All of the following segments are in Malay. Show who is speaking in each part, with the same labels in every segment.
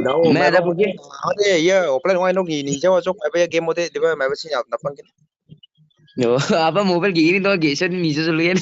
Speaker 1: đâu
Speaker 2: Mẹ
Speaker 1: mày
Speaker 2: ada
Speaker 1: bang
Speaker 2: pergi.
Speaker 1: ada ya offline why no gini jawab sok apa game mode di ba mày bang sinyal na pang
Speaker 2: Yo, apa mobil gini tuh geser nih sesulian.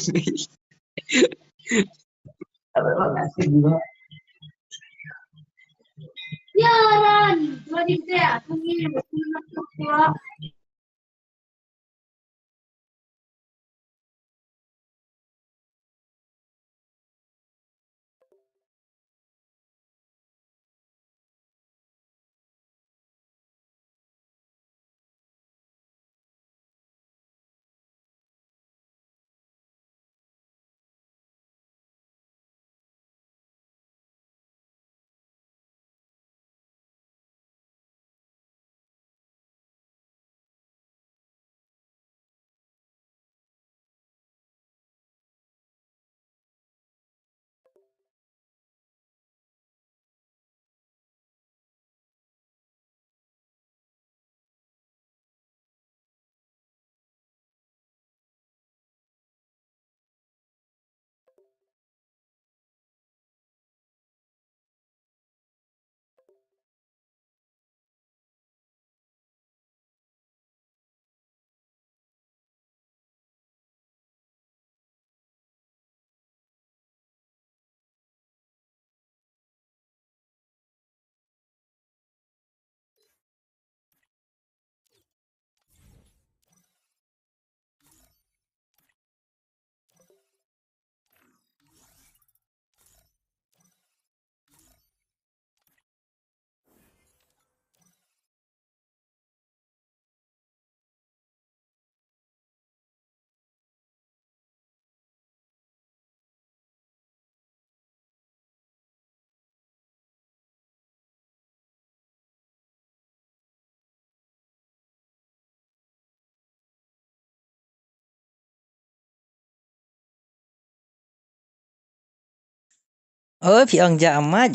Speaker 2: Phi ông dạ mát,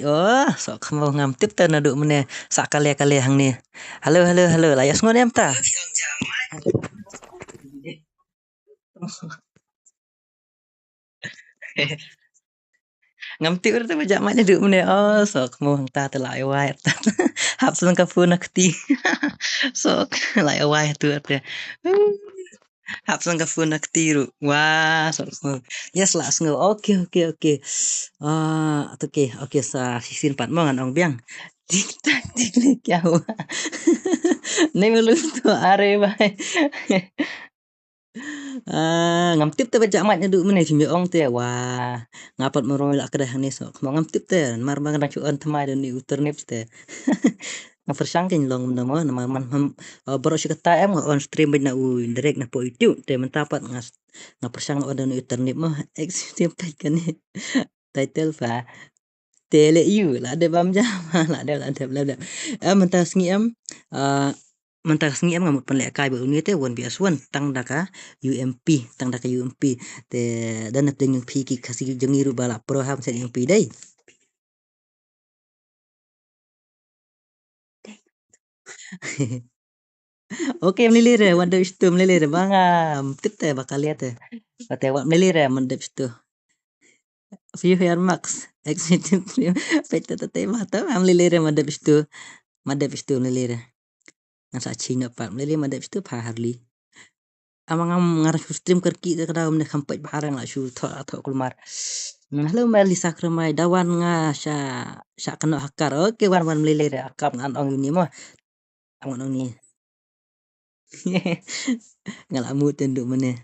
Speaker 2: sok mau ngamtip ta na duk meneh sak kali hang ni. Halo halo halo, layas ngon em ta? Ngamtip ta bajak mat duk meneh. Sok mau hang ta telai wai ta. Hap sun ka pun nak ti. Sok lai wai tu ta. Hap sun ka pun nak ti ru. Wah, sok mau. Yes lah sngo. Oke oke oke. Oke oke sa sisin pat mo ngan ong biang. Tik tak tik lik ya. Nei melu tu are bai. Ngam tiếp tới bajak mat nyaduk meneh simi ong te wah ngapat meroi lak kedah ni sok mau ngam tiếp te mar mar nak cuan thmai dan ni uter nip te ngapersang kin long menamo nama man boro kata em on stream bin na u direct na po YouTube te mentapat ngapersang on dan uter nip mah eksistip kan ni title fa tele you lah ada bam jam lah ada mentas ngi em mentas ngi em ngamut penlek kai bu ni te won bias won tang daka UMP tang daka UMP te dan nap deng pi ki kasi jengiru bala pro ham sen UMP dai. Oke melilir wanda istu melilir bangam tip te bakal lihat te pate wat melilir mandep istu view here max exitive pete te mata melilir mandep istu melilir nasa china pak melilir mandep istu pa harli amang ngarah stream kerki te kada umne kampai barang la shu tho tho kulmar halo meli sakramai dawan nga sya kena hakar oke wan melilir akap ngan ong ini mah angon ong ni ngalamu tenduk meneh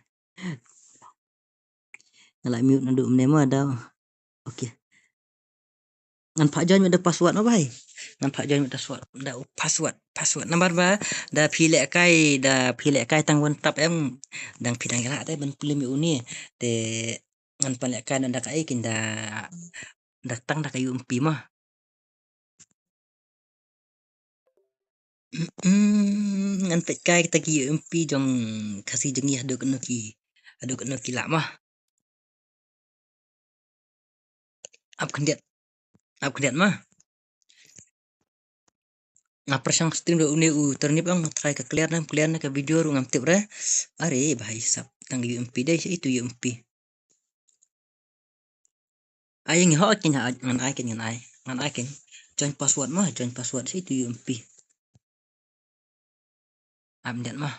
Speaker 2: ngalak mute nanduk meneh mah dah oke ngan Pak Jon ada password no bai ngan Pak Jon ada password nomor ba da pilek kai tang wan tap em dang pidang gala te ban film uni te ngan palek kai nanda kai kinda datang da kayu empi mah ngan pet kai kita ki empi jong kasih jengi adu kenu ki lak mah ap kendiat mah ngapar sang stream do uni ternip ang try ke clear na ke video ru ngam tip re are bahai sap sang UMP deh itu UMP. Ai ngi ho kin ha ngan ai kin. Join password mah join password itu UMP. Update mah.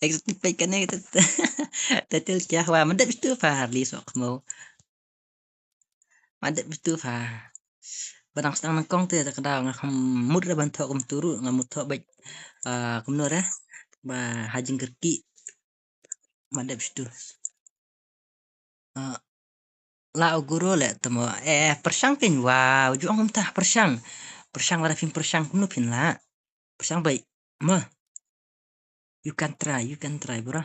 Speaker 2: Activate kan itu. Tatil kya wa mandat itu fa harli sok mau. Mandat itu fa. Barang sedang nangkong tu tak kadang ngam mut ra bantu kum turu ngamut tho baik kum nur ba hajing gerki mandat itu. La guru le temo persang pin wow ju ang tah persang la fin persang kuno pin la persang baik mah you can try bro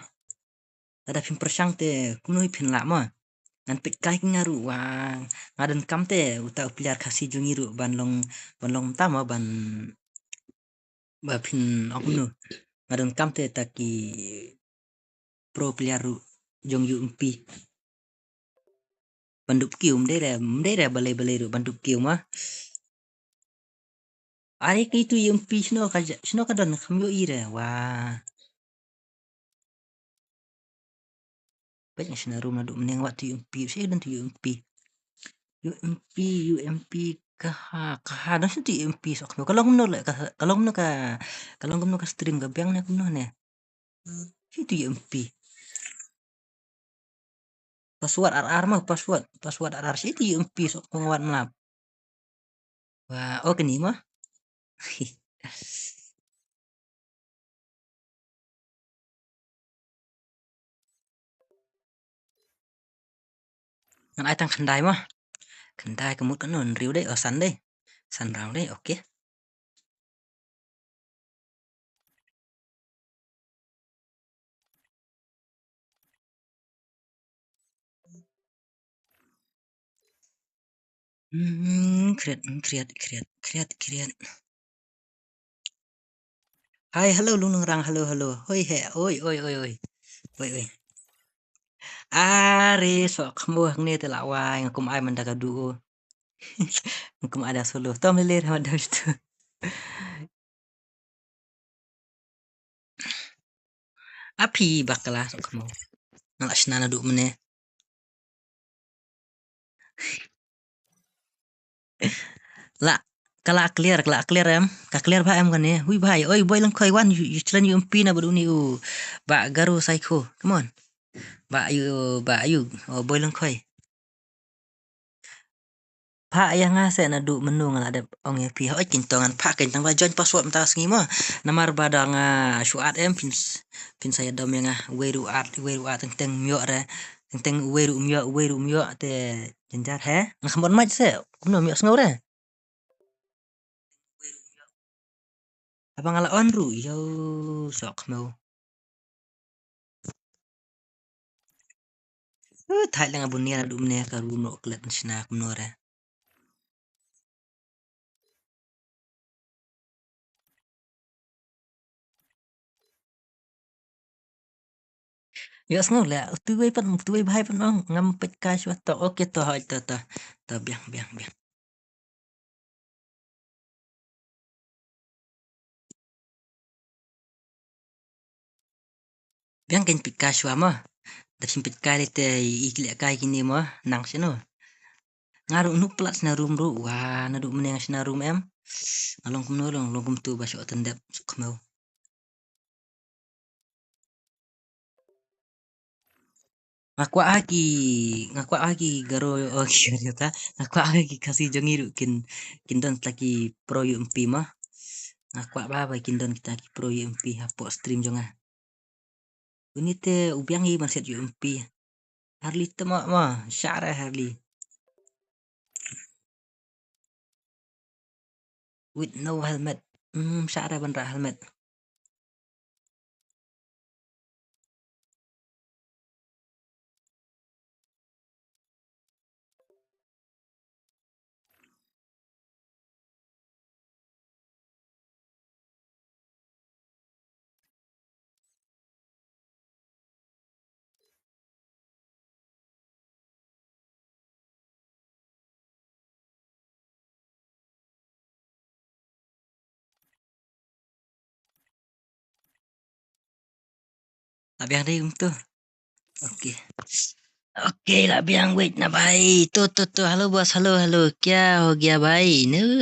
Speaker 2: ada fin persang te kuno pin la mah ngan pit kai ngaru wa ngaden kam te uta upliar kasih jungiru ban long tama ba pin aku no ngaden kam te taki pro pliaru jong yu umpi banduk kium dere balai ru banduk kium mah are ke itu umpi sno ka don kham yo ire wa banyak sina room nadu meneng wat UMP saya dan UMP UMP kaha dan sih UMP sok kalau ngono le kalau ngono ka stream ka biang na ngono ne itu UMP password RR mah password RR sih itu UMP sok penguat melap wah oke nih mah ngan ai tang kendai kemut kan non riu deh san rau deh oke Create. Hai, halo Lung Rang, halo. Hoi he, oi. Are sok kamu ni te lawai ngakum ai mandaka duo. Ngakum ada solo. Tom lilir ada itu. Api bakalah sok kamu. Ngalak senana duk meneh. La kala clear em. Ka clear ba em kan ya. Hui bhai, oi boy lang khoi wan you chlan you mpi na badu ni u. Ba garu psycho. Come on. Ba you. Oh boy lang khoi. Pak yang ngase na du menu ngal ada ong ya pi hoi kintongan pak kintang ba join password mta sngi mo namar badang shuat em pin saya dom yang weru art teng myo re teng weru myo te jenjar he ngambon maj se kuno myo sngo re apa ngala on ru yo sok mau thai lang abun nia du mne ka ru no klet sna kuno re yo sngo le tu wei bhai pan ong ngam pet ka shwa to oke to hoi to biang biang ken pit ka shwa mo da simpit ka le te ikle ka kini mo nang sino ngaru nu plat na room ru wa na du meneng sina room em along kum nolong long kum tu ba syo tendep sukmau ngakwa aki garo oh ta ngakwa aki kasih jongiru kin don taki pro UMP mah ngakwa ba kin don kita ki pro UMP hapo stream jonga ini te ubiang i manset UMP Harley te ma syara Harley with no helmet syara ban ra helmet Lak biang deh tu. Okey. Okey, lak biang wait na bai. Tu. Halo bos, halo. Kya ho gya bai? Nu.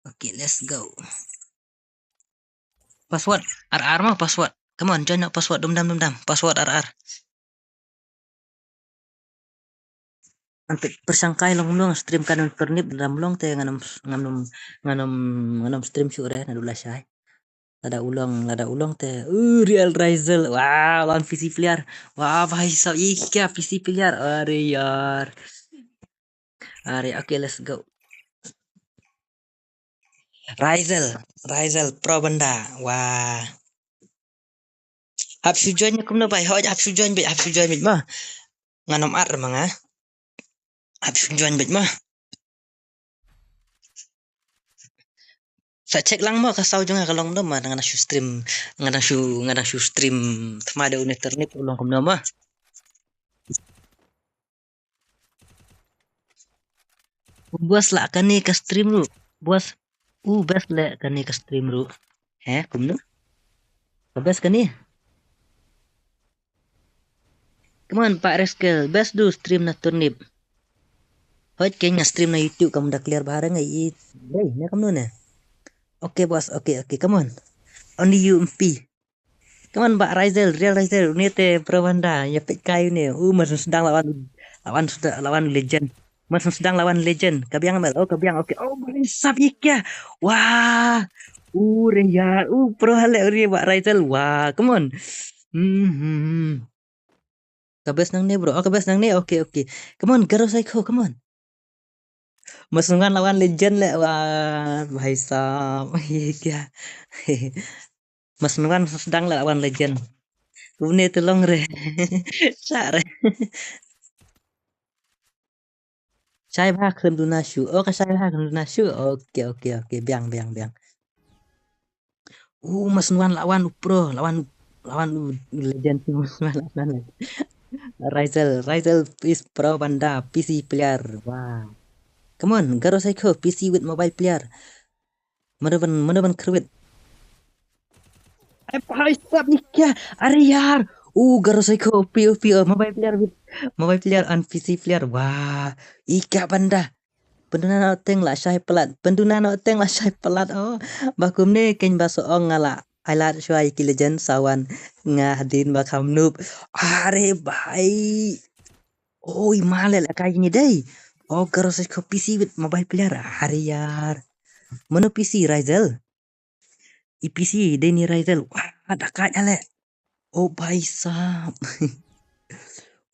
Speaker 2: Okay, let's go. Password RR mah password. Come on, join up password dum dam. Password RR. Antik persangkai long stream kanon pernip dalam long te nganam stream syure na dula syai. Lada ulang te. Real Rizel. Wow, lawan PC player. Wah, भाई साहब ये क्या PC player? अरे यार. Are okay, let's go. Rizel pro benda. Wah. Hap su join kum no bai. Hoj hap su join bit mah. Nganom ar manga. Hap su join bit mah. Sa cek lang mo kasau jonga kalong no mah ngana su stream ngana su stream tmada unet ternip ulong kum no mah. Buas lah kani ke stream ru. Buas best le kani ke stream ru. Kum no? Best kani. Come on Pak Reskel, best do stream na turnip. Hoj kenya stream na YouTube kamu dah clear barang ngai. Hey, ni kamu ne. Okay bos, okay, come on. Only you MP. Come on Pak Real Rizel, ni te Prawanda, ya pek kayu ni. Masih sedang lawan legend. Masih sedang lawan legend. Kabiang Mel. Oh, kabiang. Okay. Oh, mantap ya. Wah. Real. Pro hale Pak Rizel. Wah, come on. Kabes nang ni bro. Oh, kabes nang ni. Okay. Come on, Garo Psycho. Come on. Masungan lawan legend le. Wah, bhai sahab. Iya. Masungan sedang lawan legend. Bune tolong re. Sare. Saya bah kun duna shu. Oh, saya bah kun duna shu. Oke. Biang. Masungan lawan pro, lawan legend lawan. Rizel is pro banda PC player. Wow. Come on, Garo Psycho PC with mobile player. Mana kerwit. Apa stop ni kya? Are yaar. Garo Psycho OP mobile player and PC player. Wah, ika banda. Penduna na oteng la syai pelat. Oh, bakum ni ken baso ong ngala. Ailat syai ki legend sawan ngadin bakam noob. Are bhai. Oh, imale la kai ni dai. Oh, Garo Psycho PC with mobile player. Are yaar. Mana PC Rizel? PC Denny Rizel. Wah, ada kai ale. Oh, bhai sahab.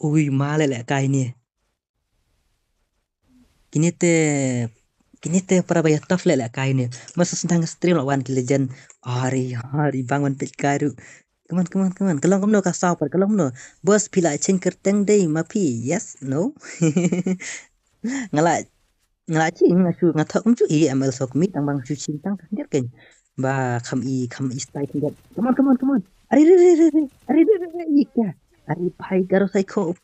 Speaker 2: Ui, male la kai ni. Kini te para bayar tough le kai ni. Masa sedang stream lawan ki legend. Hari bangun pet karu. Come on. Kalau kamu no kasau par kalau no. Bos pila chen kerteng dei mapi. Yes, no. Ngala ching ngathok mchu ML sok mi tang bang chu ching tang kan ken. Ba kham i style kan. Come on. Ari ika. Ari bhai Garo Psycho OP.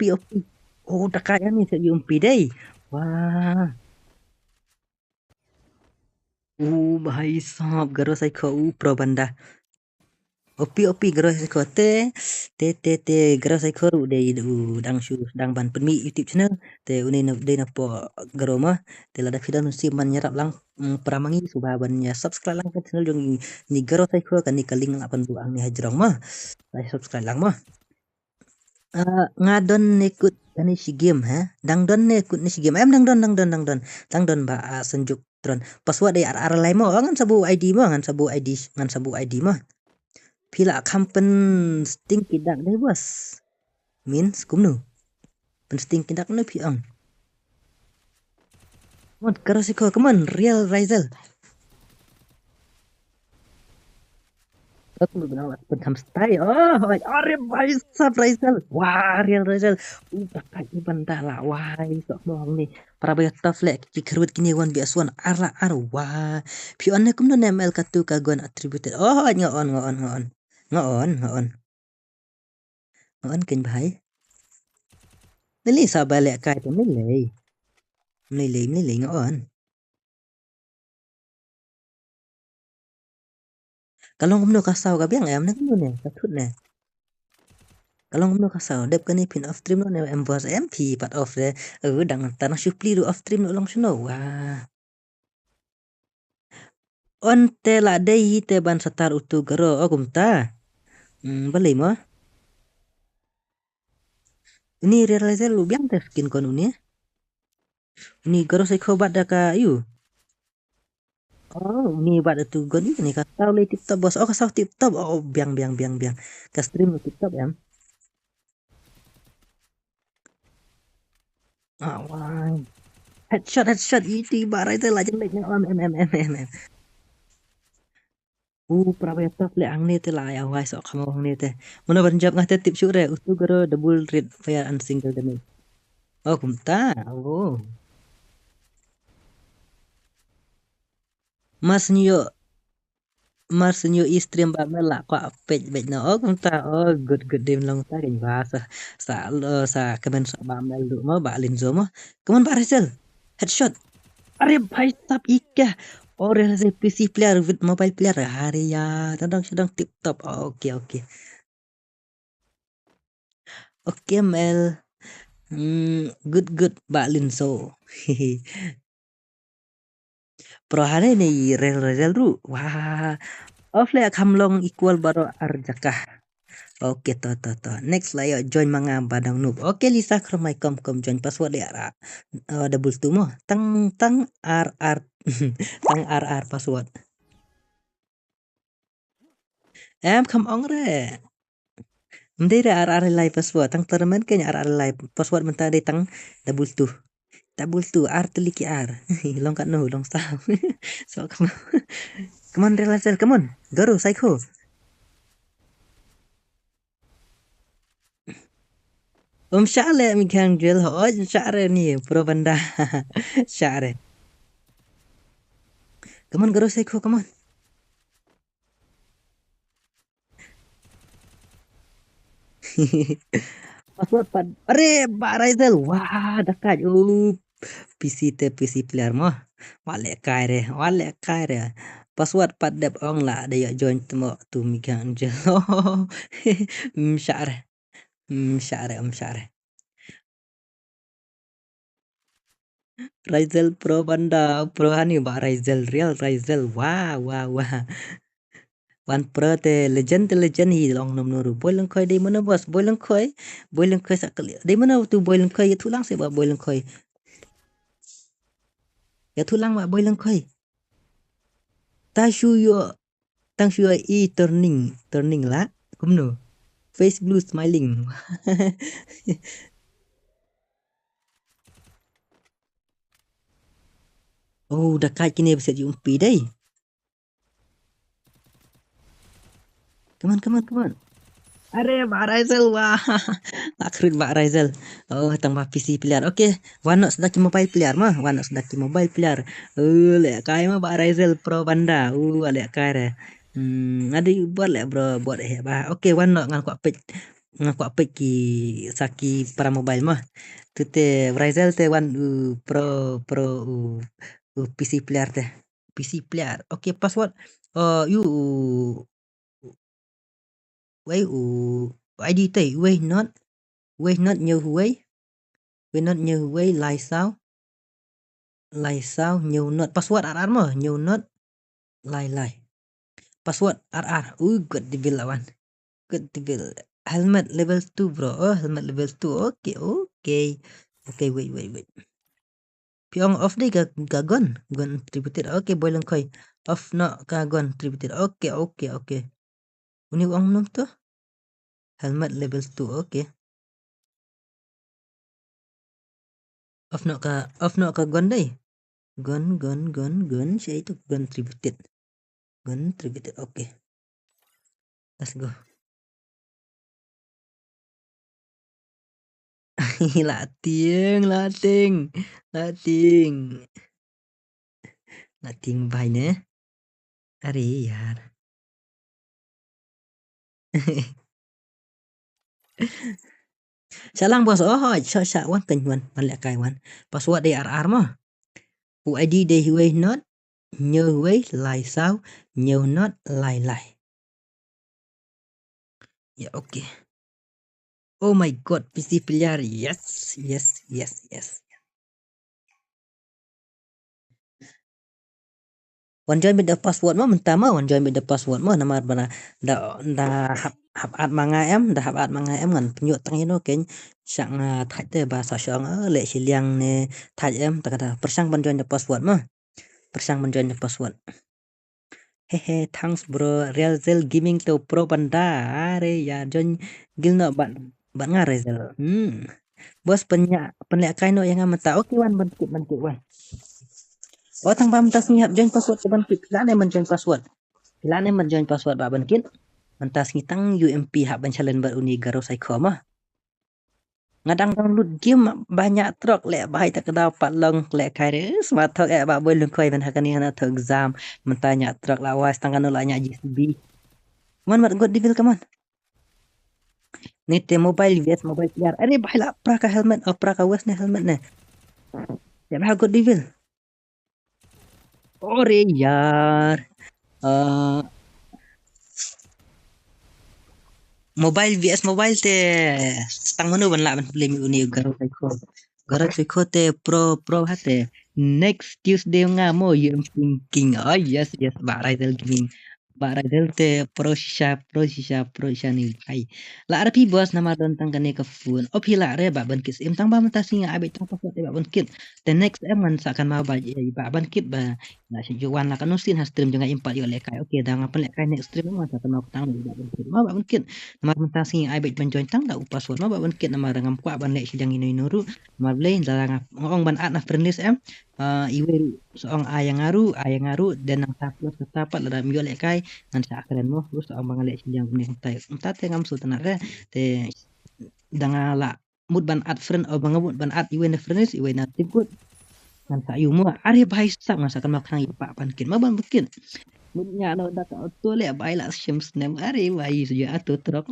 Speaker 2: Oh, takaya ni sa UMP dei. Wah. भाई साहब Garo Psycho pro banda. OP Garo Psycho te Garo Psycho ru dang ban penmi YouTube channel te uni na de na po Garo ma te lada fidan si man nyarap lang pramangi suba ban ya subscribe lang ke channel yung ni Garo Psycho kan ni kaling lang apan buang ni hajrong ma. Subscribe lang ma. Ngadon ikut kani si game ha. Dangdon ne ikut ni si game. Dangdon ba senjuk tron. Password ay ar lai mo ngan sabu ID mo ngan sabu ID mo. Pila kampen sting kidak deh bos. Means kumnu. Pen sting kidak no piang. Come on, Karosiko, come on, Real Rizel. Aku benar benar style. Oh, are bhai sab Rizel. Wah, Real Rizel. Pakai benda lah. Wah, sok bohong nih. Para bayar tough lek kerut kini wan biasuan ar wah. Pion ne kumno ML katu kaguan attributed. Oh, ngoon. Ngoon ken bhai. Nili sabale kai to nili ngoon. Kalau ngomno kasau ka biang em nak nè, katut nè. Kalau ngomno kasau dep kani pin off stream no em bos em pi part off de. Dang tanah supli du off stream no long suno. Wah. On te la dei te ban satar utu garo ogum ta. Bali mo. Ini realize lu biang te skin kon uni. Ini garo sai khobat da ka yu. Oh, ini bat tu gon ini kasau le tip top bos. Oh, kasau tip top. Oh, biang. Ka stream lu tip top em. Ah, wah. Headshot itu barai te la jeng lek em. Prabetas le ang ni te la ya wai sok kamu ang ni te. Mana banjab ngah te tip syure utu garo double rate fire and single damage. Oh, kumta. Oh. Mas nyo stream ba mela ko page page na oh kumta. Oh, good dim long ta kany ba sa kamen sa ba mel du mo ba linzo mo. Kaman ba Rizal? Headshot. Are bhai sab ikah. Oh, Rizal PC player with mobile player. Hari ya, sedang tip top. Oh, okay. Oke Mel. Good Mbak Linso. Pro hari ini rel ru. Wah, offle kamlong equal baro arjakah. Oke to. Next lah yo join manga badang noob. Oke Lisa kromai kom join password ya ra. Double tu mo. Tang RR tang RR password. Em kam ong re. Mende re RR live password. Tang tournament kanya RR live password mentah de tang double tu. Double tu R teliki R. Long kat no long stop. So come on Relazel, come on. Garo psycho. Syare mi kan jual ho syare ni pro banda. Syare. Come on Garo psycho, come on. Password pad. Are Mbak Razel. Wah, dekat. PC player mo. Wale kai re. Password pad dep ong la dia join temo tu mi kan jual. Syare. Syare. Razel pro banda. Pro hani Mbak Razel. Real Razel. Wah. Wan pro te legend hi long nom nuru boy lang khoi di mana bos boy lang khoi sakali di mana tu boy lang khoi thu lang se ba boy lang khoi ya thu lang ba boy lang khoi ta shu yo tang shu e turning la kumno face blue smiling. Oh dekat kini bisa jumpi dai. Come on. Are Mbak Razel wah. Akhir Mbak Razel. Oh tambah PC player. Oke, wanok sedaki mobile player mah. Le kai mah Mbak Razel pro banda. Ale kai re. Ada buat le bro buat ba. Oke, wanok ngaku apik ki saki para mobile mah. Tu te Razel te wan pro PC player teh. PC player. Oke, password. You way ID teh not như way lại sao nhiều not password RR mah nhiều not lại password RR good deal lawan good deal helmet level 2 bro helmet level 2 okay wait piong off deh ga gun tributed okay boy lang koy off no ka gun tributed okay uni uang nom tuh helmet level 2 okay off no ka gun deh gun siya itu gun tributed okay let's go. Lating भाई ने अरे यार. Salang bos sya wan wan lek kai wan password de RR mah UID de huai not như huai lai sao nhiều not lai Ya, oke. Oh my god, PC player. Yes, yes, yes, yes. Wan join with the password mah mentah mah wan join with the password mah nama bana da hap at manga em da hap at manga em ngan penyu tang ino ken sak nga thai te bahasa syang le siliang ne thai em ta kata persang ban join the password mah persang ban join the password. Hehe, thanks bro. Real Zel Gaming to pro banda. Are ya join gil no ban ban nga Rezel. Bos penyak kaino yang amata. Oke wan ban kit wan. Oh tang pam tas ngiap join password ke ban kit. Lane man join password. Lane man join password ba ban kit. Mantas ngitang UMP hak ban challenge bar uni garo psycho mah. Ngadang download game banyak truk lek bahai tak dapat long lek kare smart talk ba boy lung koi ban hakani hana to exam mentanya truk lawas tangan nolanya JCB. Man mat god devil kaman. Nite mobile vs mobile player. Are bahai la praka helmet praka wes ne helmet ne. Ya bahai god devil. Ore yar. Mobile vs mobile te stang manu ban la ban play mi uni garo psycho te pro hate next Tuesday nga mo yung thinking oh yes ba Raidel gaming ba Raidel te pro shisha ni hai la arpi bos nama don tang kane ka phone opi la re ba ban kis im tang ba mata singa abit tang pasot ba ban kit the next em man sa kan ma ba ban kit ba na si juan la kan usin ha stream jangan impat yo lekai okay dah ngapan lekai next stream ma sa kan ma tang ba ban kit nama mentasi ai bet ban join tang da upas won ma ban kit nama rangam kwa ban lek sidang ino inuru ma blay darang ngong ban at na friendlist em iwe soong ayang ngaru dan nang taplos tapat la mio lek kai nan sa akren mo terus soong bang lek sidang ni entai te ngam sultan re te dangala mut ban at friend o bang mut ban at iwe na friendlist iwe na tiput nan sa yumu are bai sak masa kan makang ipa pan kin ma ban bukin Munya no data auto le bai la sim snem are bai suja atu trok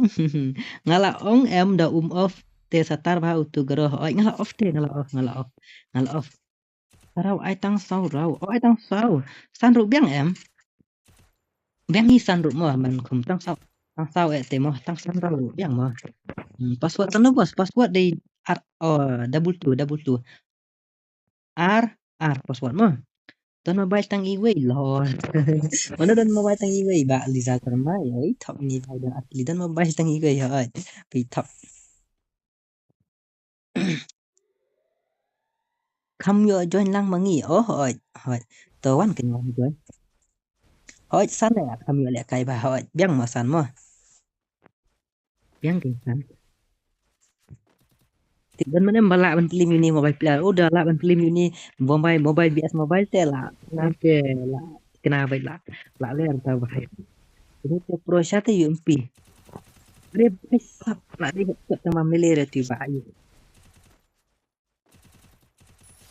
Speaker 2: ngala ong em da off te satar ba utu gero oi ngala off te ngala off rau ai tang sau rau ai tang sau san ru biang em biang ni san ru mo man kum tang sau te mo tang san rau biang mo password tan bos password di r double two r password mo Don mobile tang iway lol. Mana don mobile tang iway ba Liza Karmay ay top ni ba don at lidan mobile tang iway hay. Pi top. Kam yo join lang mangi. Oh hoy. Hoy. Tawan kan yo join. Hoy san ya kam yo le kai ba hoy. Biang mo san mo. Biang kan san. Tiban mana bala ban film ini mobile player. Udah lah ban film ini mobile bias mobile te lah. Nanti lah. Kenapa lah? Lah le anta bahaya. Ini te pro syate UMP. Re bisa lah di sama milere ti bahaya.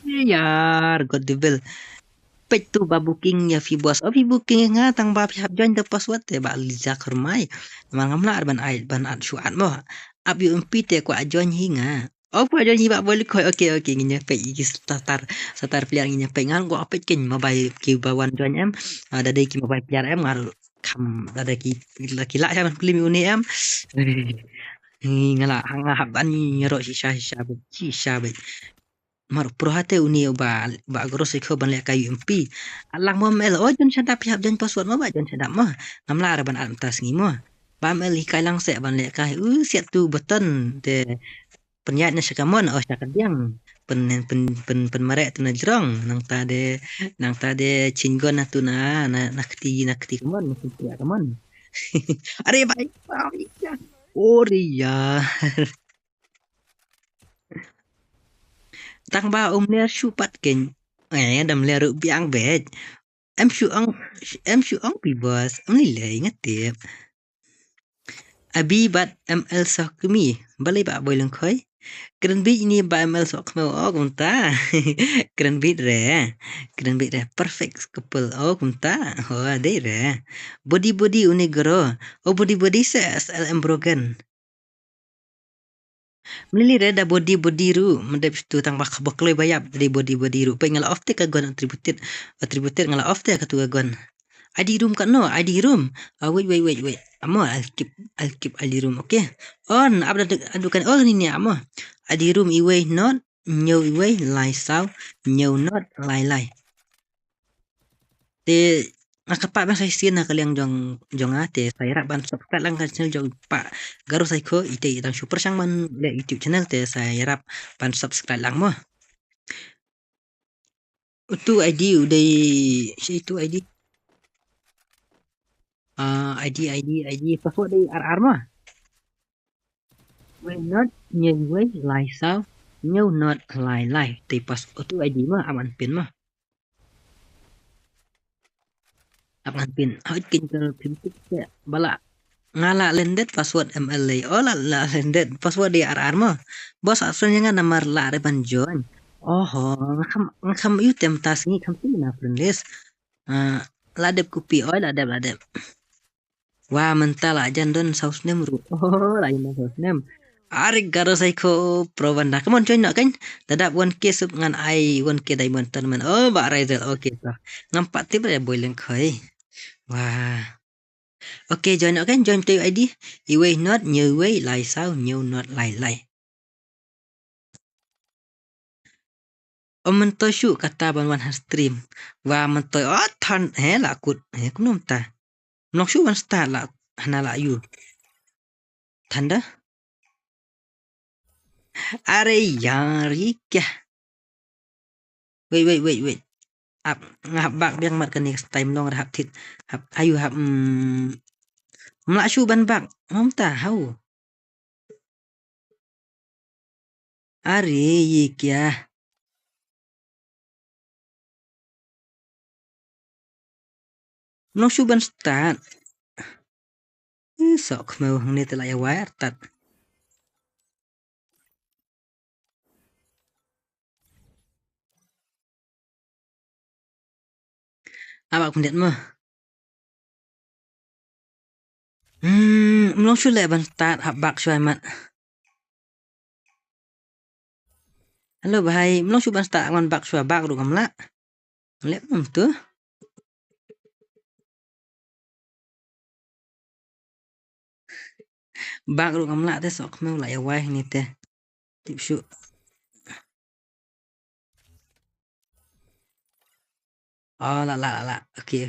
Speaker 2: Yar, God devil. Page tu ba booking ya fi bos. Oh fi booking nga tang ba fi hab join the password te ba liza kermai. Mang amla ban ai ban at shuat mo. Ab yu te ko join hinga. Oh ko join ba boleh ko okay nginya pe iki startar pilihan nginya pe ngan ko apet ken mobile ki bawan join em. Ada dai ki mobile pilihan em ngar kam ada ki laki la ya ban film uni em. Ngala hanga haban nyero shisha Mar pro hate uni ba goro se ban le kayu MP alang mo mel o jon sadap hab jon password mo ba jon sadap mo ngamla ara ban am tas ngi mo ba mel hikai lang se ban le kai siat tu button de penyat na sakamon o sakadiang pen marek tu na jrong nang ta de cinggon na tu nakti kamon kamon are baik Oria tang ba ler shupat ken đầm lè rượu biang bệt em shu ông bị boss ông đi lấy ngắt tiệp abi bat ml sok mi balai ba boy lang khoi kren bi ni ba ml sok mo oh kum ta kren bit re perfect couple oh kum ta oh de re body unigro oh body se slm broken Mili reda body ru mendep tu tang bak bakloi bayap dari body ru pe ngala off te ka gon attributed ngala off te ka tu gon ID room kan no ID room wait amo I'll keep Alirum, okay? On adukan ini amo. Alirum iwe not nhiều iwe lai sao nhiều not lai. Te nakapak bang saya sih nak kalian jong jong ate saya rak ban subscribe lang kan channel jong pak garu saya ko ite itang super sang man le YouTube channel te saya rap ban subscribe lang mo. Itu ID udah si itu ID ID password dari RR mah. When not nhiều way lai sao nhiều not lai thì password itu ID mah aman pin mah aman pin hot kin ke pin ya bala ngala lendet password MLA oh la lendet password di RR mah bos aslinya nga nomor la reban join oh ngakam yu temtas ni kam tu na friendless ladep kupi oh ladep wah mental aja don saus nem ru oh lain saus nem arik garo sai ko probanda come on join nak kan dadak 1k sub ngan ai 1k diamond tournament oh ba Razel okay so ngampak tiba ya boiling khoi wah okay join nak kan join tu ID iwe not như way lai sao nhiều not lai mình tôi shu kata ban wan stream và mình tôi than he la kut he kunum ta nok shu ban start la hana la yu thanda are yaar ye kya wait ap ngap bak biang mat kan next time long rahap thit hap ayu hap mla shu ban bak mom ta hau are ye kya nok shu ban start sok mau hang ne tela ya wire tat abak kundet mah mlong shu le ban start hap bak shwai mat halo bahai mlong shu ban start wan bak shwa bak ru kamla lek mum tu bak ru kamla te sok mau la ya wire ni te tip shu oh la okay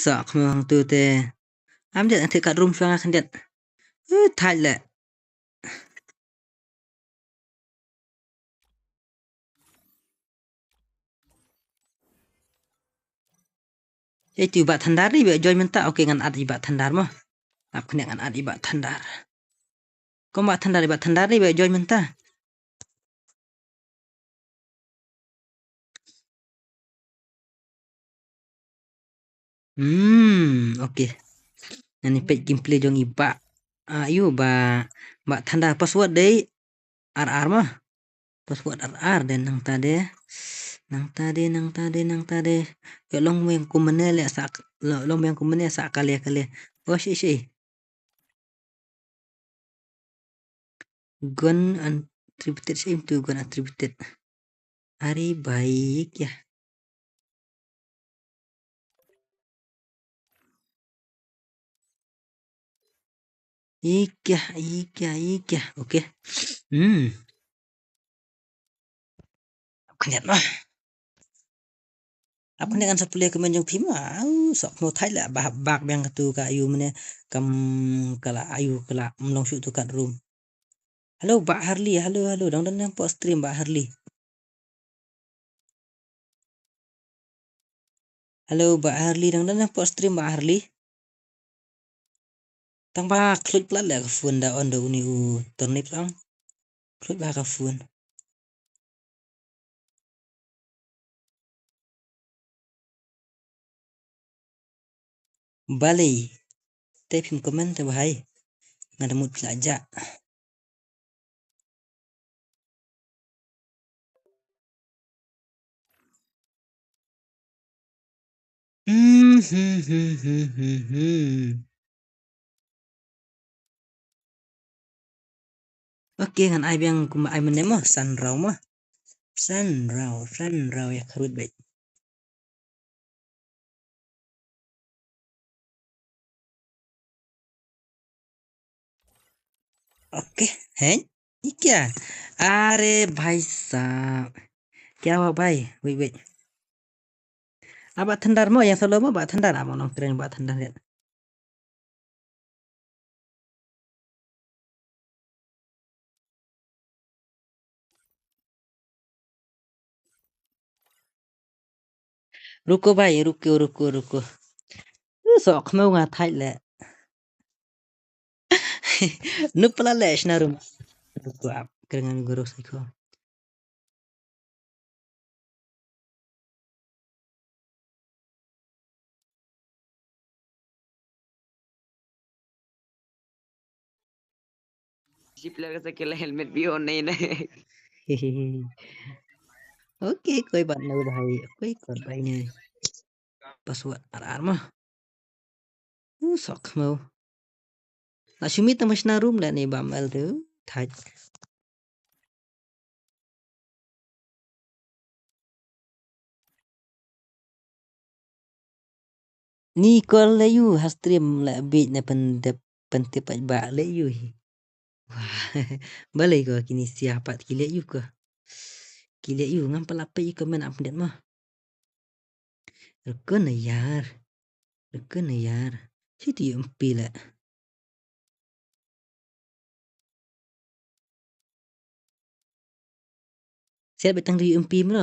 Speaker 2: sok mau tu te am det ante kat room shwang kan det thai le itu ibat thandar ni be join menta okay ngan ad ibat thandar mah ap kena ngan ad ibat thandar ko ma thandar ibat thandar ni be join menta okay nani page gameplay jong iba ayu ba thandar password dei RR mah password RR dan nang tade ya long meng kumene le sak long meng kumene sak kali oh si gun attributed same to gun attributed hari baik ya Iya oke lihat mah apa dengan sepuluh kemenjong pima sok mau thai lah bak yang tu ka ayu mene kam kala ayu kala mlong shu tu kat room halo Mbak Harli halo dong dan po stream Mbak Harli halo Mbak Harli dong dan po stream Mbak Harli tang ba klik plat la ka phun da on da uni u turnip ang klik ba ka phun balik tapi komen tu bahai ngada mood pelajar Oke ngan ai biang kuma ai menemo san rau ya kerut baik okay हैं ये क्या अरे भाई साहब क्या हुआ भाई wait wait abak tendar mo yang solo mo abak tendar abang nong keren abak tendar lihat ruko भाई ruko sok mau ngatai le nuk pala le shnarum ruko ab kerengan guru siko
Speaker 3: किसी प्लेयर का अकेला हेलमेट भी ऑन नहीं है
Speaker 2: ओके कोई बात नहीं भाई कोई भाई नहीं password ar mah sok mau na shumi ta mashnarum le ni bamel tu thaj ni kol le yu hastream le bit ne pen tipat ba le yu wah balai ko kini siapa kile yu ko kile yu ngam pala pe yu komen update mah rukun yar situ yu empi le set betang yu empi mana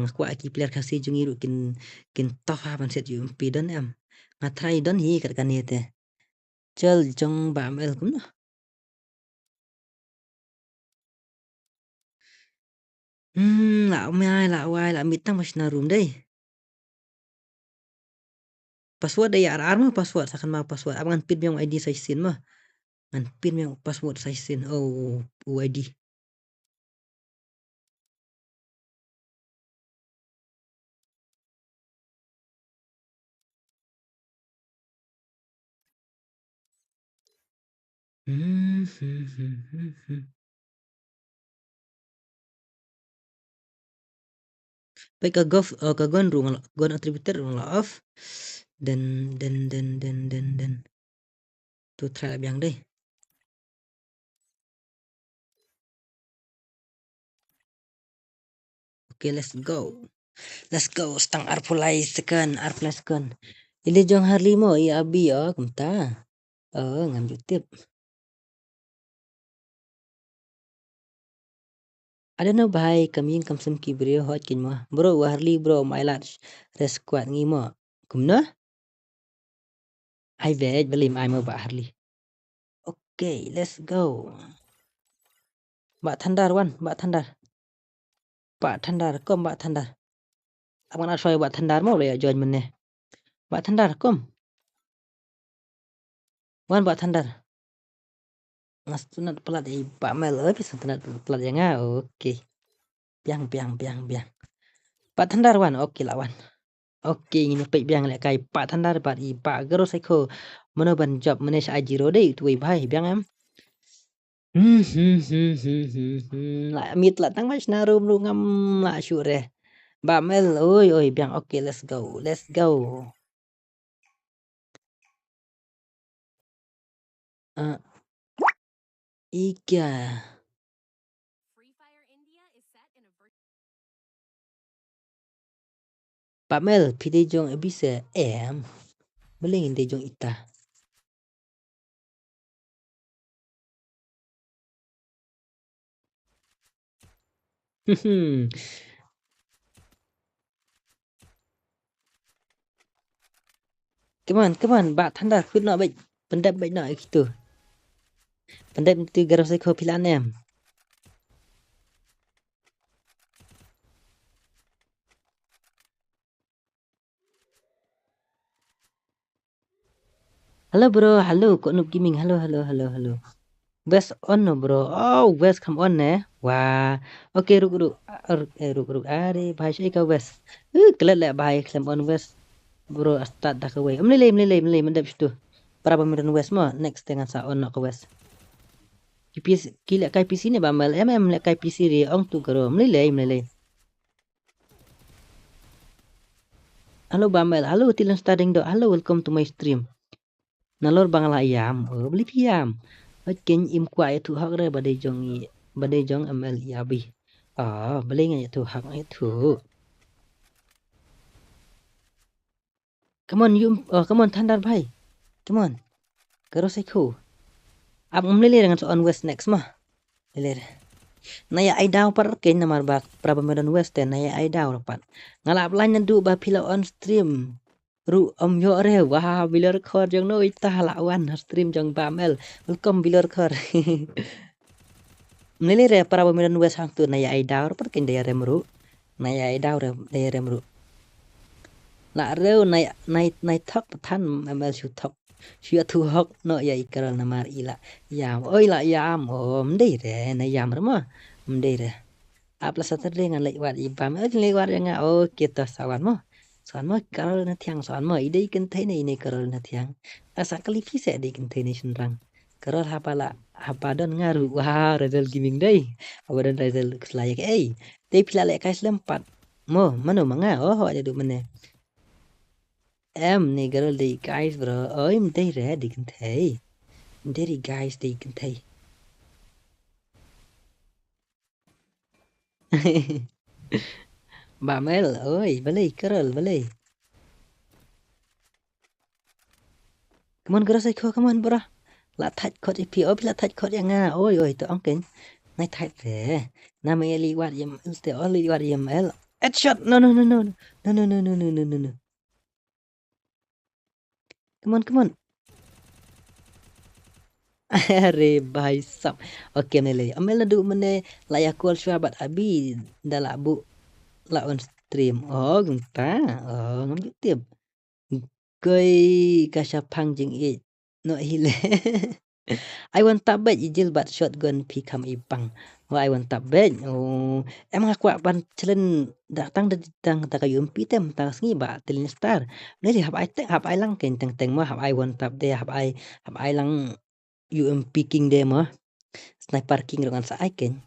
Speaker 2: ngakwa ki player kasih jungi ru kin tof ha ban set yu empi don em ngatrai don hi kat kan te chal jong ba mel kum no lão mai lão wai lão mit tang masna room đây password đây ar mah password sakan ma password abangan pin yang ID sai sin mah ngan pin yang password sai sin oh ID Baik ke gon rung gon attributor rung la off dan tu try yang deh okay let's go stang arpulai sekan ini jong harli mo i abi kumta ngam YouTube ada no bahai kami kam sem ki brio hot kin mo bro harli bro my large res squad ngi mo kumna ai vej belim ai mo ba harli okay let's go Mbak Thandar Pak Thandar kom Mbak Thandar abang nak show Mbak Thandar mau le join meneh Mbak Thandar kom wan Mbak Thandar ngas tunat pelat Pak Mel bisa tunat pelat yang oke biang Pak Thandar wan oke lawan oke ini pe biang le kai Pak Thandar Pak gero seko mana ban job manage ajiro deh tu bhai biang em lại mít là tăng mas narum lu ngam la shure Mbak Mel oi biang oke let's go Ika Pak Mel pide jong bisa em beling de jong ita Come on Mbak Thandar khuyết nọ bệnh pendek bệnh nọ gitu pendek tu garap saya kopilan em halo bro halo kok noob gaming halo West on no bro West come on wah oke ruk are bhai sai ka West kelet le bhai klem on West bro start dah ke way melilai mendap situ para pemimpin West mo next dengan sa on ke West KPC kila kai PC ni bamal le kai PC ri ong tu karo melilai halo bamal halo tilang starting do halo welcome to my stream nalor bangla ayam beli piam Hoi ken im kwa thu hak re bade jong ml yabi. Beli ngai thu hak itu. Come on come on Thandar bhai. Come on. Karo Saiko. Ab umlele dengan soal West next mah. Lele. Naya ai daw par ken namar bak Prabamedan West naya ai daw rapat. Ngalap lain du ba pila on stream. Ru yo re wah bila record jong no ita lawan stream jong bamel. Welcome bila record. Umlele re Prabamedan West hang tu naya ai daw rapat ken daya remru. Naya ai daw re daya remru. La reu nai thok than ml shu thok. Shu thu hok no ya ikral namar ila. Yam oi la yam mdei re na yam rama. Mdei re. Apla Saturday ngan lewat ibam lewat yang kita sawan mo. Sawan mo karal na tiang sawan mo ide ikan thai ni karal na tiang. Asa kali fise de ikan thai ni sunrang. Karal hapa don ngaru wah result giving day. Awadan result layak te pila lek kais lempat. Mo mano manga aja du mene. Em ni karal de guys bro. Em dei re de ikan thai. Dei guys de ikan thai. Bà Mel ơi, beli kerel beli. Come on, geras ko, come on, bro. La thạch khot ipi, la thạch khot yang nga. Ôi, to ông kính. Này thạch thế. Na me li wat yam, te oli wat yam el. Headshot. No. No. Come on. Are bhai sab. Okay mele. Amel du mene layak kual syabat abi dala bu la on stream. Gunta. Ngam YouTube. Koi kasapang jing it. No hile. I want tabet ijil bat shotgun pikam ipang. I want tabet. Emang aku ban chelen datang tak kayu pitem tak sengi ba telin star. Neli hab I lang ken teng ma hab I want tab de hab I lang picking de ma. Sniper king dengan sa I ken.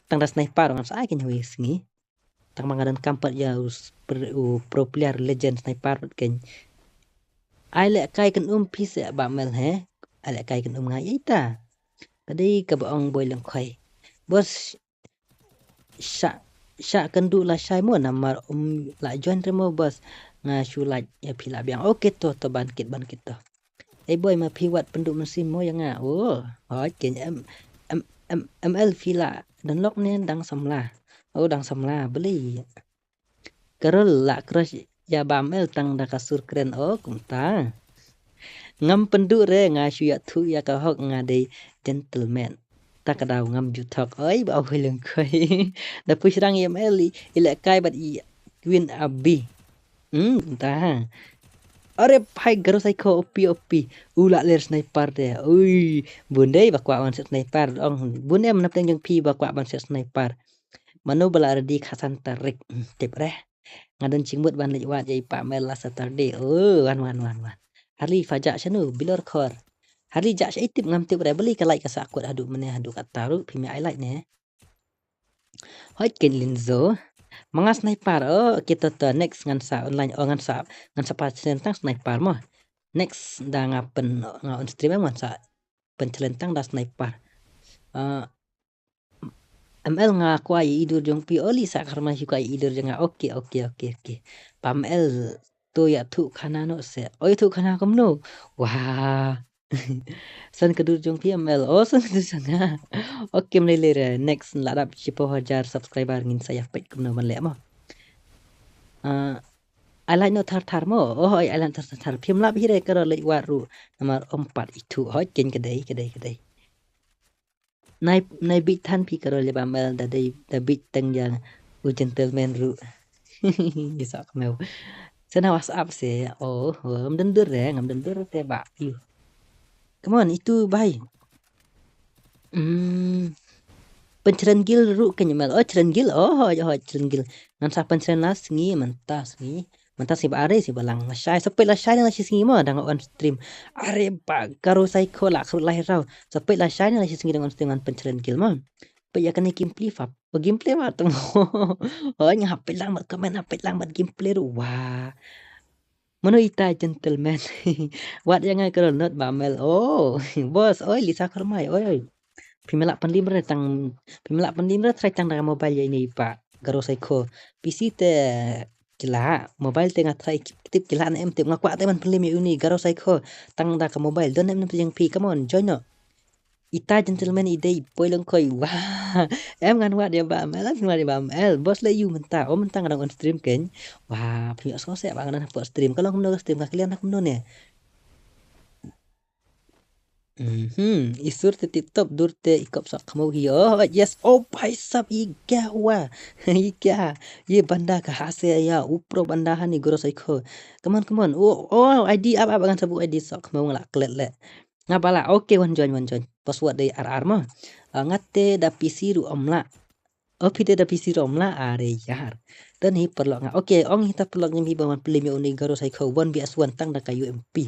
Speaker 2: Tang da sniper dengan sa I ken hui sengi. Tang mangadan kampat ya pro player legend sniper ken. I lek kai kan pis ba mel he. I lek kai kan ngai ta. Tadi ka baong boy lang kai. Bos sya kan du la syai mo namar la join remo bos nga shulat ya pila biang. Okay to bangkit to. Boy ma piwat penduk mesin mo yang nga. Ken ML pila dan lok ni dang samla. Dang samla beli. Kerel la crush ya bamel tang da kasur keren kumta. Ngam penduk re nga shuya thu ya ka hok nga de gentleman. Tak kadaw ngam jutok ba huleng koi. Da pushrang ML ila kai bat Queen Abi. Ta. Are pai garo psycho opi. Ula ler sniper de. Ui, bundai bakwa on sniper ong. Bundai menapeng jeng pi bakwa ban sniper. Mano bala di khasan tarik. Tip reh. Ngadan cingmut ban liwat jai Pak Mel la Saturday. Wan. Hari fajak syanu bilor khor. Hari jak syai tip ngam tip beli ka like ka sakut adu meneh adu kat taru pimi I like ne. Hoi ken linzo. Mga sniper kita to next ngan sa online ngan sa tentang sniper mah. Next da ngapen on stream ngan sa pencelentang da sniper. ML nga kuai idur jong pi oli sa karma hukai idur jong okay. Pamel to ya thu khana no se. Thu khana kom no. Wah. San kedur jong pi ML. San kedur sana. Okay mele next ladap 10,000 subscriber ngin saya pet kom no man le mo. I like no thar mo. I like thar phim lap hi re karo le waru nomor 4 itu. Ken kedai. Nai big than pi karo le bamel da big teng yang gentleman ru. Gisak meu. Sana WhatsApp se. Ngam dendur te ba. Come on itu bhai. Penceren gil ru kenyemel. Ceren gil. Ceren gil. Ngan sa penceren las ngi mentas ngi. Mentas si ba are si balang syai sampai la syai na si singi mo dang on stream. Are ba karo psycho la kru lahir raw. Sampai la syai na si singi dengan stream penceren gil mo. Pa ya kan gameplay fa. Pa gameplay ma tong. Nya hapit lang mat comment hapit lang mat gameplay ru. Wah. Mano ita gentleman. Wat yang kalau not bamel. Oh, bos. Oi, Lisa Kermai. Oi. Pimelak penlimre tang try tang dalam mobile ya ini pak. Garo saiko. PC te jelah mobile te ngatrai tip jelah em tip ngakwa te man penlim ya ini garo saiko tang da ka mobile don em yang pi come on join no. Ita gentleman ide poilong koi wah em ngan wat dia ba mel em dia ba mel bos le you mentah oh mentah ngadang on stream ken wah punya sosek bang ngadang po stream kalau kamu stream ka kalian aku ne isur te TikTok dur te ikop sak kamu hiyo yes oh paisap iga wa iga ye banda ka hase ya upro banda hani goro saiko come on oh ID apa bangan sabu ID sak kamu ngalak klet le ngapala oke wan join password dari RR mah ngate da PC ru omla pite da PC ru omla are yar dan hi perlo nga oke ong hita perlo ngim bawan pelim uni garo saiko 1vs1 tang da ka UMP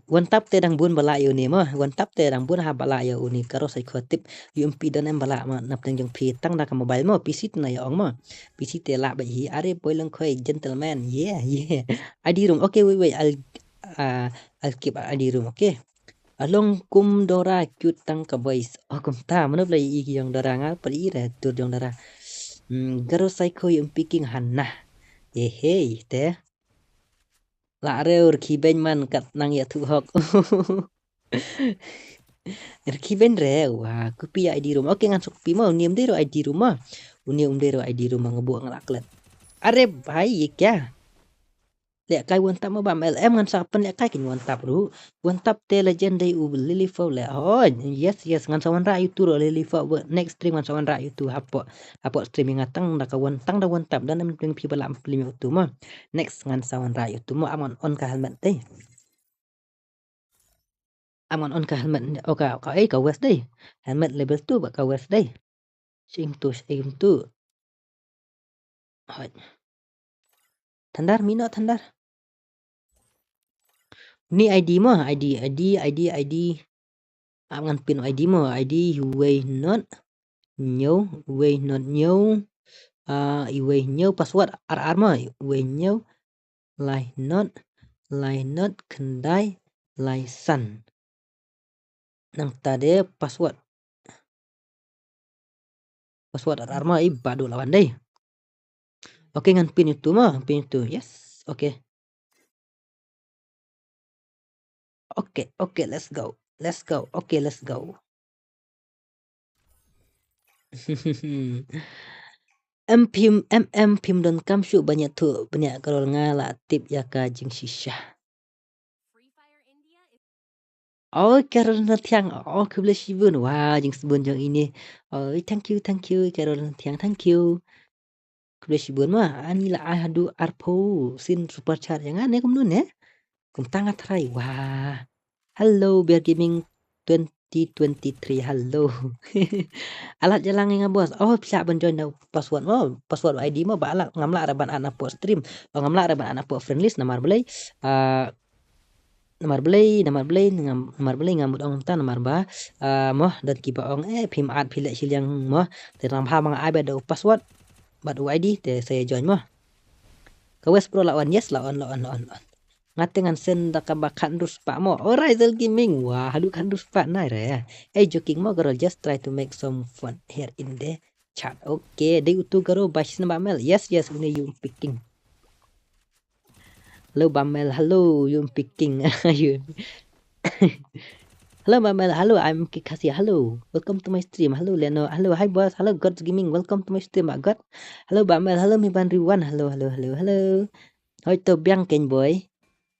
Speaker 2: one tap te dang bun bala yo ni mah one tap te dang bun ha bala yo uni karo sai khotip UMP dan em bala ma nap teng jong phi tang da ka mobile mo PC na yo ong ma PC te la ba hi are boilang khoi gentleman yeah ID room okay wait I'll keep ID room okay along kum dora cute tang ka boys kum ta manop lai i yang dora nga pari re tur jong dora garo sai khoi UMP king hanna hey te la reur kiben man kat nang ya thu hok kiben re wah kupi ID rumah oke ngan sok pi mau niam dero ID rumah unium dero ID rumah ngebuang ngelaklet are baik ya lek kai wantap mo bam LM ngan sapen lek kai kin wantap ru wantap te legend day u lily fo le oh yes ngan sawan ra itu lily fo next stream ngan sawan ra itu hapo streaming atang da kawan tang da wantap dan em pi balam plim itu mah next ngan sawan ra itu mo amon on ka helmet teh amon on ka helmet ka west deh helmet level 2 ba ka west deh sim tu Hoi. Thandar mino thandar ni ID mo ID angan pin ID mo ID way not new way new password RR mo way new lai not kendai lai san nang tade password RR mo badu lawan deh oke ngan pin itu yes oke let's go oke let's go pim don kamshu banyak tu banyak kalau ngala tip ya ka jing shisha oh karena tiang kebeli sibun wah jing sibun yang ini thank you karena tiang thank you kebeli sibun mah anila ahadu arpo sin super chat yang aneh kumnun ya kum tangat rai wah halo biar gaming 2023 halo alat jalan nga bos bisa benjoin na password ID mo ba alat ngamla raban anak po stream ngamla raban anak po friend list namar belai ngamut ong tan namar ba moh dan kiba ong phim ad philek silyang moh teram ha mga abe do password bad ID te saya join moh ka west pro lawan yes lawan ngatengan sen da kabakan dus pak mo Rizal Gaming wah hadu kan dus pak nai re joking mo girl just try to make some fun here in the chat okay they utu garo basis na bamel yes une you picking hello bamel hello you picking hello bamel hello I'm Kikasi hello welcome to my stream hello Leno hello hi boss hello God's Gaming welcome to my stream God hello bamel hello mi bandriwan hello hoi to biang ken boy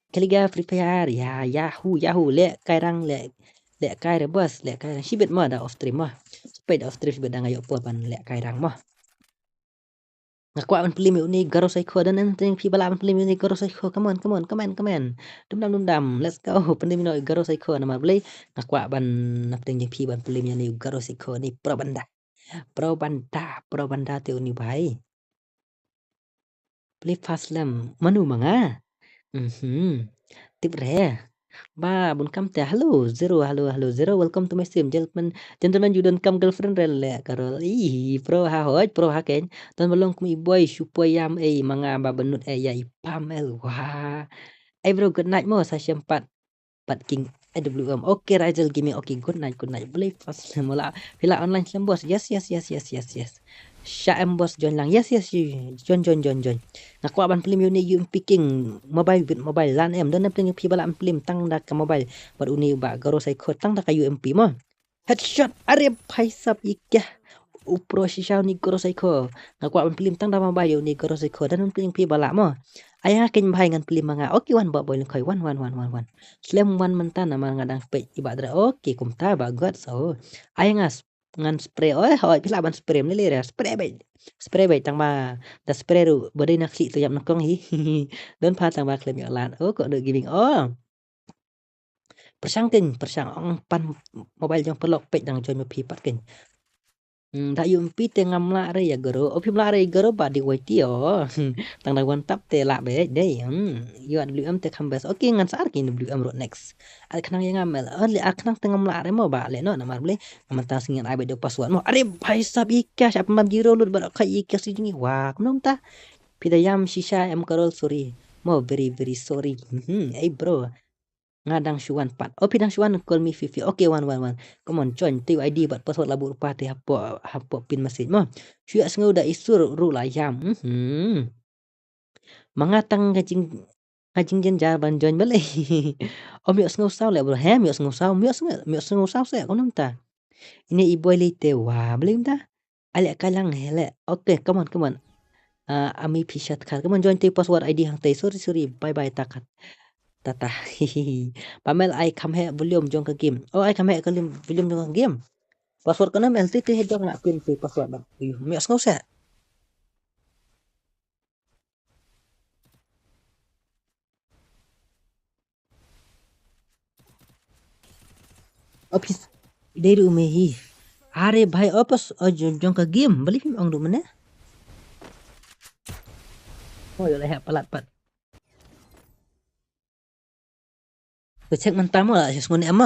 Speaker 2: Kaliga Free Fire ya Yahoo lek kai rang lek kai re bos lek kai rang sibet mah da off stream mah supaya da off stream sibet dang ayo po pan lek kai rang mah ngakwa man pelim ni garo saiko dan nanti pi bala man pelim ni garo saiko come on dum let's go pelim ni garo saiko nama beli ngakwa ban napting jeng pi ban pelim ni garo saiko ni pro banda te uni bai play fast lam manu manga tip re Bun kam teh. Hello, Zero. Welcome to my stream, gentlemen. You don't come girlfriend rela karol. Ih, pro ha ken. Ton belong kumi boy supaya mga babenut ya ipamel. Wah. Bro, good night mo sa sempat King AWM. Oke, Razel Gaming. Oke, good night. Boleh pas mula pila online slam bos. Yes. Syam bos join lang. Yes. Join. Ngaku aban film uni you picking mobile with mobile lan em don pling pi bala film tang da ka mobile bar uni ba garo sai kho tang da ka UMP mo. Headshot are paisap ikah upro shisha ni garo sai kho. Ngaku aban film tang da mobile uni garo sai kho dan pling pi bala mo. Ayah kin bahai ngan film manga. Oke wan ba boy khoi wan. Slam wan mentan nama ngadang pe ibadra. Oke kumta ba god so. Ayah ngan spray hoi pila ban spray mele re spray bay tang ba da spray ru body nak si tu yam nakong hi don pa tang ba klem ya lan kok được giving persang ong pan mobile jong pelok pe dang join me pi pat ken da yum pi te ngam la re ya garo opi la re garo ba di wai ti tang da wan tap te la be de you WM te khambes okay ngan sar kin WM ro next al khnang yang amel le akhnang te ngam la re mo ba le no na mar ble ngam ta singin ai be do password mo are bhai sab ikya sap mam jiro lut ba khai ikya si ni wa knong ta pidayam shisha em karol sorry mo very sorry bro ngadang shuan pat pidang shuan call me Fifi okay one come on join tu ID bat password labu rupa te hapo pin message mo shuya sngo da isur ru la yam mangatang ngajing jen jaban join bale mio sngo sao le bro mio sngo sao se konom ta ini iboy lite wa blim ta ale kalang hele okay come on ami pishat kal come on join te password ID hang te sorry bye takat tata pamel ai kam he volume jong ka game ai kam he ka volume jong ka game password kana mel ti he jong nak pin password bang mi asngau se opis deru me hi are bhai opas jong ka game beli ong du mane oh yo le palat pat to check mentamo la ngun em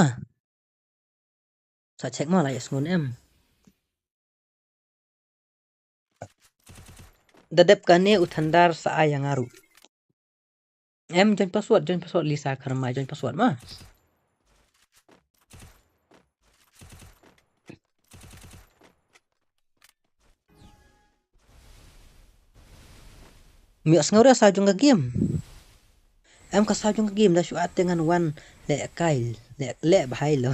Speaker 2: sa check mo la ngun em dadap kane uthandar sa ayang aru em join password Lisa Karma join password ma mi asngau ra sa jong ka game em ka sa jong ka game da shu atengan wan le kail le bhai lo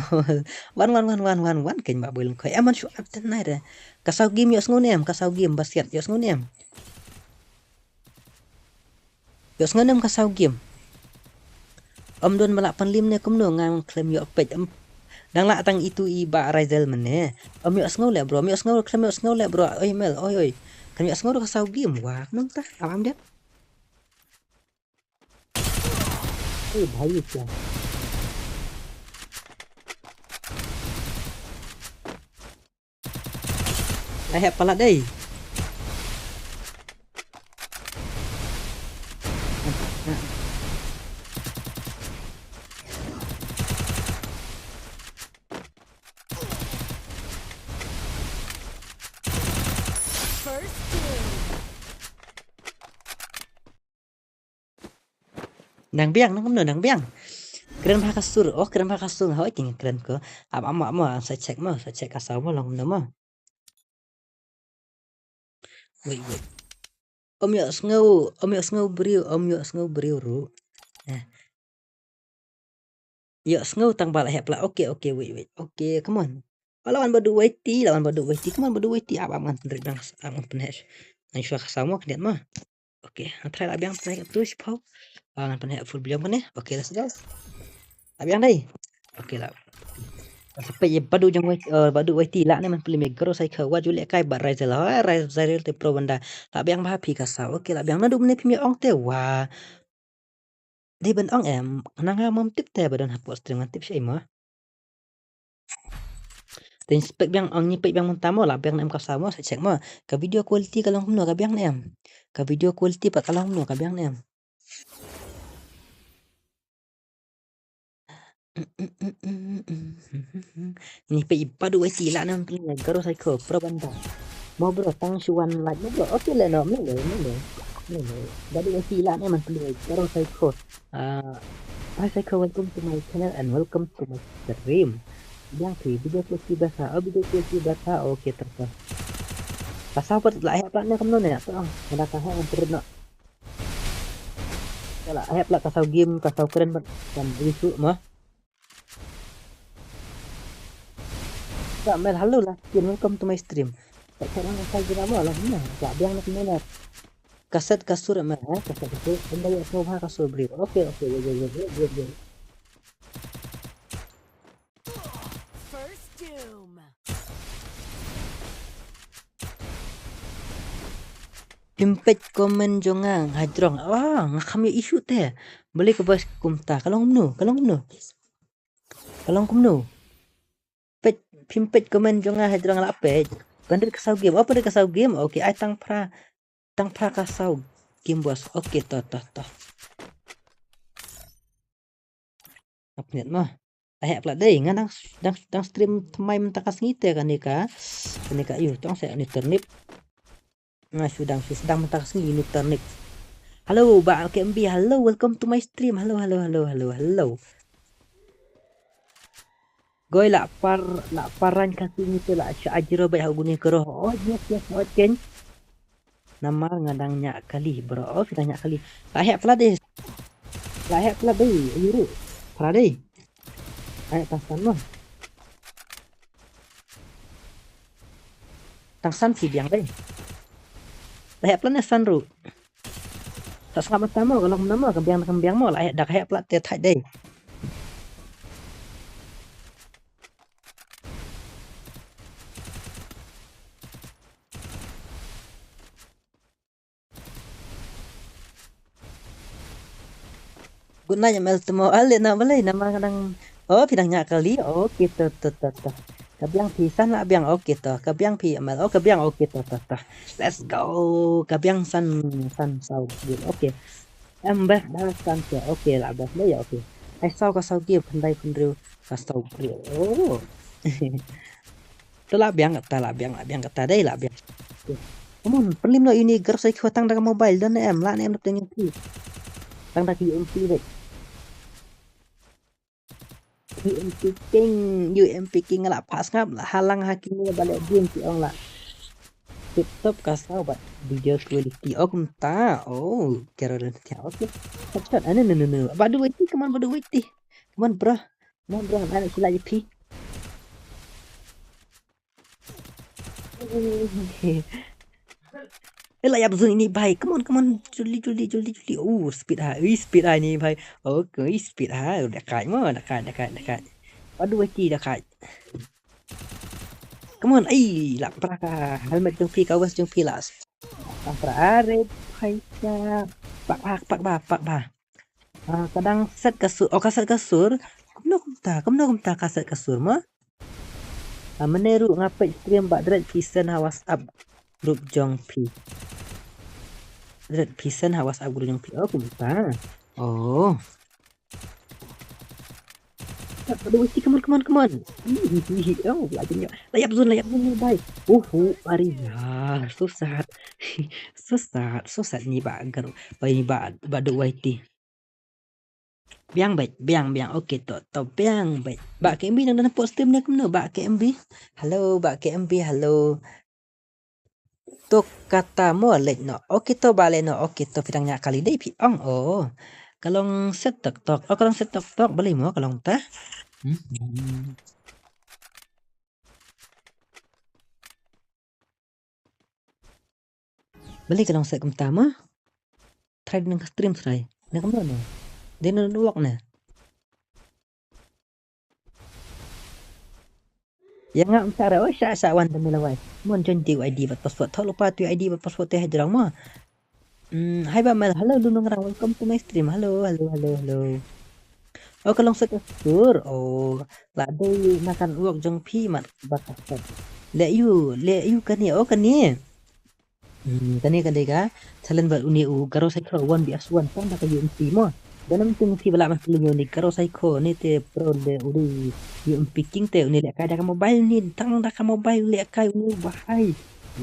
Speaker 2: wan ken ba bolong khoi em shu aten nai re ka sa game yo asngau nem ka sa game basket yo asngau nem ka sa game don malak panlim ne kumno ngang claim yo page dang la tang itu iba Razel mene yo asngau le bro claim yo asngau le bro oi mel oi kan yo asngau ka sa game wa nong ta am dia भाई क्या ai pala đây nang biang keren pa kasur keren pa kasur hoi king keren ko ama saya cek kasau mo long nama wait om yo sngow brio ru yo sngow tang bala hepla okay wait okay come on lawan badu waiti come on badu waiti man pendrik bang penesh nang syua kasau mo kediat mah okay try la biang try terus pau ngan penesh full biang kan okay let's go abiang đây okay lah sampai ye badu jong badu waiti la ne man pili me gro sai kha wa ju le kai ba Razel te pro banda la biang ba phi ka sa okay la biang na dum ne phi me ong te wa di ben ong em nang ha mom tip te ba don ha post stream tip sai ma tin spek biang ong ni pe biang mon tamo la biang nem ka sa mo sa check mo ka video quality ka long no ka biang nem ka video quality pa ka long no ka biang nem Ini pe ipadu ai tila nam punya garo psycho pro banda. Mau bro tang chuan like mo bro. Oke le no me le. Jadi ai tila ni man perlu garo psycho. Hi psycho, welcome to my channel and welcome to my stream. Yang video klip bahasa. Video klip bahasa. Oke terus. Pasal apa lah ayat plat ni kamu ni apa? Ada kahar yang perlu nak. Kalau ayat plat kasau game kasau keren kan isu mah. Tak mel halo lah. Welcome to my stream. Tak kira asal drama lah ni. Tak biang nak mana. Kaset kasur mah, kaset kasur. Benda yang semua kasur beri. Oke.
Speaker 4: First doom.
Speaker 2: Pimpet komen jongang hadrong. Wah, ngakam ya isu teh. Boleh ke bos kumta. Kalau kumnu. Pimpet komen jongang hadrong lah pej. Bandar kasau game. Apa dia kasau game? Oke, ai tang pra kasau game bos. Oke, toh. Apa niat mah? Ayat pula deh, ngan dang stream temai mentakas ngite kan ni ka. Yuk, tong saya ni ternip. Nah, sedang mentakas ni ternip. Halo, Mbak KMB. Halo, welcome to my stream. Halo. Goy paran kasi ngite lah ajro bai haguni kero. Oh, yes, oken. Nama ngadangnya kali, bro. Oh, ngadangnya kali. Ayat pula deh. Yuru. Pula deh. Ayat tasan mah. Tangsan si biang deh. Ayat pula nesan ru. Tak selamat tamu kalau nama kembiang mau lah ayat dak ayat pula tetai deh. Gunanya mel temo ale na balai nama kadang pidangnya kali kita kabiang pisan lah biang kabiang pi amal kabiang let's go kabiang san sau gitu oke embah dah san oke lah bas ya oke ai sau ka sau dia pandai pandriu ka sau brio telah biang kata dai lah biang kamu perlim no ini gar sai khotang dalam mobile dan em nak tengok pi tang dak UMP deh UMP king lah pas ngap lah halang hakimnya balik game si ong lah tetap kasau buat video quality kumta kira oke cepat no badu wait come on bro anak sila ip Ela ya betul ini baik. Come on. Juli. Speed high ni baik. Okay, speed high. Dekat. Aduh, dekat. Come on. Lah peraka. Helmet jumpi kawas jumpi las. Para arep haika. Pak ba. Kadang set kasur. Kaset kasur. Kamu kaset kasur mah. Meneru ngapai stream bak dread pisan WhatsApp grup jongpi. Dread pisan WhatsApp grup jongpi. Kumta. Aduh, come on. Belajarnya. Layap zone baik. Aria. Susah ni bagar. Pai badu YT. Biang. Okey to biang baik. Bak KMB nang nampak stream ni kemana? Bak KMB. Halo, Bak KMB. Halo. Tok kata molek no. Okey to balik no. Okey to pidangnya kali dai pi ong. Kalau set tok. Kalau set tok boleh mo kalau tah. Boleh kalau set pertama. Try dengan stream try. Nak kemana? Dia nak walk na. Yang ngam cara syak wan tamila wai. Mon jonti ID bat password. Thol lupa tu ID bat password teh hadrang ma. Hai ba mal. Halo dulu ngarang welcome to my stream. Halo. Kalau set sur. Lah dei makan uak jong pi mat bakat. Le you kan ni. Kan ni. Kan ni ka. Talent bat uni garo sai kro 1 bias 1 pang dak UMP mo. Dalam tengsi balak mas pelunyo ni karo psycho ni te pro de uri yung picking te uni lek kai da mobile ni tang da ka mobile lek kai uni bahai.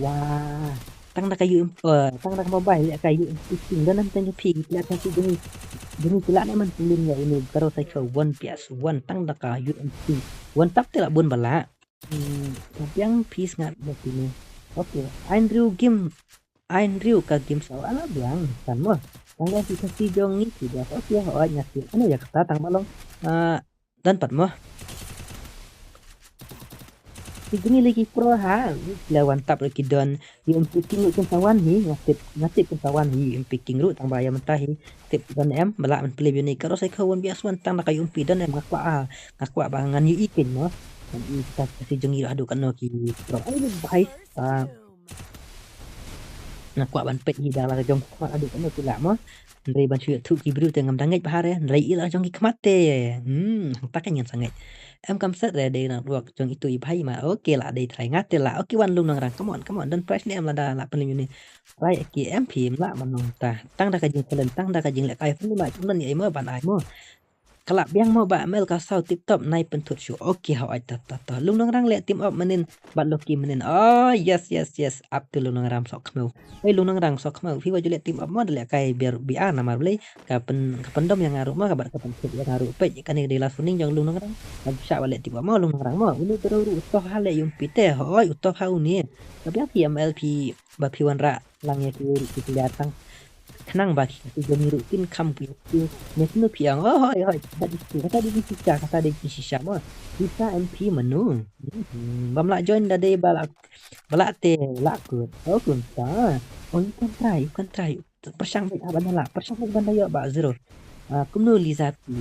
Speaker 2: Wah, tang da ka yung tang da ka mobile lek kai yung picking dalam tengsi pi lek kai jenis pula na man pelunyo uni karo psycho 1 PS 1 tang da ka yung picking. One tap te la bun balak. Tapi yang peace ngat berarti ni. Okey, Andrew ka game sao ala biang kan mo. Tangga si jong ni tidak okey ho nyati. Ano ya kata tang malong dan pat mo. Si gini lagi pro ha. Lawan tap lagi don yung picking lu kum sawan hi ngatip kum sawan hi yung picking ru tang bayam mentah hi. Tip dan em balak men play ni karo sai kawan biaswan tang na kayu umpi dan em ngakwa bangan yu ikin mo. Dan kita si jong ira adu kan no ki pro. Ai bahai
Speaker 4: First doom.
Speaker 2: kuat ban pet hi dalam jong kuat aduk kan pula mo ndai ban syuk thu ki bru te ngam dangai bahar ya ndai ila jong ki kmate takan yang sangat em kam set re dei nak ruak jong itu i bhai ma okey lah dei try ngate lah okey wan lung nang rang come on dan price ni em la da la pen ni right ki em phim la manong ta tang da ka jing selen tang da ka jing le kai pun ma chung nan ni mo ban ai mo kelak biang mau ba mel ka sau tip top nai pentut syu okey how ai ta lung nang rang le team up menin bat loki menin oh yes up to lung nang ram sok khmeu lung nang rang sok khmeu phi wa jule team up mo le kai biar biar na mar le ka pendom yang ngaru mo ka bat ka pen yang ngaru pe kan ni la suning jong lung nang rang ab sya wale team up mo lung nang rang mo ini beru to hale yung pite hoi to hau ni tapi yang PMLP ba phi wan ra lang ye ki kelihatan kenang bagi si jom rutin kampu itu nesno piang hoi kata di sisa mo bisa MP menu bamla join da dei balak te lakut kun ta kan try persang baik abang la persang banda yo ba zero kumno lizapi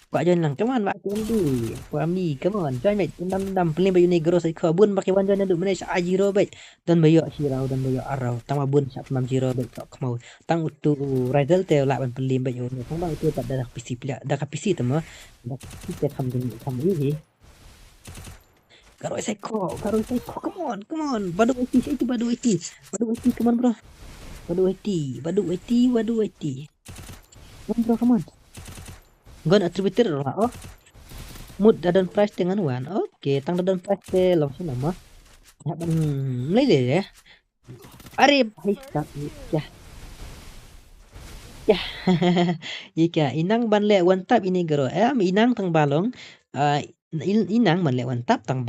Speaker 2: Pak join lang cuman Pak Kendi Wami come on join mate dam peling bayu negro sai kau bun pakai wan join duk mana sa ajiro bet dan bayu sirau dan bayu arau tang bun sa mam jiro bet kau mau tang utu rival te la ban peling bayu ni tang bang tu tak ada PC pula dah ka PC tu mah dah kita kam ini karo sai kau come on badu itu badu come on bro badu come on Gon attributor lah mood dadan price dengan wan okey tang dadan price te langsung nama ban lele ya are bhai tak ya jika inang ban le wan tap ini gero inang tang balong inang ban le wan tap tang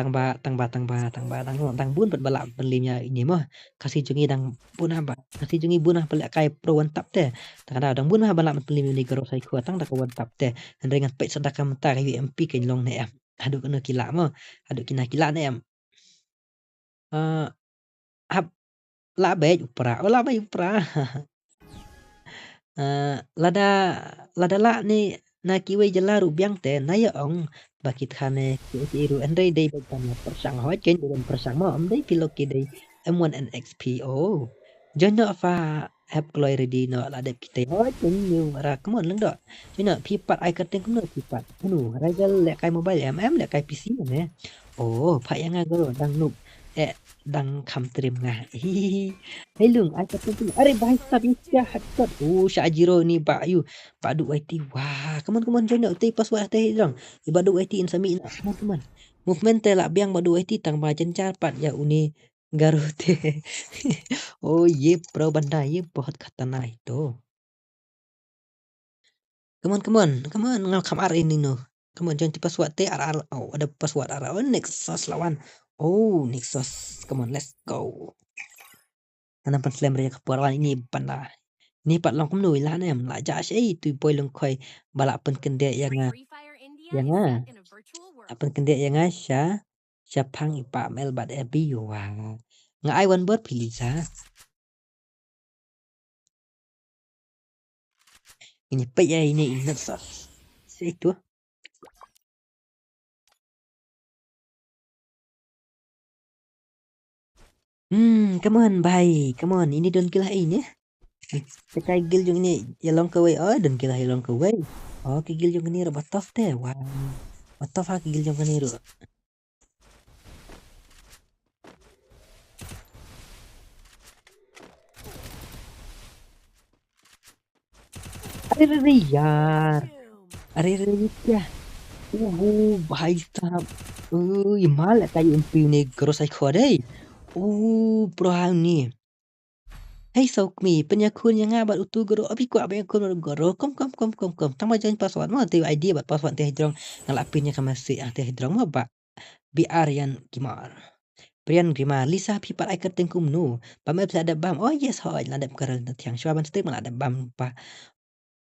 Speaker 2: bun bat balak belimnya ini mah kasih jungi dang bunah ba kasih jungi bunah pelak kai pro wan tap te tang dang bunah balak belim ni gero sai ku tang da ka wan tap te dengan pet sedaka mentar UMP ken long ne am aduk kena kila mo aduk kina kila ne am hab la be upra la be upra lada la ni na kiwe jala rubiang te na ya ong bakit khane kiru andai dei bagan persang ho chen dan persang mo am dei piloki dei M1 and XPO jono fa have glory ready no la de kita ho chen new ra kemon leng do jono pipat ai kateng kemno pipat nu ragal le kai mobile le kai PC ne oh pha yang agaro dang nup dang kham trim nga hey lung ai kateng are bahai sab ya hatot oh Syajiro ni pak you pak du IT wah come on join te password te dong iba du IT insami teman movement te la biang ba du IT tang ba chen char pat ya uni garute oh ye pro banda ye बहुत खतरनाक itu come on ngal kam ar ini no come on join te password te ar oh ada password ar oh Nexus lawan oh Nexus come on let's go karena slam raya kepuaran ini banda ni pat long kum nui la nem la ja sei tu poi long khoi balak pen kende yang
Speaker 4: Free Fire India
Speaker 2: yang
Speaker 4: is set in a virtual world.
Speaker 2: apan kende yang sya phang ipa mel bad ebi wa nga ai wan bot pilih sa ini pe ya ini ingat sa itu come on bhai come on ini don kilah ini Sekai gil jong ini ya long kawai oh don kilah ya long kawai oh ki gil jong ini robot tof teh wah Batof ha ki gil jong ini ro अरे यार अरे क्या भाई साहब ये माल kayu empi ni garo sai kho dei bro ni hey Sokmi penyakun yang ngabat utu garo abi ku apa yang kun garo kom tang majan password mo te ID bat password te hidrong ngalapinnya ka masih te hidrong mo ba biar yan gimar Brian Grimar Lisa people ai kerteng kumnu pa map ada bam oh yes hoi ladap karal na tiang shwaban step ada bam pa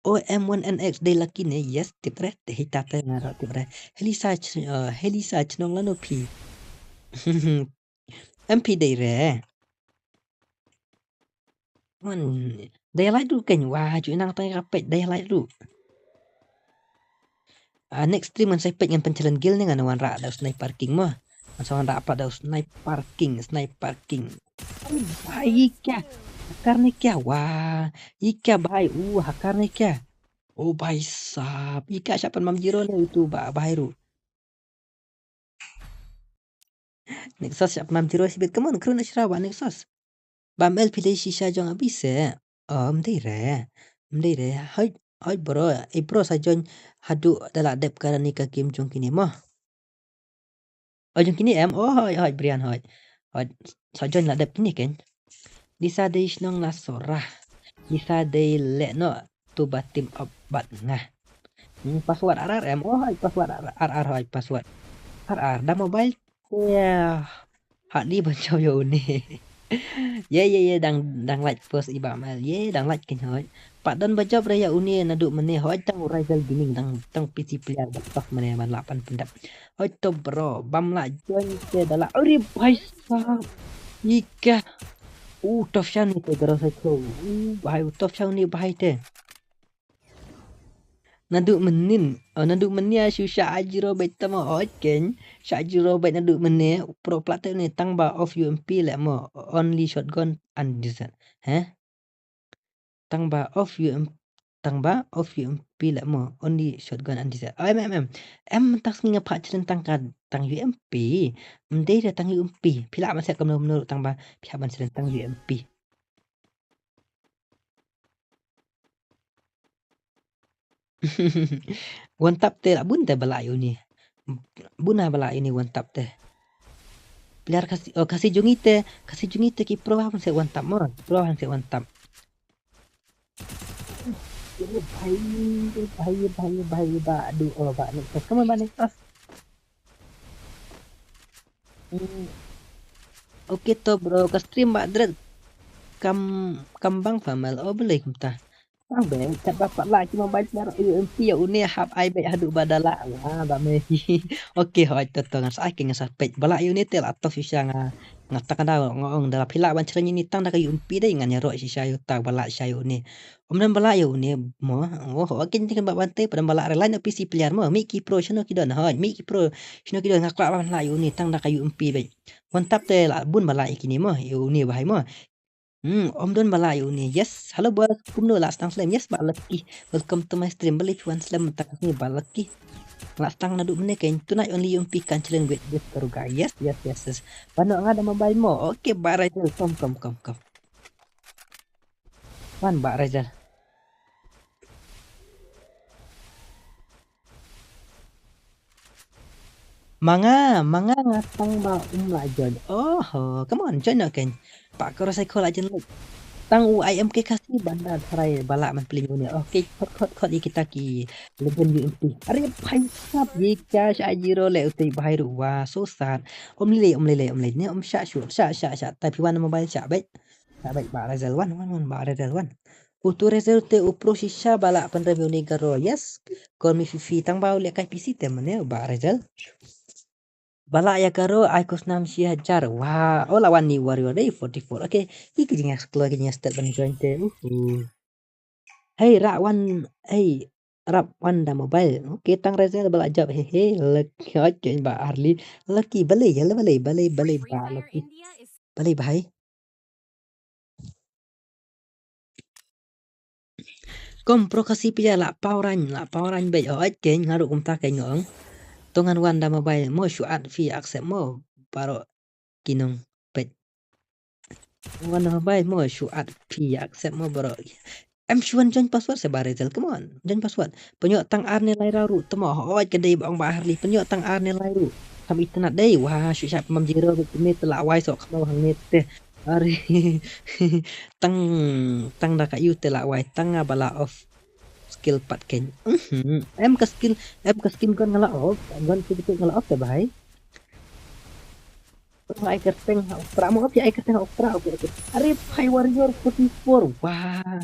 Speaker 2: OM1NX day lucky ne yes tipre te hitate ngaro tipre Helisa chnong lano pi MP day re man day like du kan wa chu nang tai kapet day like du next stream man sai pet ngan pencalan gil ni ngan wan ra da snipe parking mo man sawan ra apa da snipe parking भाई क्या करने क्या वाह ये क्या भाई करने क्या oh भाई साहब ये क्या siapa mam jiro nih itu bahai ru Nexus siapa mam jiro sibit kemana kru nashrawa Nexus bam el pilih shisha jong abise mdire hai bro sajon hadu dalam dep karena ka game jong kini mah jong kini hai Brian hai sajon la dep kini kan Disa de isnong la sorah Disa de le no tu batim obat ngah password RRM password RR hai password RR dah mobile ya hak di bancau yo ni ye dang like post iba mal ye dang like ken hoi pak don baca raya uni naduk mene hoi tang rival gaming tang PC player batok mene man 8 pendap hoi to bro bam la join ke dala ori bhai sahab ika top shang ni te garo sai ko bhai top shang ni bhai te naduk menia susah ajiro beta mo ken sajiro bet naduk menia pro plate ni tang ba off UMP le mo only shotgun and diesel tang ba off UMP le mo only shotgun and diesel em tak singa pak tang UMP mdei da tang UMP pila man set kamno menurut tang ba pihak ban tang UMP one tap te bun te balayo ni buna balayo ni one tap te player kasih jungite ki pro han se one tap mo pro han se one tap भाई ba aduh ba ni kamu ba ni oke to bro ke stream ba dret kambang famal boleh kumta bang tak dapat lah cuma bayar UMP ya uni hab ai bet haduk badala ba me oke hoi to ngas ai king sapet bala unit tel atau sisa ngatakan dah ngong dalam pila ban cernya ni tang dak UMP dai ngan ya ro sisa yu tak bala sayu ni dan bala yu ni mo oke ni kan bantai pada bala lain PC player mo Miki Pro shino kidon hoi Miki Pro shino kidon ngakla ban la yu ni tang dak UMP bet mantap tel bun bala ikini mo yu ni bahai mo Om Don Malayu ni. Yes, halo buat kumno last tang slam. Yes, Mbak Lucky. Welcome to my stream. Beli cuan slam tak ni Mbak Lucky. Last tang naduk mene kain tonight only yung pikan challenge with this karuga. Yes. Pano nga da mobile mo. Okay, Mbak Rizal. Kom. Wan Mbak Rizal. Manga ngatang ba lajon. Oh, come on, join again. Pak karo sai ko lajon tang UIMK kasih bandar sarai balak man peling ni. Okay, kot kita ki legend UMP. Are bhai sab ye kya shajiro le utai bhai ru wa so sad. Om lele ni om sha tapi wan mobile sha baik ba Rizal wan ba Rizal wan. Utu Rizal te upro shisha balak pan review ni garo. Yes. Kon mi fifi tang bau le kai PC te mane ba Rizal. Balak ya karo Aikos nam si hajar. Wah, lawan ni Warrior Day 44. Oke, iki jeng keluar jeng start ban join te. Hey, rap one da mobile. Oke, tang Rizal balak jawab. Hehe, lucky oke Mbak Arli. Lucky balai ya balai ba lucky. Balai bahai. Kom pro kasih pia la pauran bay oke ngaru kumta kai ngong. Tongan one da mobile mo syuat fi accept mo paro kinong pet. One mobile mo syuat fi accept mo bro. Chuan join password saya Barezel. Come on, join password. Penyok tang arne lai raru temo hoi kedai bang bahar li penyok tang arne lai ru. Kami tenat dai wah syuk pemam jiro ni telak wai sok kau hang ni teh. Ari tang dah kat you telak wai tang bala of skill pat ken. Em ka skill kon ngala off, gon kita ngala off bahai. Ai kerteng opera mo api ai kerteng opera oke. Ari High Warrior 44. Wah.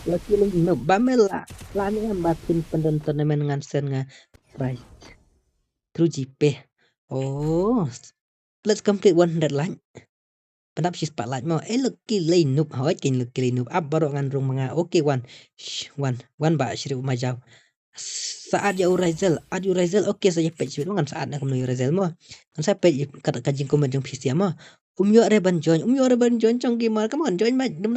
Speaker 2: Lagi no bamela lani batin penonton dengan sen nga price. True GP. Oh. Let's complete 100 line. Pendap si spotlight mo. Lucky lay noob. Hoi kin lucky lay noob. Up baru ngan rung mga. Okay one ba shiri majau. Saat ya Urizel, okay saya page itu kan saat nak menuju Urizel mo. Kan saya page kata kajing komen jong PC mo. Umyo reban join chong gamer. Come on join match dum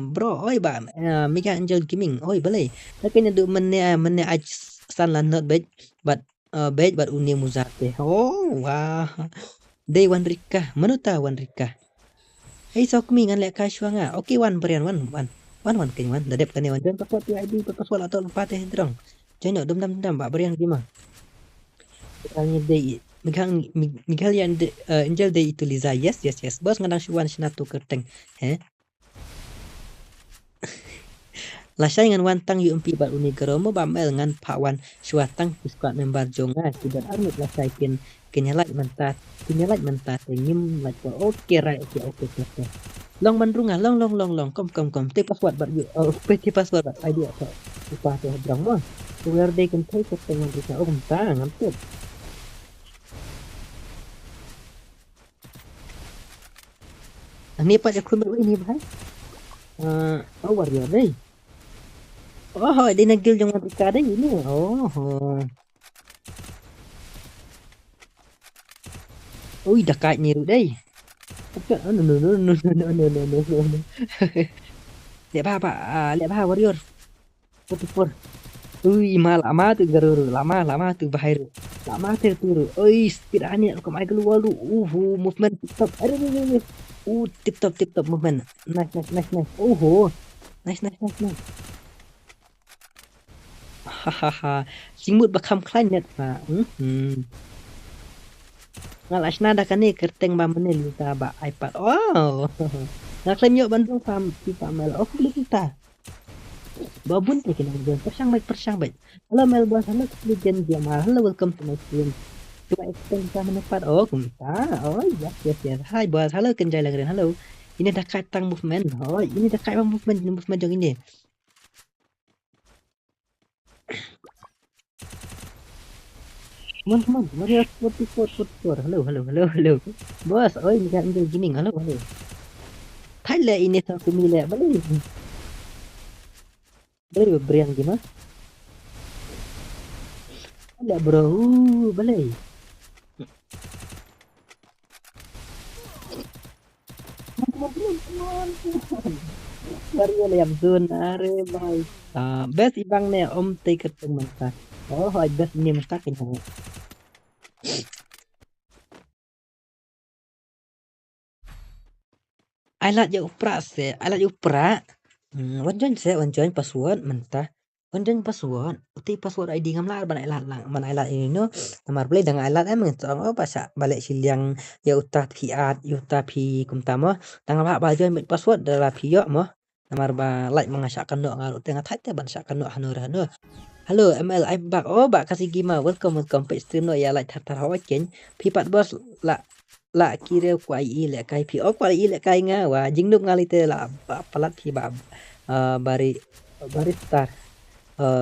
Speaker 2: bro. Oi ba, Mega Angel Gaming. Oi boleh. Tapi nado menne aj san lan not bad but uni muzate. Oh wah. Day one Rika, menuta one Rika. Hey sok mi ngan lek kaswa nga. Okay one berian one kan one. Dadep kan one join password ID password atau lupa teh drong. Jangan dum bak berian gimana? Misalnya day Miguel yang Angel day itu Liza yes. Bos ngadang syuan sinatu kerteng. Lasai ngan wantang UMP bat unigero mo bamel ngan pawan syuatang squad member jonga tidak armut lasai kenyalat mentat nyim like okay right okay. Long mandrunga long kom te password bat you te password bat idea so lupa teh drong mo where they can take it dengan kita tang hampir ini pada kumur ini bahai Warrior deh dia nagil yung Amerika deh ini dah kait niru deh no. Lihat apa Warrior 44. Lama tu garuru, lama tu bahir. Lama terturu. Speed ani aku mai keluar lu. Movement tip-top. Tip-top movement. Nice. Nice. Hahaha. Simut bakam klainet pak. Ngalas nada kan ni kerteng ba menel kita ba iPad. Oh. Nak klaim yuk Bandung sam kita mel. Kita. Babun teh kena join persang baik. Halo Melbourne, halo Legend Jamal. Hello, welcome to my stream. Coba extend kita menepat. Oh, kumita. Oh, yes. Hai bos. Halo Kenjai Langren. Halo. Ini dah kait tang movement. Oh, ini dah kait movement jong ini. Teman-teman, Mario 44. Halo. Bos, ini kan Angel Gaming. Halo. Thailand ini satu milik. Boleh berian gimana? Ada bro, boleh. Mario yang zone are bye. Best ibang ne om take teman ta. Oh, best ini mesti kenyang. Alat je upra. Wan join password mentah. Wan join password. Uti password ID ngam lar ban alat ini no. Namar boleh dengan alat mentang pasal balik siliang ya utah piat yuta pi kumtamo. Tanggal ba join password dalam piok mo. Namar ba like mengasakkan no ngaru tengah thai ban sakkan no hanur. Halo ML I'm back. Oh bak kasih gima. Welcome page stream no ya like tar hawaken. Pipat bos la kira kuai le kai pi kuai le kai nga wa jingdup ngali te la palat pi ba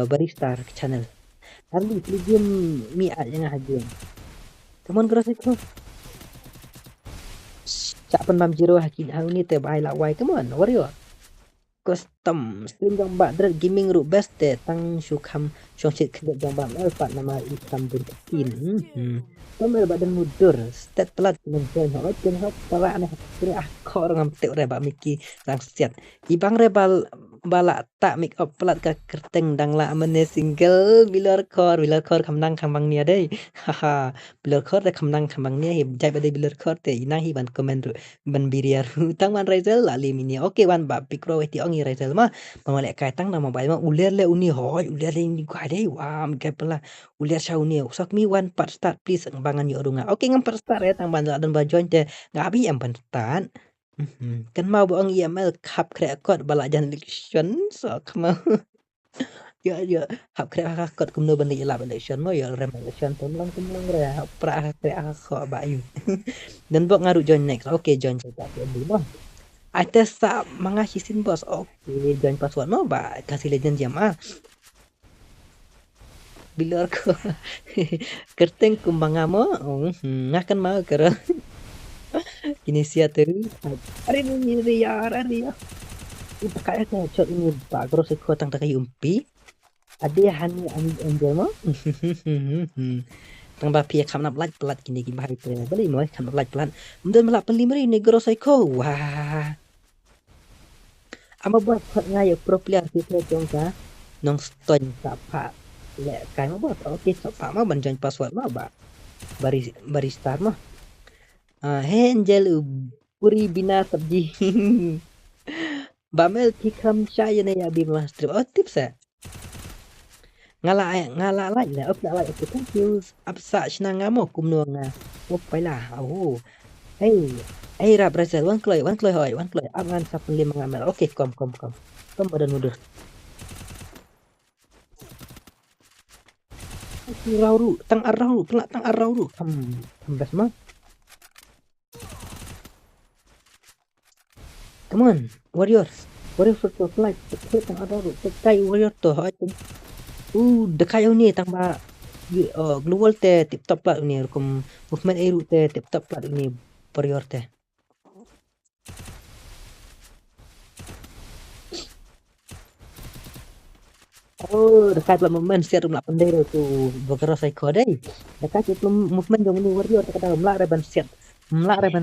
Speaker 2: baristar channel harli pligim mi a yang hajin teman grafik ko cak penam jiro hakin ni te bai la wai come on Warrior custom stream gambar dread gaming ru best te tang syukam syongsit kedek gambar alpat nama ikam berkin Tomel badan mudur, stat pelat menjoin hot para aneh kira kor ngam te ore ba miki rang siat. Ibang rebal balak tak make up pelat ka kerteng dang la mene single bilor kor khamnang khambang nia dei haha bilor kor de khambang nia hi jai bade bilor kor te inang hi ban comment ban biriar tang man Razel la le mini oke wan ba pikro ti ongi Razel ma mamale kai tang na mobile ma uler le uni hoi uler le ni kai dei wa mi kai pela uler sha uni sok mi wan part start please bangan yo runga oke ngam part start ya tang ban dan ba join te ngabi am ban start kan mau bohong IML khap krek kot balak jan election sok mau ya khap krek kot kumno bani ilap election mo ya rem election tumlang re pra krek kok bayu dan bok ngaru join next oke join saya dulu mo ada sa mga hisin bos oke join password mo ba kasih legend jam bilor ko kerteng kumbang mo ngakan mau kero inisiatif hari ini Ria itu kayak shot ini bagus sekali tang tak umpi ada hani angel mo tang ba pia kam nak pelat kini bahai pe beli mo kam nak pelat mungkin melak pelimri negro psycho wah ama buat ngai pro player kita jongka nong ston sapa le kai mo buat oke sapa mo banjan password mo ba bari star mo Angel puri bina sabji Bamel tikam saya ne ya bi master oh tips ya ngala lại là ấp lại cái thank you ấp sa chna ngamo kumno nga op pai la hey ra Brazil wan kloi hỏi ap ngan sap lim ngamel oke kom badan mudur rauru tang arauru kam bas ma come on warrior for flight tang arauru kai warrior to ha dekai ni tang ba global te tip top plat ni kum movement eru te tip top plat ni warrior te dekat plat movement siap rumah pandai tu bergerak psycho deh dekat itu movement jong ni warrior te kada melak reban siap melak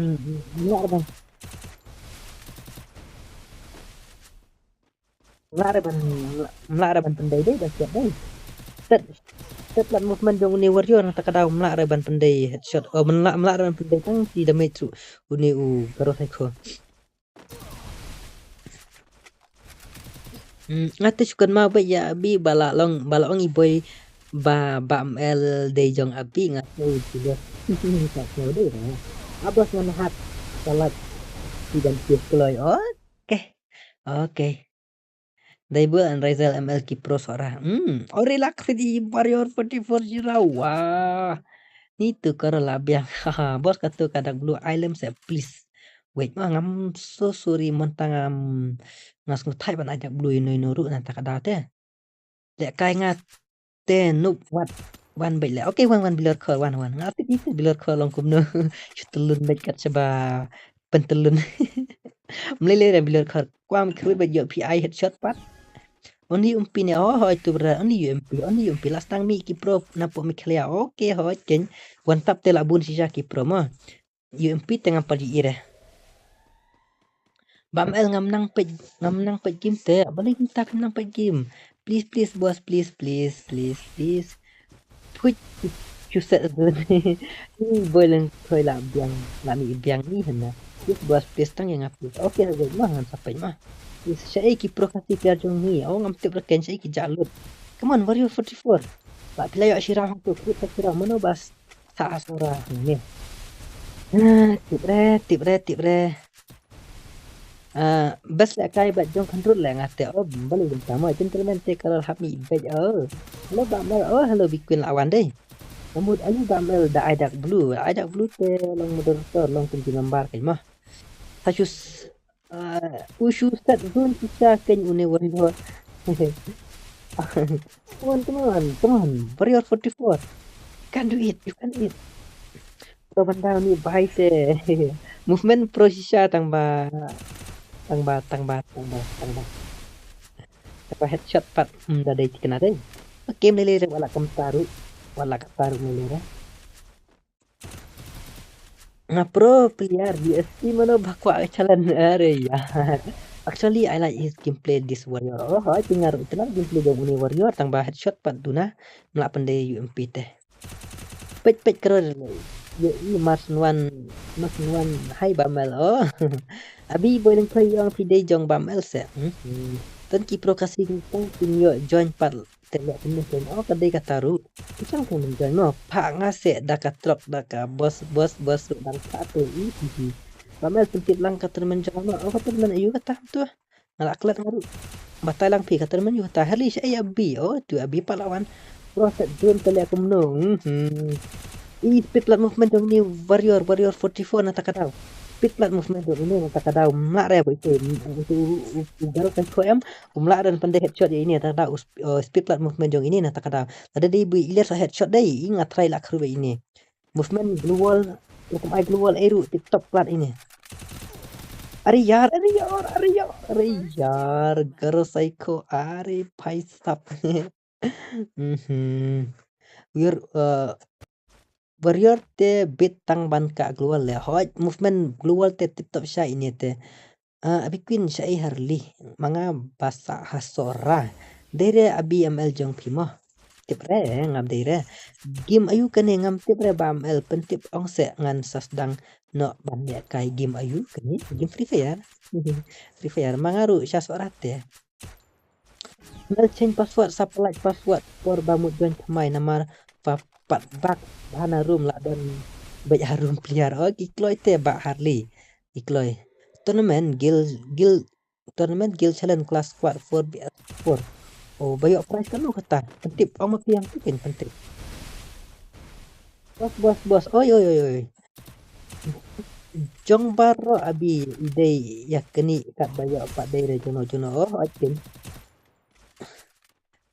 Speaker 2: reban pandai deh dah siap deh set plat movement jong ni warrior tak kada melak reban pandai headshot melak reban pandai tang si damage tu uni bergerak psycho ngate sukan ma ba ya bi balong iboy ba el de jong abi ngate juga tak tahu deh abas nganahat salat tidak kloy oke Daibul and Razel ML Kipro suara relax di Warrior 44 Jira wah itu karo labiang haha bos kata kadang blue island saya please wait mah ngam so sorry mentang ngas ngutai ban ajak blue ino nuru nanti kada teh lek kai ngat te nup wat wan bele oke wan bilar kor wan ngati itu bilar kor long kumno telun dekat coba pentelun melele dan bilar kor kwam kru bajo PI headshot pat Oni umpi ni itu berat oni umpi last tang mi kipro napok mi klia oke ken wan tap te labun sisa kipro mah umpi tengah pagi ire Bam El ngam nang pej game te boleh kita nang pej game please boss please put chuset ni boleh koi la biang ni hena please tang yang apa oke mah sampai mah saya ki provokasi biar jong ni ngam tip reken saya ki jalur come on Warrior 44 pak pilih ashira hang tu kita kira mana bas sa asura ni tip re bas la kai bat jong control la ngate boleh sama gentleman te kalau hami bej hello bamel hello bikin lawan deh Namud ayu bamel da ajak blue te long moderator long kunci lambar kai mah tasus ushu start zone kita kan Warrior teman Warrior 44 you can do it banda ni bahai se movement prosisa tang ba apa headshot pat dah dai kena deh game lele wala kataru lele pro player USC mana bakwa chalan are ya Actually, I like his gameplay this warrior. Oh, tinggal itulah gameplay jong uni warrior tambah headshot pat tuna melak pandai UMP teh. Pet keren. Ya Mars Nuan hai bamel. Oh. Abi boy nang koi yang pidai jong bamel se. Tan ki pro kasih tang tin yo join pat telek penuh kan. Oh kadai kataru. Macam kan join no. Pak ngase dah ka drop dah ka bos dan satu ini. Bamel sempit lang katermen jong no. Oh katermen ayu kata tu. Ngalak kelat ngaru. Batai lang pi katermen yo ta hali saya abi. Oh tu abi pahlawan. Proses drone telek aku menung. Speed plat movement dong ni warrior 44 na takadaw. Speed plat movement dong ini na takadaw. Mla re itu garo kan ko em umla dan pandai headshot ya ini takadaw. Speed plat movement dong ini na takadaw. Ada di bu ilir sa headshot dai ingat try lah kru ini. Movement blue wall hukum ai blue wall eru TikTok plat ini. Ariyar garo psycho are paisap. We're warrior te bit tang ban ka global le hoj movement global te tip top sha ini te abi queen sha harli manga basa hasora dere abi ml jong primo tip re ngam dere game ayu kene ngam tip re ba ml pentip ong se ngan sasdang no ban ya kai game ayu kene game free fire mangaru sha sorate mel change password supply password for bamut join kamai namar pat bak hana room lah dan baik harum pliar oh ikloy te bak harli ikloy tournament tournament guild challenge class squad 4vs4 oh bayok price kan lu kata pentip om yang tu kan pentip bos oi jong baro abi ide yakni kat bayok pak daerah jono oh akin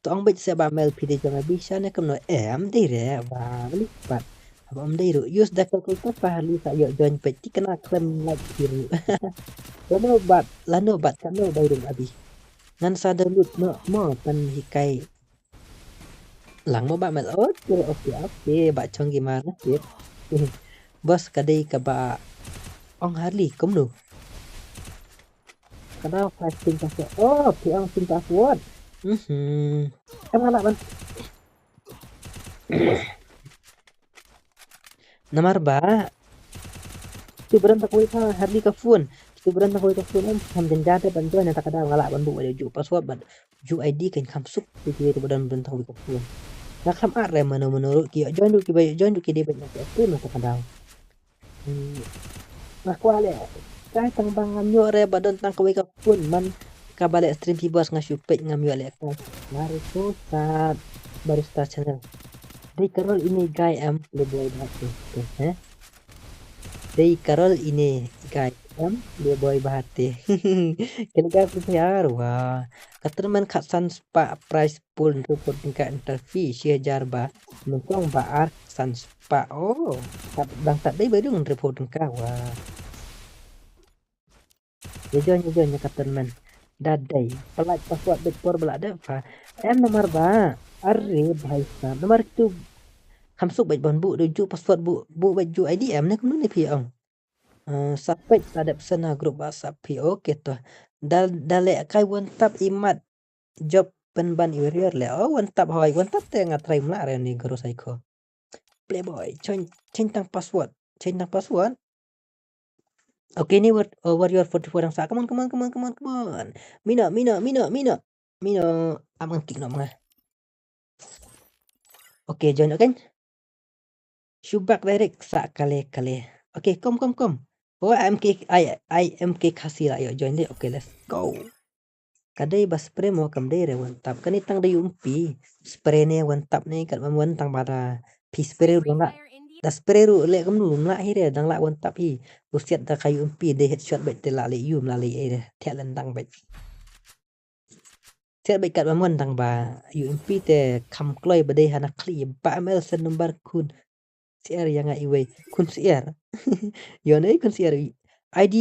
Speaker 2: tong bit se ba mel pide jong abi shane kamno em dire ba lipat abam dairu use the calculator pahali sa yo join peti kena claim like biru lano bat kano dairu abi ngan sadar lut no mo pan hikai lang mo ba mel oke ba chong gimana sih bos kadai ka ba ong harli kumno kada fasting password oh piang pin password Emang ban Namar ba tu beranta koi ka harli ka phone tu beranta koi ka phone ham den data bantuan ta kada ngala ban bu ju password ban ju id kan kam sup tu tu badan beranta koi ka phone na kam are mana menurut ki join du ki de ban tu na ta kada nah kuale kai tang bang nyo re badan tang koi ka phone man ka balik stream pibas ngasupet ngam yo lek mari susat baru start channel dei karol ini guy am playboy bahati dei karol ini guy am playboy bahati kena prepare wah katerman khatsan spa price pool report tingkat interview share jarba mentong baar san spa oh bang tak dei baru report tingkat wah jojon katerman dadai pelat password bekor belada fa em nomor ba arre bhai sa nomor tu hamsuk baik bon bu rujuk password bu baju IDM ne kumne pi ong sapet ada pesan grup WhatsApp pi oke to dale kai won tap imat job penban warrior le oh won tap hoi won tap te ngatrai mla re ni guru psycho playboy change tang password Okay, ni warrior 44 yang sa. Come on. Mina. Amang kick no mga. Okay, join okay. Shubak direct sa kale. Okay, come. Oh, IMK kasi lah yo join deh. Okay, let's go. Kadai bas spray mo kam dai re one tap. Kanitang dai umpi. Spray ne one tap ne kat one tang para pi spray
Speaker 4: Free
Speaker 2: dong lah.
Speaker 4: Fire India.
Speaker 2: Da spray ru le kam nu mla hi re dang la one tap hi. Busiat da kayu umpi de headshot bet te la le yu mla le e te landang bet. Set bet kat mamon tang ba UMP te kam kloi ba de hana kli ba ml sen number kun CR yang iwe kun CR. Yo nei kun CR ID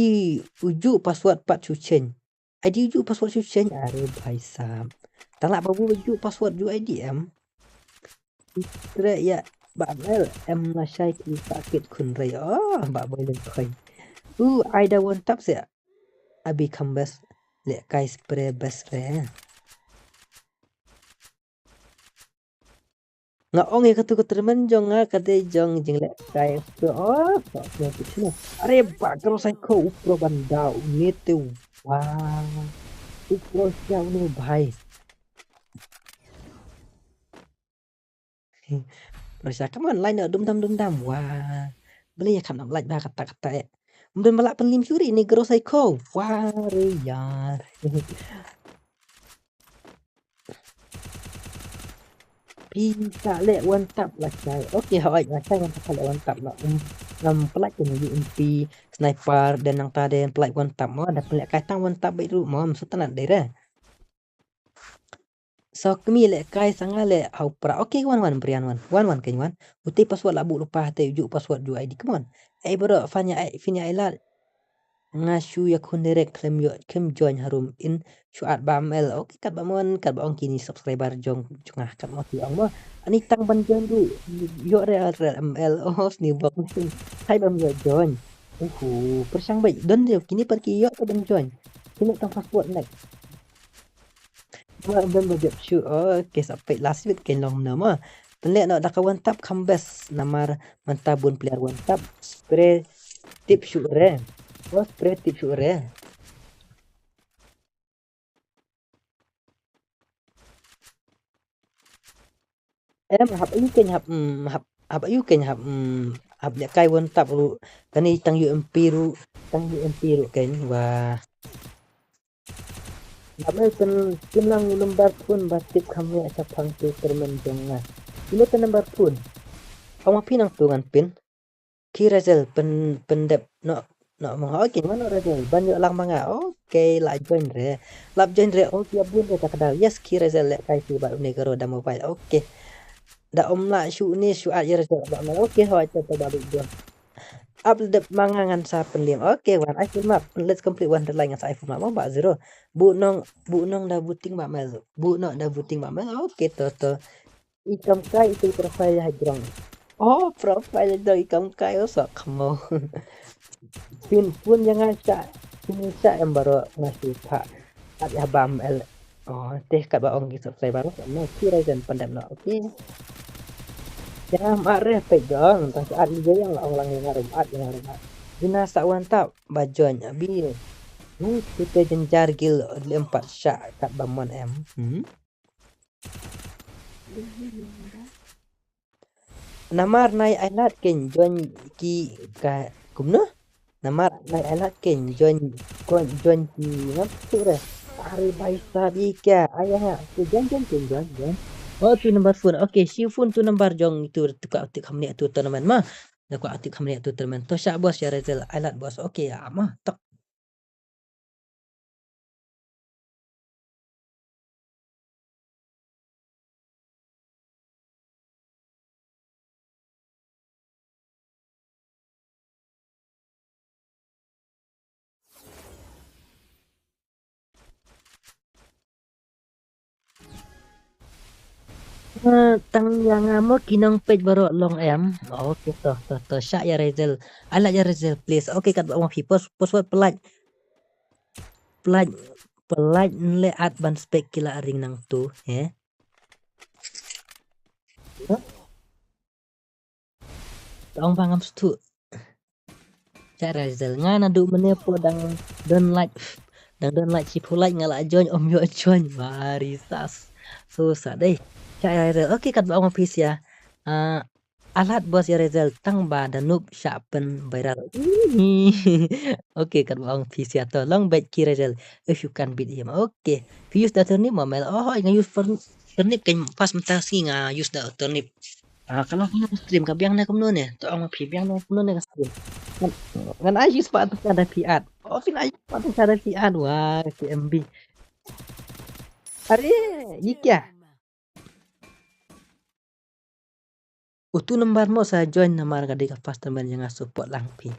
Speaker 2: uju password pat chu change. ID uju password chu change are bhai sam. Tang la babu uju password ju IDM. Tre ya ba ml em la shai ki sakit kun re oh ba boy len koi. Aida one tap se abi kambas Lek kai spray best re. Nga ong ya katu ketermen jong kate jong jing lek kai spray. Oh, sok tu sini. Are ba kalau saya ko upro bandau ni tu. Wah. Upro siau ni bhai. Rasya kaman lain nak dum dam. Wah. Beli ya kan nak like dah kata-kata ya. Mungkin balak penlim curi ni gero psycho. Wah, re yar. Bisa lek one tap lah saya. Okey, hawai lah saya nak lek one tap nak ngam pelak tu UMP sniper dan nang tadi pelak one tap mau ada pelak katang one tap baik dulu mau maksud nak daerah. So kami lek kai sangat lek hau pra. Okey wan berian wan kan wan. Uti password labu lupa hati ujuk password ju ID come on. Bro fanya ilat ngashu ya kun direct claim join harum in syuat bamel. Okey kat bamon kat baong kini subscriber jong jungah kat mau tiang mo. Ani tang ban join du. Yo real ML oh ni bok ni. Hai bam yo join. Persang baik don dia kini pergi yo ke ban join. Kini tang password nak. Ben bajak syu. Okey sampai last week ken long nama. Pelak nak dah kawan tap kambes namar mantabun player one tap spray tip syu re. Oh spray tip syu re. Hap ayu ken hap ayu ken hap lek kai one tap ru kani tang UMP ru ken wah. Namai pen lang lembar pun batip kami acap hang tu termen jongah. Ini pen lembar pun. Kamu pinang tu kan pin. Ki Razel pendep no mau okey mana Razel banyak lang manga. Okey la join re. Lap join re tiap bun re tak kadal. Yes Ki Razel lek kai tu baru negaro dah mobile. Okey. Dah la syu ni syu at ya Razel ba mal. Okey hawa tu baru dia. Update mangangan sa penlim. Okey wan iPhone map. Let's complete one the line sa iPhone map. Mau 0. Bu nong dah buting ba mel. Bu nong dah buting ba mel. Okey to. Ikam kai itu profile hajrong. Profile dah ikam kai sok kamu. Pin pun jangan cak. Ini cak yang baru ngasih pak. Ada bam L. Teh kat baong gitu saya baru sama kira dan pandai nak. Okey. Jangan marah pegang tang saat dia yang orang yang ngarum yang ngarum. Binasa wantap bajon abi. Kita jenjar gil 4 syak kat bamon M. Namar nai alat ken join ki ka kumno. Namar nai alat ken join ki ngap tu re. Ari bai sabi kya ayah tu jangan. Tu number phone. Okey, si phone tu number jong itu tukar atik khamni tu tournament mah. Nak atik khamni tu tournament. To syak bos ya Razel alat bos. Okey ya mah tak. Tang yang amo kinong page baru long M. Okey to syak ya Razel. Alat ya Razel please. Okey kat bawah password pelaj le advance spek kila ring nang tu Tong pangam stu. Syak Razel ngana du menepo dang don't like si pulai ngala join om yo join warisas. Susah deh. Syak Razel. Okey kat bawah PC ya. Alat bos ya Razel tang ba danub syapen viral. Okey kat bawang PC atau long bet ki Razel if you can beat him. Okey. Use the turnip mamel. Yang use turnip kan pas mentah singa use the turnip. Kalau punya stream ka biang na kumno ne. To ang biang na kumno ne ka stream. Ngan ayu sepatu ada piat. Pin ayu sepatu ada piat. Wah, CMB. Are yikya. Utu nomor mo sa join namar ka dika fast teman yang support lang pi.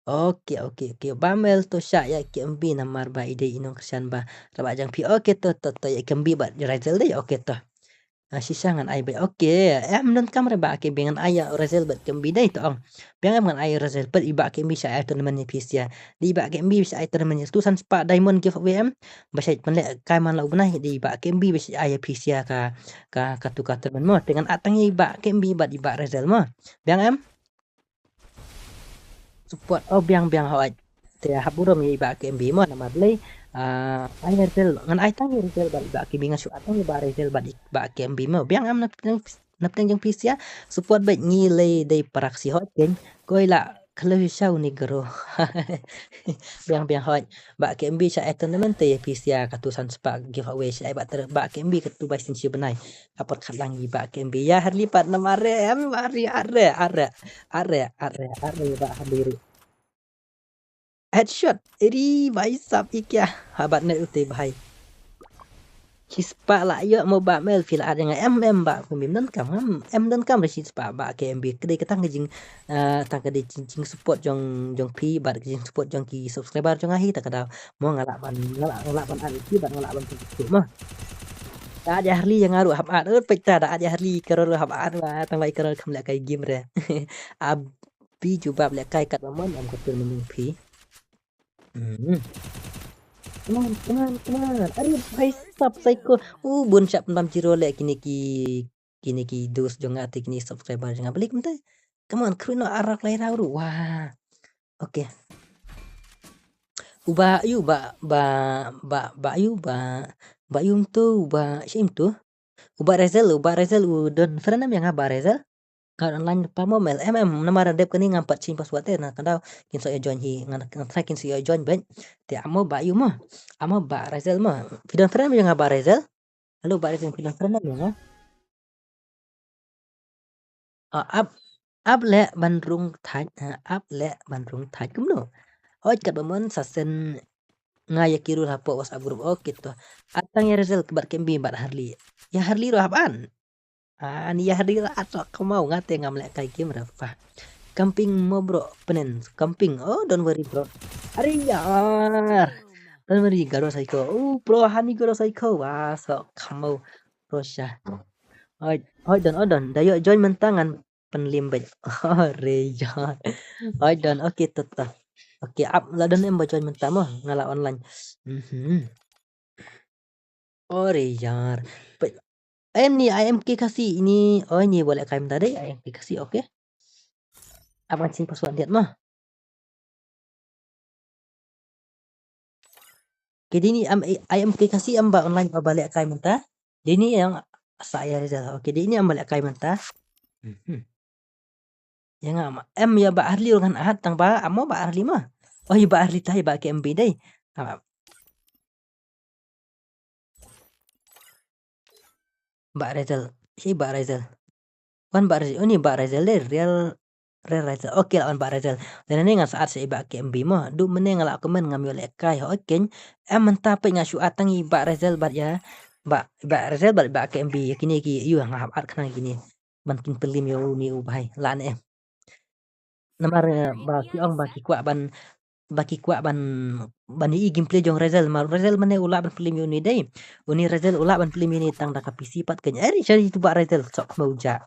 Speaker 2: Okey. Bamel to syak ya KMB namar ba ide inong kersian ba rabak jang pi. Okey to ya KMB ba Razel deh. Okey to. Shisha ngan ai bai. Okey, em non kam re ba ke bengan aya Razel bat kem bidai to ong. Bengan ngan ai Razel bat iba ke mi sha ai tournament ni pisia. Di iba ke mi sha ai tournament ni tu san spa diamond giveaway em. Ba sha man le kai man lau benai di iba ke mi sha ai pisia ka tu ka tournament mo dengan atang iba ke mi bat iba Razel mo. Bang em support biang hawai te haburom ye iba ke mbi mo na marley ai Razel ngan ai tang Razel bat iba ke binga shu atang iba Razel bat iba ke mbi mo biang am nap teng jong pisia support bat ngile dei praksi hot ken koi la kalau shau ni gero biang hawai ba ke mbi sha tournament te pisia katusan spa giveaway sha ba ter ba ke mbi ketu bai sin shi benai apot khalang iba ke mbi ya har lipat na mare em mari are ba hadiri headshot iri भाई साहब ये क्या habat net uti bahai chispa la yo mo ba mel fil ad yang em ba pemim dan kam em dan kam re chispa ba ke mb kede ketang ke jing tang ke jing support jong pi ba jing support jong ki subscriber jong ahi tak kada mo ngalak ban an ki ban ngalak ban tu mah da ada harli yang ngaru hab ad pekta da ada harli karo hab ad ba tang bai karo kam la kai game re ab pi juba le kai kat mon am ko tu men pi Come on. Aduh, भाई साहब psycho. Bun siap 60 lek kini ki dos jong ati kini subscriber jong balik mte. Come on, kru no arak lai rau. Wah. Oke. Uba yu ba yu ba yum tu ba shim tu. Uba Rezel don frenam yang ba Rezel. Kalau online pamomel namara dep kani ngampat chin password na kadau kin so join hi ngan kin so join ben te amo ba yu mo amo ba Razel mo video friend yang ba Razel halo ba Razel video friend yang up le bandrung thaj kum no oj kat bamon sasen ngaya kiru hapo WhatsApp group oke to atang ya Razel kebat kembi bat Harli ya Harli ro haban ani ya Harli atau kau ngate ngamlek kai game rafa camping mo bro penen camping don't worry bro ariyar don't worry garo psycho bro hani garo psycho so kamu bro sya oi don dayo join mentangan penlim bet reyar don oke tetap oke up lah don em join mentang mo ngala online reyar ni IMK kasih ini ini boleh kaim tadi IMK kasih oke apa sih password dia mah jadi ini IMK kasih amba online balik kaim mentah ini yang saya Rizal oke ini yang balik kaim mentah yang em ya ba ahli dengan ahad tang ba amo ba ahli mah ya ba ahli tai ba ke MB dai ba Rizal si ba Rizal kan ba Rizal ini ba Rizal real Razel oke lawan Pak Razel dan ini ngan saat saya ke MB mah du meneng ngalak komen ngambil lekai oke mentah pe ngasu atang i Pak Razel bat ya Pak Razel bat ke MB kini ki yu ngahap at kana gini bantin pelim yo ni ubai lan namar baki kwa ban i gameplay jong Razel mar Razel mane ula ban pelim yo ni dai uni Razel ula ban pelim ini tang da PC pat kenya jadi itu Pak Razel sok mauja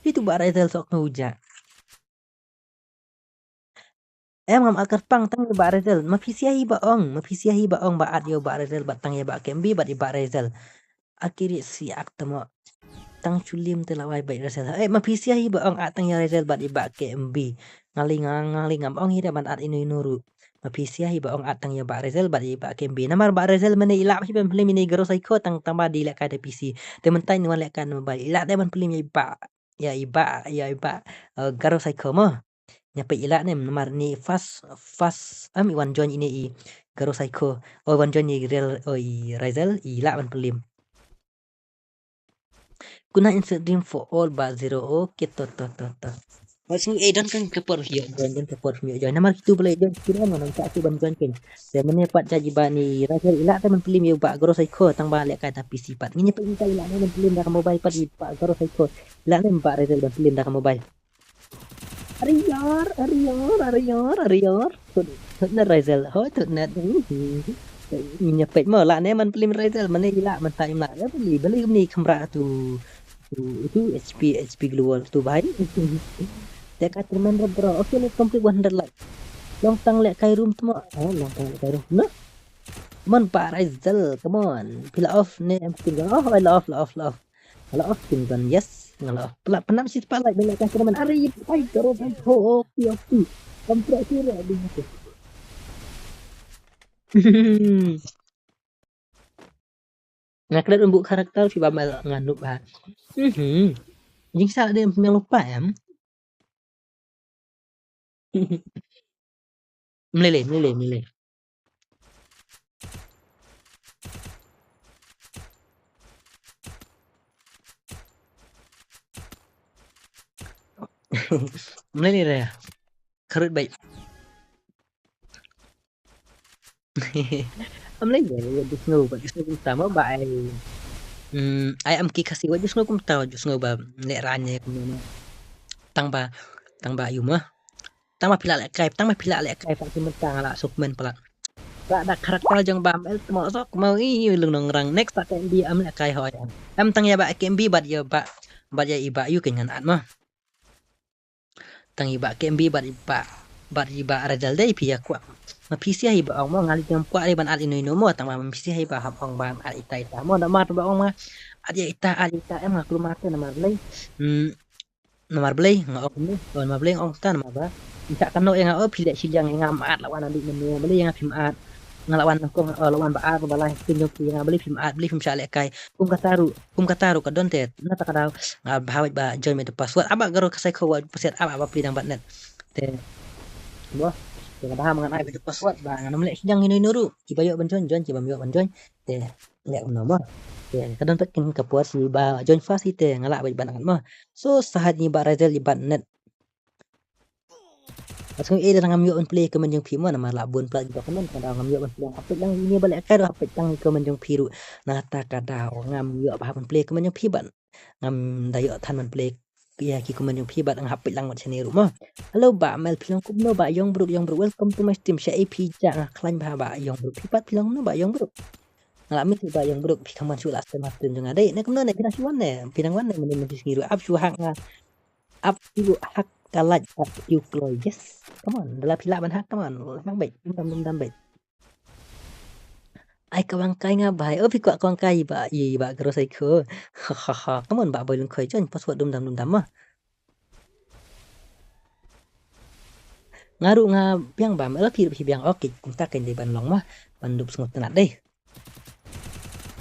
Speaker 2: itu Pak Razel sok mauja ngam akar pang tang Pak Razel mapisiahi ba ong ba adio Pak Razel ba tang ya ba kembi ba di Pak Razel akhiri si aktamo tang chulim telawai ba Razel mapisiahi ba ong atang ya Razel ba di ba kembi ngaling ngam ong hida ban at inu nuru mapisiahi ba ong atang ya ba Razel ba di ba kembi namar ba Razel mene ilap hi ban pelim ini garo psycho tang ba di lek kada PC tementai ni lek kan mobile ilak de ban pelim ya iba garo psycho mo nyapa ila nem nomor ni fast iwan join ini i garo psycho iwan join i real i Razel ila ban pelim kuna insert dream for all ba zero oke to Masih don kan kepor hiyo don kepor hiyo join nomor itu boleh join kira mana tak tu ban join kan saya menepat jadi ba ni Razel ila ban pelim ya ba garo psycho tang ba lek kata PC pat ngini pe ila ban pelim dah mobile pat ba garo psycho ila nem ba Razel ban pelim dah mobile Ariyar. Tut na Razel. Tut na. Nyepet mo lah ne man pelim Rizal man ni lah man tak lah ya beli kamera tu itu HP global tu baik. Dia kata man bro, okay let's complete 100 like. Long tang lek kai room tu mo. Long tang lek kai room. No. Come on Pak Rizal, come on. Pila off ni I'm tinggal. Oh, I love. Kalau off tinggal yes. Kalau penam si spotlight bila kan man ari baik karo baik. Oh, okay. Kontrak kira di situ. Ngaklet untuk karakter si Bambal nganup ha. Jing salah dia memang lupa ya. Meleleh. Meleleh ya. Karut baik. Meleleh ya di snow utama ba ai. Ai am ki kasih wajus snow kum tahu wajus snow ba nek ranya kumana. Tang ba yuma. Tang ba pila lek kai pak mentang la sukmen pala. Ba dak karakter jang bam el mo sok mau i lung nong rang next tak di am lek kai hoy am tang ya ba KMB bat ya iba yu kengan at mah. Tang iba KMB bat iba Rajal dai pi ya kwa. Ma PC ai ba ong mo ngali jam kwa ai ban at ino mo tang ma PC ai ba hap ong ban at ita mo da mat ba ong ma at ya ita em ngak lu mat na mar lei. Nomor beli ngok ni nomor beli ong tan ma ba. Minta kano yang pilih silang yang amat lawan adik menu beli yang film art ngelawan aku lawan ba ar balai tunjuk yang beli film art beli film salek kai kum kataru ka donte na ta kadau bahawat ba join me the password aba garo kasai ko wa peset aba pilih dang batnet te boh te baham ngan ai the password ba ngam lek silang ini nuru cibayo banjon cibayo banjon te lek nomor te kadon pekin ka puas si ba join fast te ngalak ba bangan mah so sahat ni ba Rizal di batnet. Pasal dia ngam yo play ke menjong pimu na malabun pla juga kan kada ngam yo play apa lang ini balik ka apa tang ke menjong piru na ta kada ngam yo apa play ke menjong piban ngam dayo tan man play ya ki ke menjong pibat ang hapit lang wat sini rumah. Hello ba mel pilang kum no ba yong bro welcome to my stream sya AP ja ngaklan ba yong bro pipat pilang no ba yong bro ngalami ba yong bro pikaman su last time tun jong ade ne kum no ne kina siwan ne pinang wan ne men siru up su hak nga up su hak kalat you close yes come on dalam pila ban hak come on mang baik dum baik ai kawang kai nga bai pi kwa kawang kai ba ba garo sai ko ha come on ba boy lung khoi chen password dum dam mah ngaru nga piang ba mel pi piang oke kum ta ken de ban long mah ban dup sungut tenat deh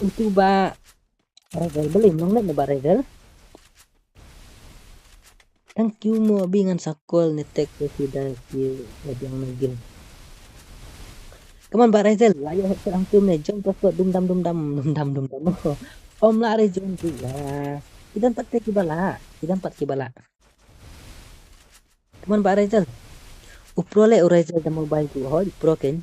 Speaker 2: itu ba Rizal beli long net ba Rizal. Thank you mo bingan sakol ni tek presidensi yang nagin. Come on Pak Rizal, ayo serang tim ni jom password dum dam. Om la Rizal juga. Kita empat kibala. Come on Pak Rizal. Upro le Rizal da mobile tu ho pro ken.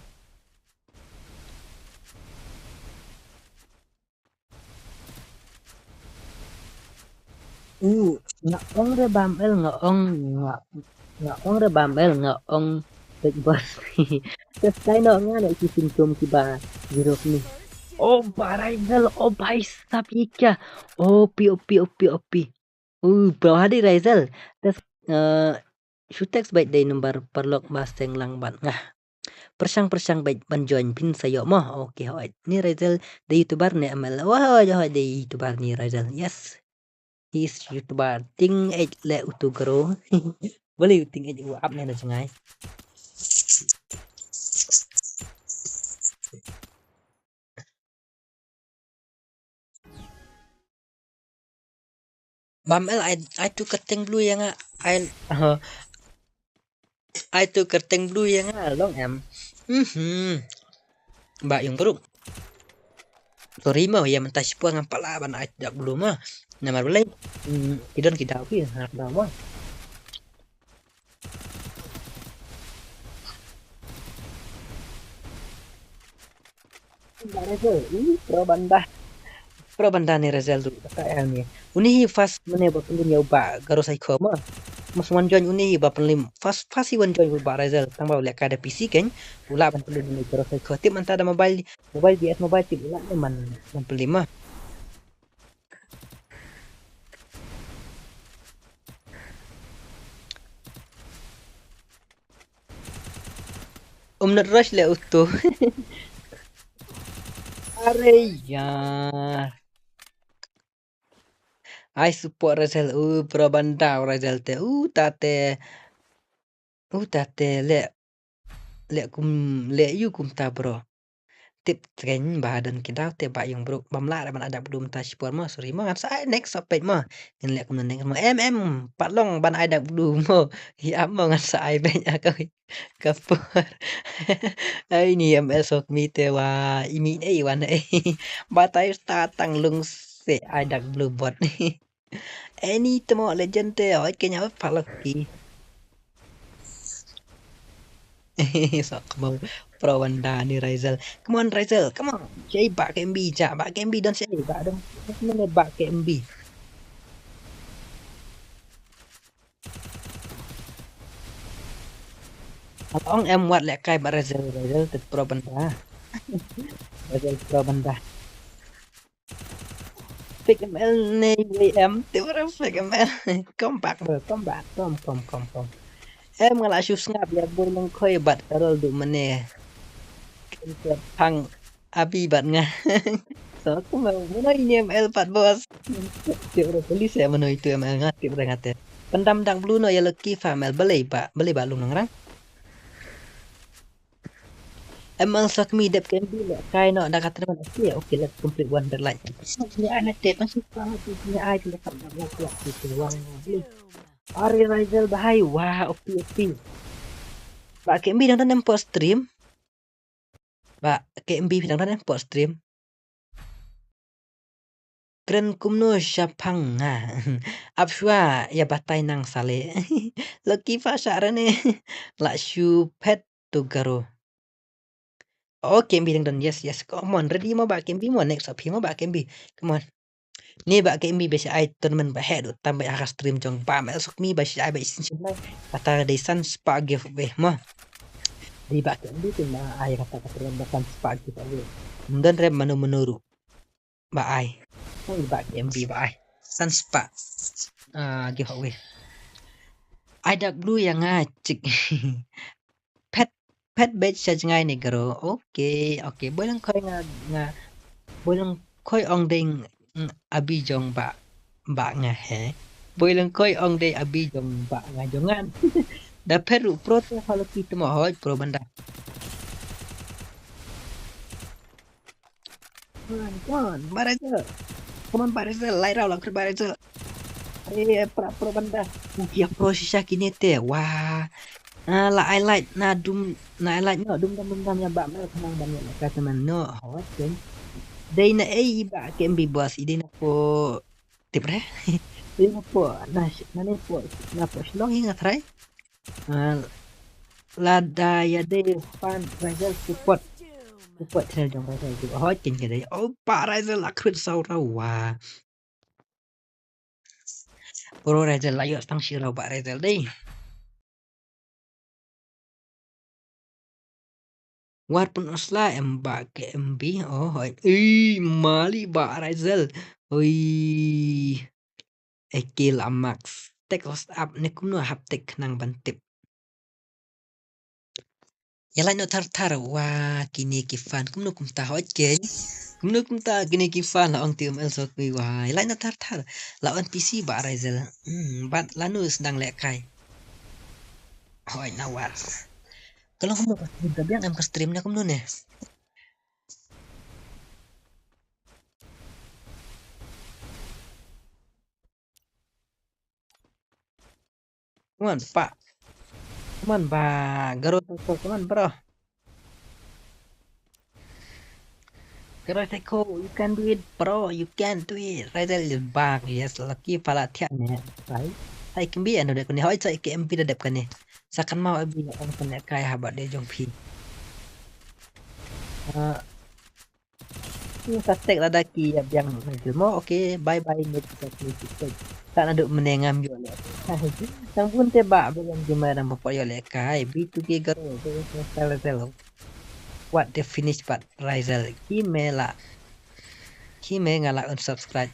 Speaker 2: Ngaong re bambel ngaong re bambel ngaong big boss. Terus kaino nga na si symptom kiba zero ni. Oh Rizal oh bhai sabi kya OP. Bro hadi Rizal. Terus Shutex baik day number perlok baseng lang ban ngah. Persang baik ban join pin sayo mo. Okay hoy. Ni Rizal the YouTuber ni amal. Wah hoy the YouTuber ni Rizal. Yes. He's YouTuber ting age le utu garo. Boleh ting age up ni na sungai. Bamel I tu kerteng blue yang I tu kerteng blue yang long em. Mbak yung bro. Sorry mo ya mentas po ng palaban ay dak blue ma. Na marulay. Idon kita pi harap daw mo. Ini pro banda ni Rizal tu kaya ni. Uni fast mene botulun ya ba garo sai ko mo. Mas wan join uni ba penlim fast wan join ba Rizal tang ba lek kada PC kan pula ban perlu ni terus ke tip anta ada mobile DS mobile tip pula man pelim mah rush le utuh are ya I support Rizal pro banda Rizal te tate le you kum ta bro tip tren badan kita te ba yung bro bamla man ada belum ta sport mo sorry mo sa next topik mo ngin le kum next mo patlong ban ada belum mo ya mo ngan sa ai banya kapur ai ni sok mi te wa imi ai wan ai batai tatang lung se ada belum bot any temo legend te oi kenya palaki sok mau pro Wanda ni Rizal. Come on Rizal, come on. Cai bak KMB ja, bak KMB dan saya bak dong. Mana bak KMB. Along em wat lek kai bak Rizal tet pro Wanda. Rizal pro Wanda. Fake ML ni WM, tiba fake ML. Come back bro, come back. Come. Em ngala shoes ngap ya burung koi bat karol du mene. Pang abi bat nga. So aku mau ini ML 4 bos. Tiap orang polis ya menu itu ML ngatip udah ngate. Pendam dang blue no ya leki famel beli ba lung nang. Emang sok mi dep kan bi le kai no dah kata man okay let's complete Wonderlight. Ni anak dep masih sama tu ni ai tu lekat nak kuat tu wang. Ari Rizal bahai wah opi. Ba KMB dang nampak stream. Ba KMB dang nampak stream. Keren kumno syapang nga. Apshwa ya batai nang sale. Laki fa syarane. La shu pet to garo. Okay, KMB dan yes. Come on, ready mo ba KMB mo next up mo ba KMB. Come on. Ni ba KMB besi ai tournament ba head tambah aka stream jong pa mel sok mi ba ai ba isin simai. Kata de san spa give be mo. Di ba KMB tu na ai kata ba san spa give away. Dan rem menuru. Ba ai. Oh, ba KMB ba ai. San spa. Give away. Ada blue yang ngacik. Pet badge sa ngay ni garo. Okay. Boleh koi nga boleh koi ong ding abi jong ba nga he. Boleh koi ong ding abi jong ba nga jongan. Da peru pro te kalau kita mau hoi pro banda. Come on, Barazel. Come on Barazel, lai rau lang ke Barazel. Pro banda. Ya pro sisa kini te. Wah. La highlight na highlight no dum ya ba mel kanang banyak na kata man no hot kan day na ba KMB boss ide na po tip re ide na po na po slong ingat re la da ya day fan Rizal support channel jong Rizal tu hot kin ke day pa Rizal akhir saura wa pro Rizal ayo stang sirau ba Rizal day Walaupun osla mbak KMB hoi mali ba Rizal ekil amax tek host up ne kumno haptek nang bantip yala no tar wa kini kifan kumno kumta hoi ken kumno kumta kini kifan la ong tim el sok wa yala no tar la on PC ba Rizal bat lanus nang lekai hoi nawar kalau kamu udah bilang em ke streamnya kamu nih Cuman ba Garoteko cuman bro Garoteko you can do it bro you can do it Rizal is back yes laki pala tiap nih hai kimbi anu dek ni hoi cai KMP dadap kan ni sakan mau abi ang kena kai habat de jong pi ini satek lada ki yang mo okay bye next tak naduk menengam yo le kai. Tang pun tebak belum gimana bapak yo le kai. B2K garo telo. What the finish part Rizal Kime ngala unsubscribe.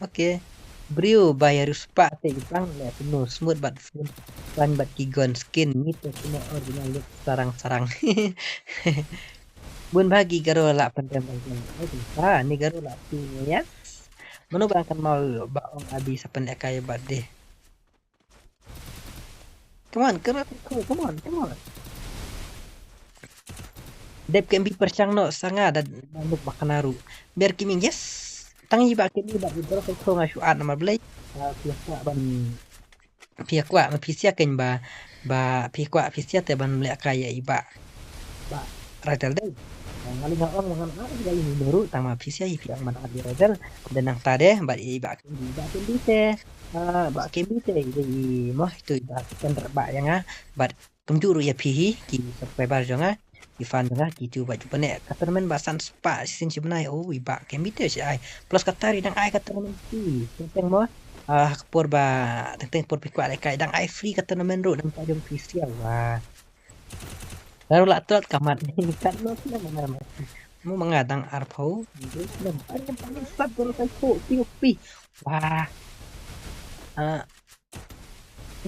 Speaker 2: Okay. Brio bayar pak te Jepang le penuh smooth but fun but kigon skin gitu cuma original look sarang-sarang. Bun bagi garo la pandang-pandang. Oh bisa ni garo la ya. Mano ba akan mau baong abi sa pandai kaya ba deh. Come on, come on. Dep can be persyang no sanga dan nuk bakanaru. Biar kiming yes. Tangi ba kini ba ibro ko nga syuat nama belai. Pihak ban pihak wa ma pisia ken ba pisia te ban melek kaya iba. Ba radal deh. Ngali nga orang ngan ari gali ni baru tama pisia pihak mana adi radal dan nang tade ba iba ken di te. Ba ken di te di moh itu iba kan ba yang ba penjuru ya pihi ki subscriber jonga Ivan nga gitu baju penek kata temen bahasan spa sin si benai oh iba kemite si ai plus kata ri dang ai kata temen si tentang mo kapur ba tentang por pikwa le kai dang ai free kata temen ro dang tajam official wah baru lah tuat kamat ni kan lo sudah mana mau mengadang arpau itu sudah paling sab kalau saya pi wah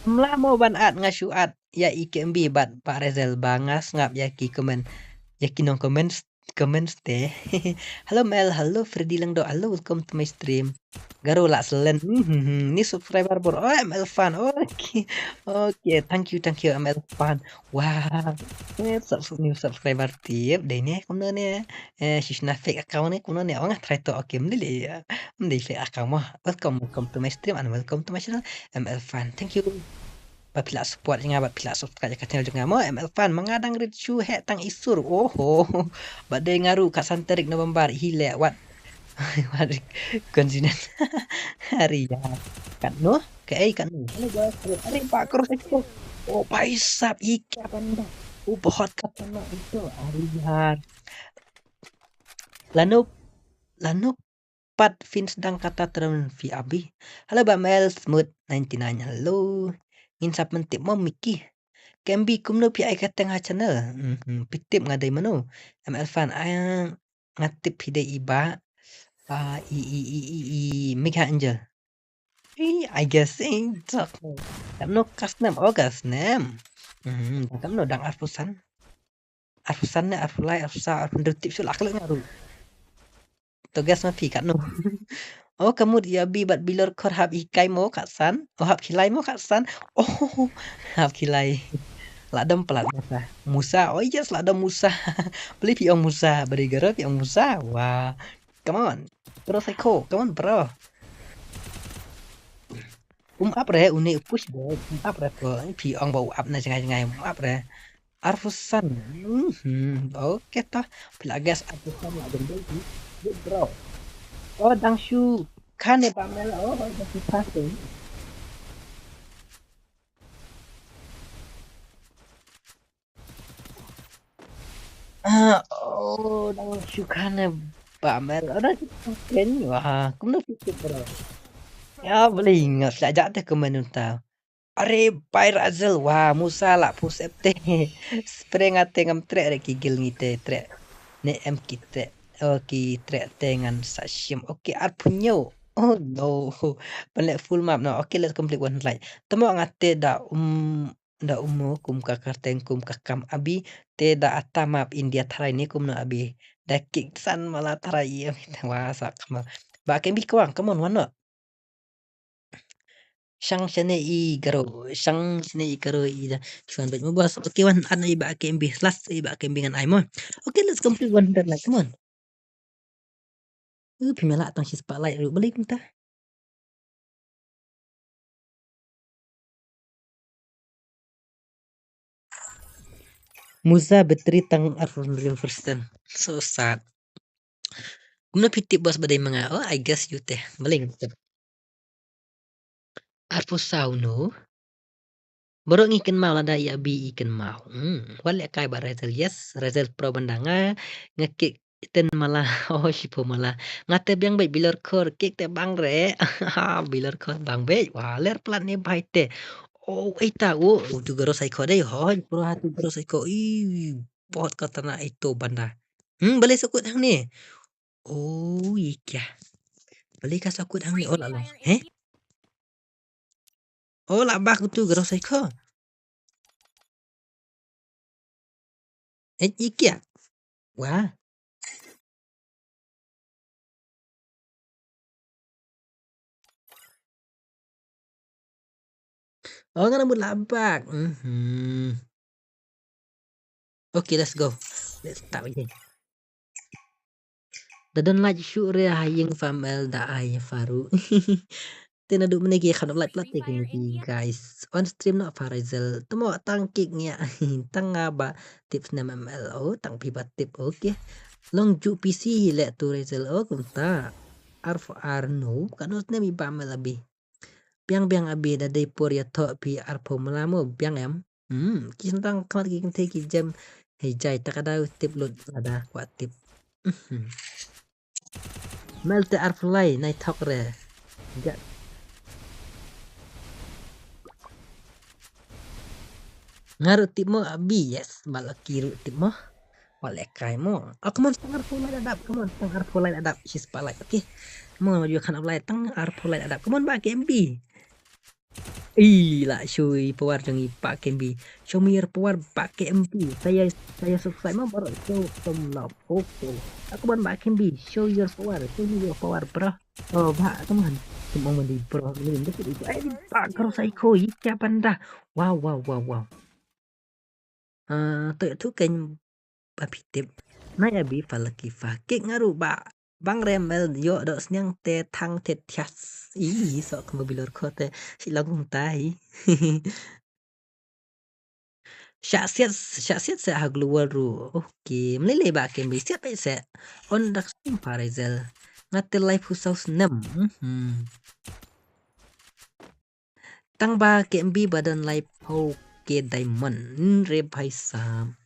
Speaker 2: Mla mo banat nga syuat ya IKMB bat Pak Rezel bangas ngap ya ki komen ya kinong comments teh. Halo Mel, halo Freddy Langdo, halo welcome to my stream. Garo lah selen. Ni subscriber bor. Oh ML fan. Oke, thank you ML fan. Wah. New subscriber tip deh ni kuno ni. Shishna fake account ni kuno ni orang try to oke mendili ya. Mendili fake account mah. Welcome to my stream and welcome to my channel ML fan. Thank you. Pila support nga pila subscribe ka channel nga mo ML fan mengadang red shoe he tang isur badai ngaru kat santerik November hile what coincidence hari ya kan no kan no hari pak kurus itu oh paisap ika panda bahot kata no itu hari ya lanu pat fin sedang kata terus vi abi halo Bamel smooth 99 halo insap mentip mo Miki Kembi kumno pi ai kateng ha channel. Pitip ngadai mano. ML fan ayang ngatip hidai iba. Mega Angel. I guess tak. Kamno custom August nem. Kamno dang arfusan. Arfusan ne arfulai arfusa arfundutip sul akhlak ngaru. Tugas ma pi katno. Oh kamu dia bibat bilor kor hab ikai mo katsan. Oh hab kilai mo katsan. Oh hab kilai. Ladam pelat Musa. Oh yes, ladam Musa. Beli piong Musa. Beri garap piong Musa. Wah. Come on. Bro psycho. Come on bro. Up re. Uni push bro. Up re bro. Piong bau up na jangai-jangai. Up re. Arfusan. Oke toh. Pila gas arfusan ladam baby. Good bro. Oh dang shu. Kan ya Pamela. Oh masih passing. Dang syukane Pamel. Ada ken wah, kumno fikir bro. Ya boleh ingat sajak teh komen tau. Are Pai Razel wah Musa lah pusep teh. Spray ngate ngam trek rek gigil ngite trek. Ne em kite. Oke trek dengan sashim. Oke arpunyo. Oh no. Pelek full map no. Okay, let's complete one slide. Temo ngate da kum kakar kum kakam abi te da atta map India tharai ni kum no abi da kick san mala tharai ya wah sak ma ba kem bi kwang come on wano Shang shane i garo i da chuan bet mo bas okay wan an i ba kem bi last i ba kem bi ngan ai mo okay let's complete one that like come on pimela tang si spotlight ru balik entah Musa bateri tang arfun real person so sad kumna pitip bos badai mga oh I guess you teh balik arpo sauno borong ikan mau lada ya bi ikan mau wale kai ba Razel yes Razel pro bandanga ngekik Iten malah oh sipo malah ngate biang baik bilar kor kek te bang re bilar kor bang baik wah ler plat ne baik te oh tahu tu garo sai ko dai ho bro hatu garo sai ko pot kata na itu banda boleh sekut hang ni oh iya boleh ka sekut hang ni oh lah
Speaker 4: Entire India.
Speaker 2: oh lah bak tu garo sai ko iya wah oh ngana mut labak okay let's go let's start again Dadon like syure haying famel da ay faru. Tinaduk menegi kan like plat
Speaker 4: Free Fire
Speaker 2: ni
Speaker 4: India.
Speaker 2: guys. On stream no Farizal. Tumo tangkik niya. Tanga ba tips na ML. Oh, tang piba tip. Okay. Long ju PC le tu Rizal. Oh, kunta. Arf Arno. Kanot na mi ba malabi. Biang abi da day por ya to pi arpo malamo. Biang em. Kisantang kamat kikin take jam. Hey jay takada tip load ada kuat tip. Melte arflay nai thok re. Ja. Ngaru tip mo abi yes balak kiru tip mo. Wale kai mo. Oh come on tang arflay adap. Come on tang arflay adap. She's palai. Okay. Come on you kan apply tang arflay adap. Come on ba KMB. Lah shui pewar jangi pak KMB. Show me your power pak KMB. Saya subscribe mo baru show some love. Okay. Aku ban pak KMB. Show your power. Show me your power bro. Oh ba teman. Cuma mandi bro ini itu itu. Pak kalau psycho iya panda. Wow. Tôi thu kênh ba tip. Nay abi falaki fa. Kek ngaru ba. Bang remel yo do snyang te thang te tias. So kemobilor kote si lagung tai. Syasiat sa hagluwal ru. Okay, melile ba kembi siap sa. On dak sim Farizal. Ngate live husaus 6. Tang ba kembi badan live ho ke diamond re bhai sam.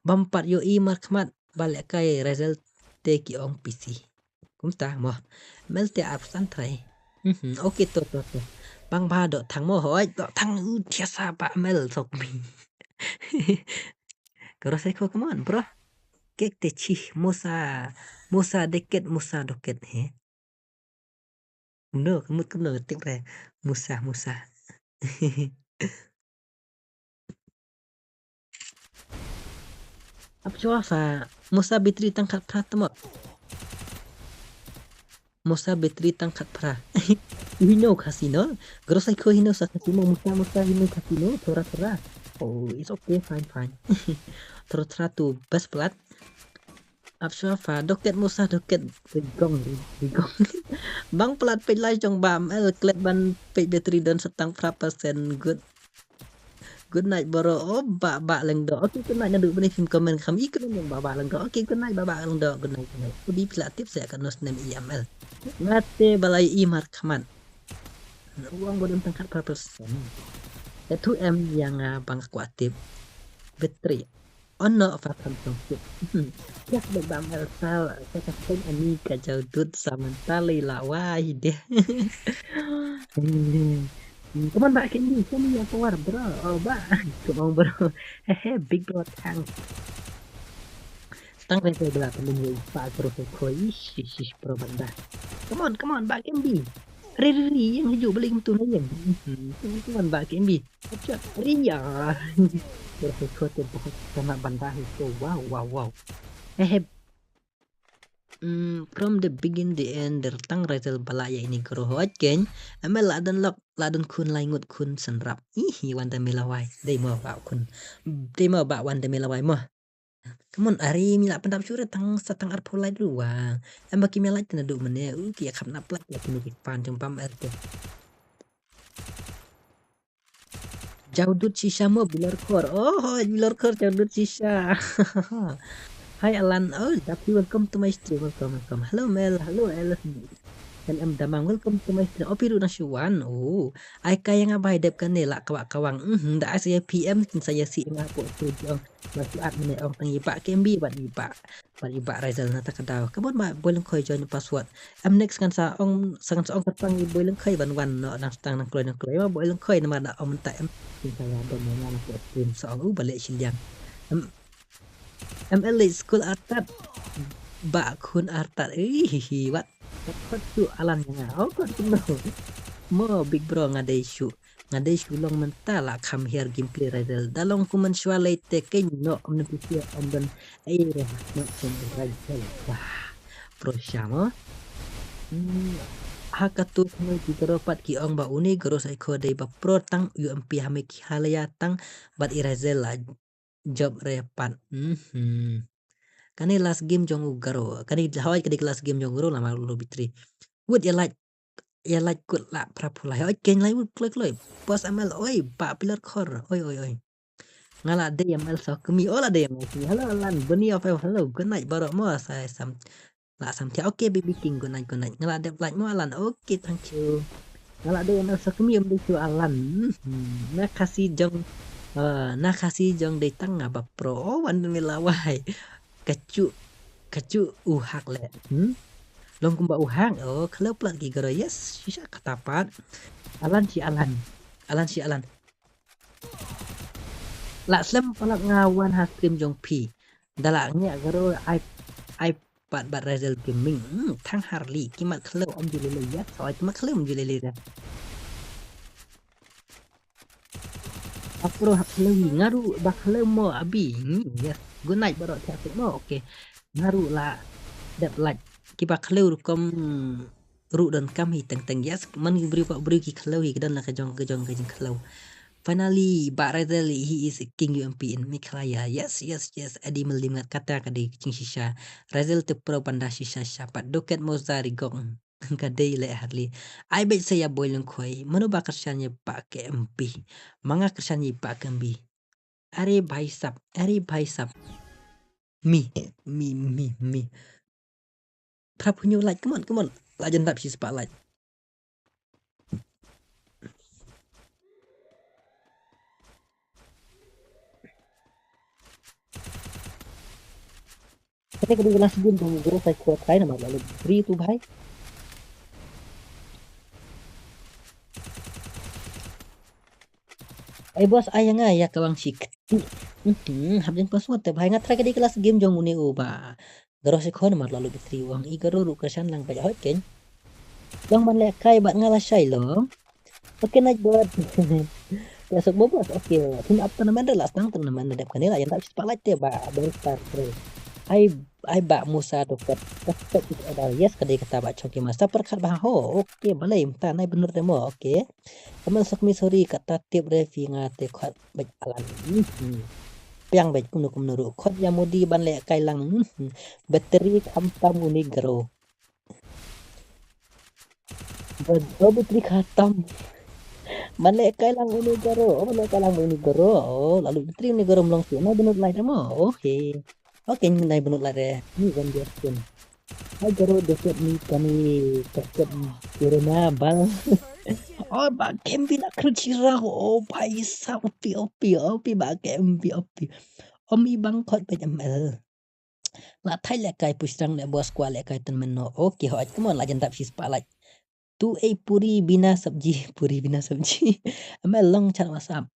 Speaker 2: Bampat yo i markmat balik kai result te ki ong PC. Kumta mo. Melte absan trai. Okay to. Bang ba do thang mo hoi do thang tiasa ba mel sok mi. Karo sai ko come on bro. Kek te chi musa deket musa doket he. No, kemut tik re. Musa. Apa coba fa musa bitri tangkat pratamo. Musa bitri tangkat pra. Hino casino. Grosai ko hino sa casino musa hino casino tora. Oh, it's okay, fine. Tora tu best plat. Apa fa doket musa doket rigong. Bang plat pe lai jong bam klet ban pe battery dan setang %. Good night bro. Oh ba lang do. Okay good night nadu bani film comment kham ikut yang ba lang do. Okay good night ba lang do. Good night. Udi pila tips saya kan nos nem IML. Ngate balai imar khaman. Uang bodon tangkat %. Itu yang bang kuatip. Battery. Ono fakam tongkit. Yak de bam sal. Saya kasih ani ka jaudut samantali lawai deh. Come on back in me, show me your power bro. Oh ba, come on bro. Hehe, big bro tank. Tang rete bela penuh pak bro koi shish bro banda. Come on back in me. Riri yang hijau beling tu yang. Come on back in me. Cepat Ria. Bro koi tu sama banda itu. Wow. Hehe. From the begin the end tang resel balaya ini kerohot ken amel ladan kun laingut kun senrap wanda melawai dei mo ba kun dei mo ba wanda melawai mo kemun ari mila pendap syure tang satang arpolai dua ambaki melai tenadu mene ki khap naplak ya kini pan jempam rt jaudut sisa mo bilar kor bilar kor jaudut sisa Hi Alan, tapi welcome to my stream. Welcome. Hello Mel, hello Alice. em damang welcome to my stream. Opi na syuan. Oh, ai kaya nga bay dep kan la kawang. Da saya PM saya si nga po tu jong. Masuk at mene ong tangi pak kembi bat iba Rizal na takadaw. Kabon ba boleh koy join password. Next kan sa ong katang boleh koy wan no nang stang nang kloy ma boleh koy na da ong ta em saya do mo nga po stream so ong balik siliang. ML school artat ba kun artat. Wat kod tu alan nga. Oh kod tu no. Mo big bro ngadai shu long mentala come here gameplay Rizal dalong kuman syualay te no omna pisia omdan ay no sen Rizal. Wah pro syamo. Hakatu no digoropat ki ong ba uni goros ay ko day ba pro tang UMP hame ki halaya tang bat Rizal la job repan. Kani last game jong ugaro kani hawai kadi last game jong ugaro lama lu bitri would you like good la prapulai oi ken lai would kloi bos ML oi pa pilar khor oi ngala de ML so kemi ola de ML hello lan bani of hello good night baro mo sai sam thia okay baby king good night ngala de like mo alan okay thank you ngala de ML so kemi de chu alan na kasih jong de tanga ba pro wan milawai kacu uhak le long kumba uhak oh kalau plat gi garo yes sisa katapat alan la slam palak ngawan ha stream jong pi dalaknya garo i pat bat Rizal gaming thang Harley kimat kalau om julele ya soal kimat kalau om julele dah Apro hakle ngaru bakle mo abi yes good night baro tiap mo okay ngaru la dat like ki bakle kom ru dan kami teng yes man beri ki khlo hi dan la kajong khlo finally ba Rizal he is king UMP in Miklaya yes adi melimat kata kadi cing shisha Rizal te pro panda shisha syapat doket mozari gong kadai le Harley ai bet saya boiling koi manu ba kersannya pak KMP manga kersannya pak KMP are bhai sab mi prapunyo like come on legend up she's spotlight Kata kedua kelas game dong guru saya kuat kain nama lalu free tu bhai bos ayang ya kawang sik habjeng password te bhai ngatra ke di kelas game jong uni ba garo se khon mar lalu bitri wang i garo ru kersan lang ba hot ken jong man le kai bat ngala shai lo oke naik buat besok bobos oke tim up tournament lah stang tournament dep kan la yang tak spotlight te ba baru start ai ba musa dokter tetap ada yes kadai kata ba choki masa perkat bah ho oke balai ta nai bener demo oke kamu sok misori kata tip revi ngate khat baik alan piang baik kuno kumnuru khot ya modi ban le kai lang bateri khamtam uni garo bateri khatam ban le kai lang uni garo lalu bateri uni garo mlong si na bener lai demo oke Oke, nai benut lare. Ni kan dia pun. Hai garo dekat ni kami dekat corona bal. Oh, ba kembi nak kerja oh bai sa opi ba kembi opi. Omi bangkot pe jamel. La thai le kai pusrang le bos kwa le kai tan menno. Oke, ho come on la jantap si spalai. Tu puri bina sabji. Amel long chan wasap.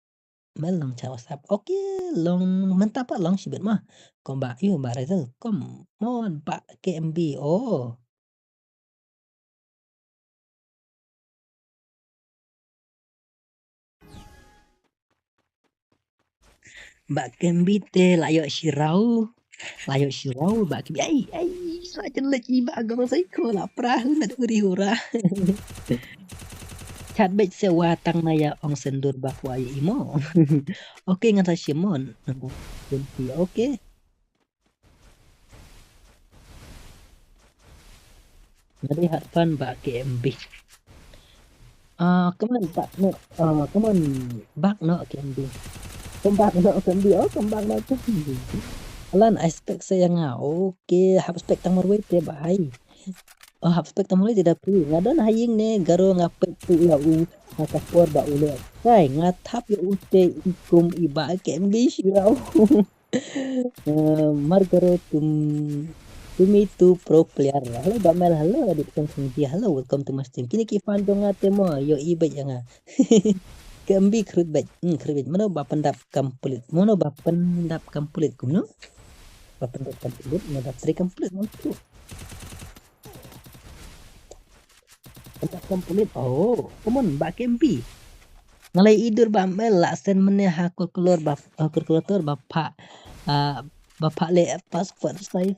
Speaker 2: Melong cha WhatsApp. Oke, long mentah pak long sibet mah. Kom ba yo ba Rizal. Kom mon pak KMB. Oh. Mbak KMB te layo shirau. Mbak KMB. Ai sajen lagi ba agama saya ko la perahu nak uri hura. Chat bet sewa tang naya ong sendur bakwa imo. Oke ngata Simon. Oke. Ngadi harpan ba KMB. Come on back no. Come on back no KMB. Come back no KMB. Oh, come back no KMB. Alan I expect saya nga. Oke, hab expect tang marway te ba hai. Oh, habspek tamu tidak pilih. Ngadon haying ne garo ngapet tu ya u ngakapor ba ule. Kai ngatap ya ute ikum iba kembis ya u. Margaro tumi tu pro player. Halo Bamel, halo adik kong dia. Halo, welcome to my stream. Kini kifan dong ate mo yo iba janga. Kembi krut bat. Krut mana bapendap komplit. Mana bapendap komplit kumno? Bapendap komplit, mana tri komplit tu. Tempat komplit. Oh, come Mbak Kempi. Ngalai idur Bamel lah sen meneh hakul keluar bapak bapak le paspor saya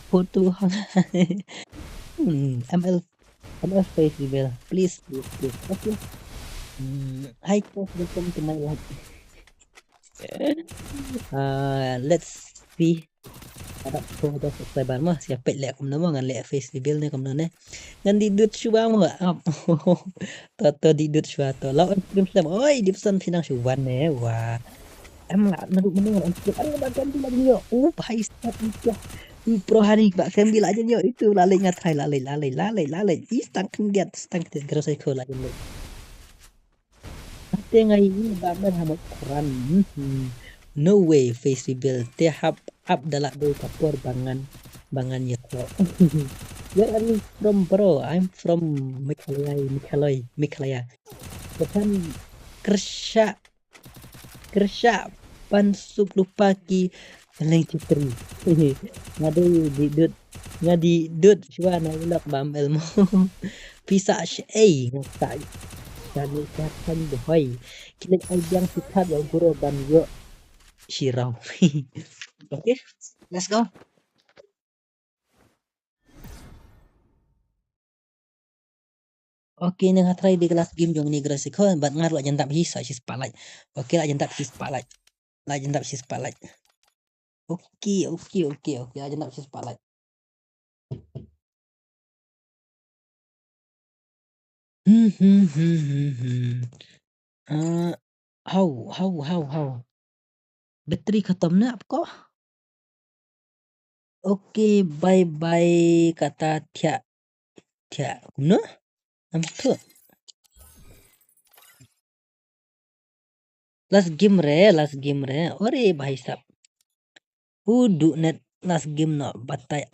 Speaker 2: foto ML Festival please. Okay. Hi guys, welcome to my live. Let's see ada foto subscriber mah siapa lek kum nama ngan lek festival ni kum nane ngan didut syuang mah toto didut syua to lawan stream sam oi dipsan finang syuan ne wah em lah nadu mendengar untuk ada bagian tu lagi yo bahai start itu pro hari bak sambil aja yo itu lalai ngatai lalai istang kendiat geras ko lagi lo ate ngai ini babar hamat Quran no way face reveal te hap up dalak do kapor bangan ya ko where are you from bro? I'm from Meghalaya bukan Kersha pansuk lupa ki Leng Citri ngadi dud syua na ulak bamel mo pisa syai ngasa jadi kan boy kila ayang sikat ya guru ban yo shirau. Okay, let's go. Oke, nang try di kelas game jong ni grasi ko bat ngaru aja tak bisa si spotlight. Oke, aja tak si spotlight. Aja tak si spotlight. Oke, aja tak si spotlight. How? Bateri khatam na apko? Oke, bye kata Tia. Kumno? Namko. Last game re. Ore bhai sab. Udu net last game no batai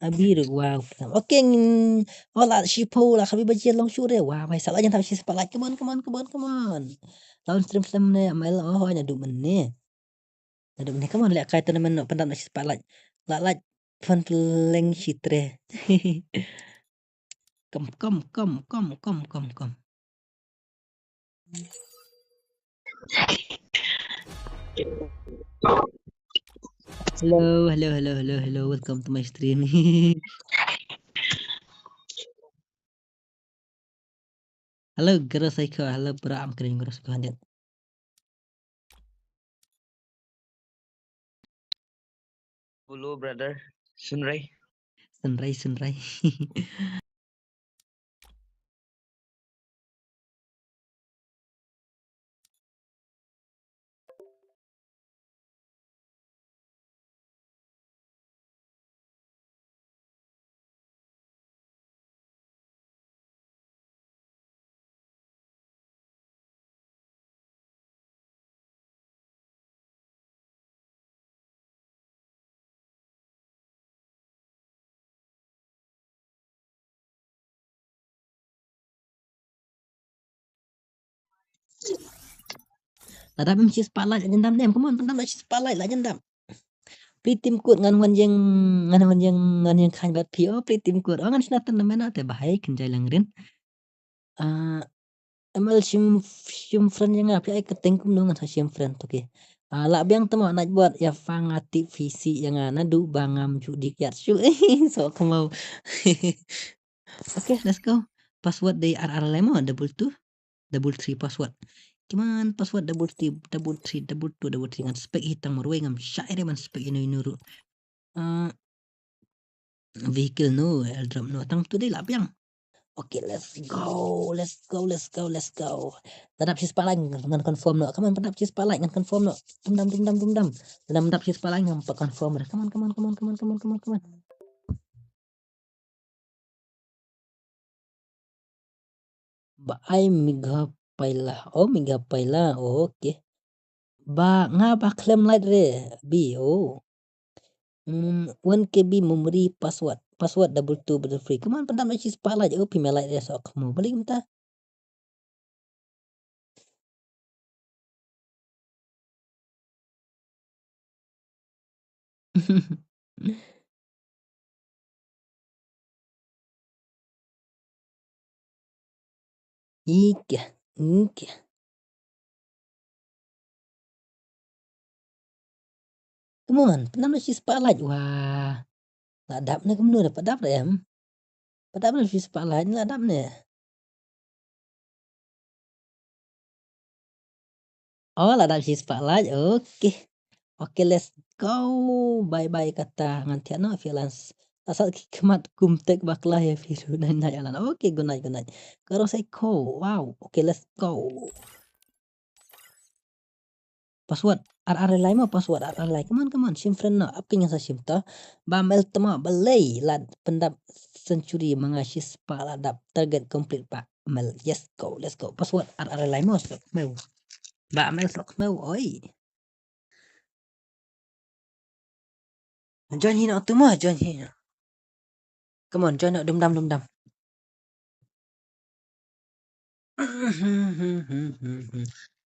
Speaker 2: abir wow. Oke, ola shipo lah kami baca long shure. Wah, bhai sab aja tak si spotlight. Come on. Lawan stream ne amal oh nyadu meneh. Come on, lihat kaitan teman pendat nasi spotlight. Like fun leng shitre. Come. Hello. Welcome to my stream. Halo, Gero Saiko. Halo, Bram kering Gero Saiko handet.
Speaker 3: Hello, brother. Sunray.
Speaker 2: Ladap mesti spotlight aja ndam dem. Come on, pendam si spotlight aja ndam. Pri tim kut ngan yang kan bat pio pri tim kut. Oh ngan sinatan namanya teh bahaya kenjai langrin. Amal sim friend yang ngapi ai ketengkum ngan sim friend oke. Lah biang temo nak buat ya fangati visi yang nadu bangam judi kiat su. So mau. Oke, let's go. Password dari RR Lemo double 3 password. Cuman password double 3 ngan spek hitang marwe ngam syair man spek inu nuru. Vehicle no, airdrop no. Tang tu deh lah biang. Oke, let's go. Tadap sis palang ngan confirm no. Come on, tadap sis palang ngan confirm no. Tumdam. Tadap sis palang ngan confirm. Come on. Ba ai migapaila. Oh migapaila. Oh, oke. Ba nga ba claim light re. Bi oh. 1 KB memory password. Password double 2 double free. Come on, pandam na cheese pala. Oh pimela re so kamu. Balik minta. Ike. Ike. Come on, pandam na cheese pala. Wah. Ladap na kamu dapat dap ya. Padap na cheese pala. Ladap na. Oh, ladap cheese pala. Oke. Oke, let's go. Bye-bye kata ngantiano freelance. Asal kemat kumtek baklah ya viru dan nayalan. Oke, good night, good night. Karo ko. Wow. Oke, let's go. Password. RR mo password RR. Come on. Sim friend na. Apa yang sa sim to? Bamel tama balay. Lad pendap century mga shispa ladap. Target complete pa. Mel. Yes, go. Let's go. Password RR mo. Sok mo. Bamel sok mo. Oi. Join hina tu mah. Join hina. Come on, join dum dam.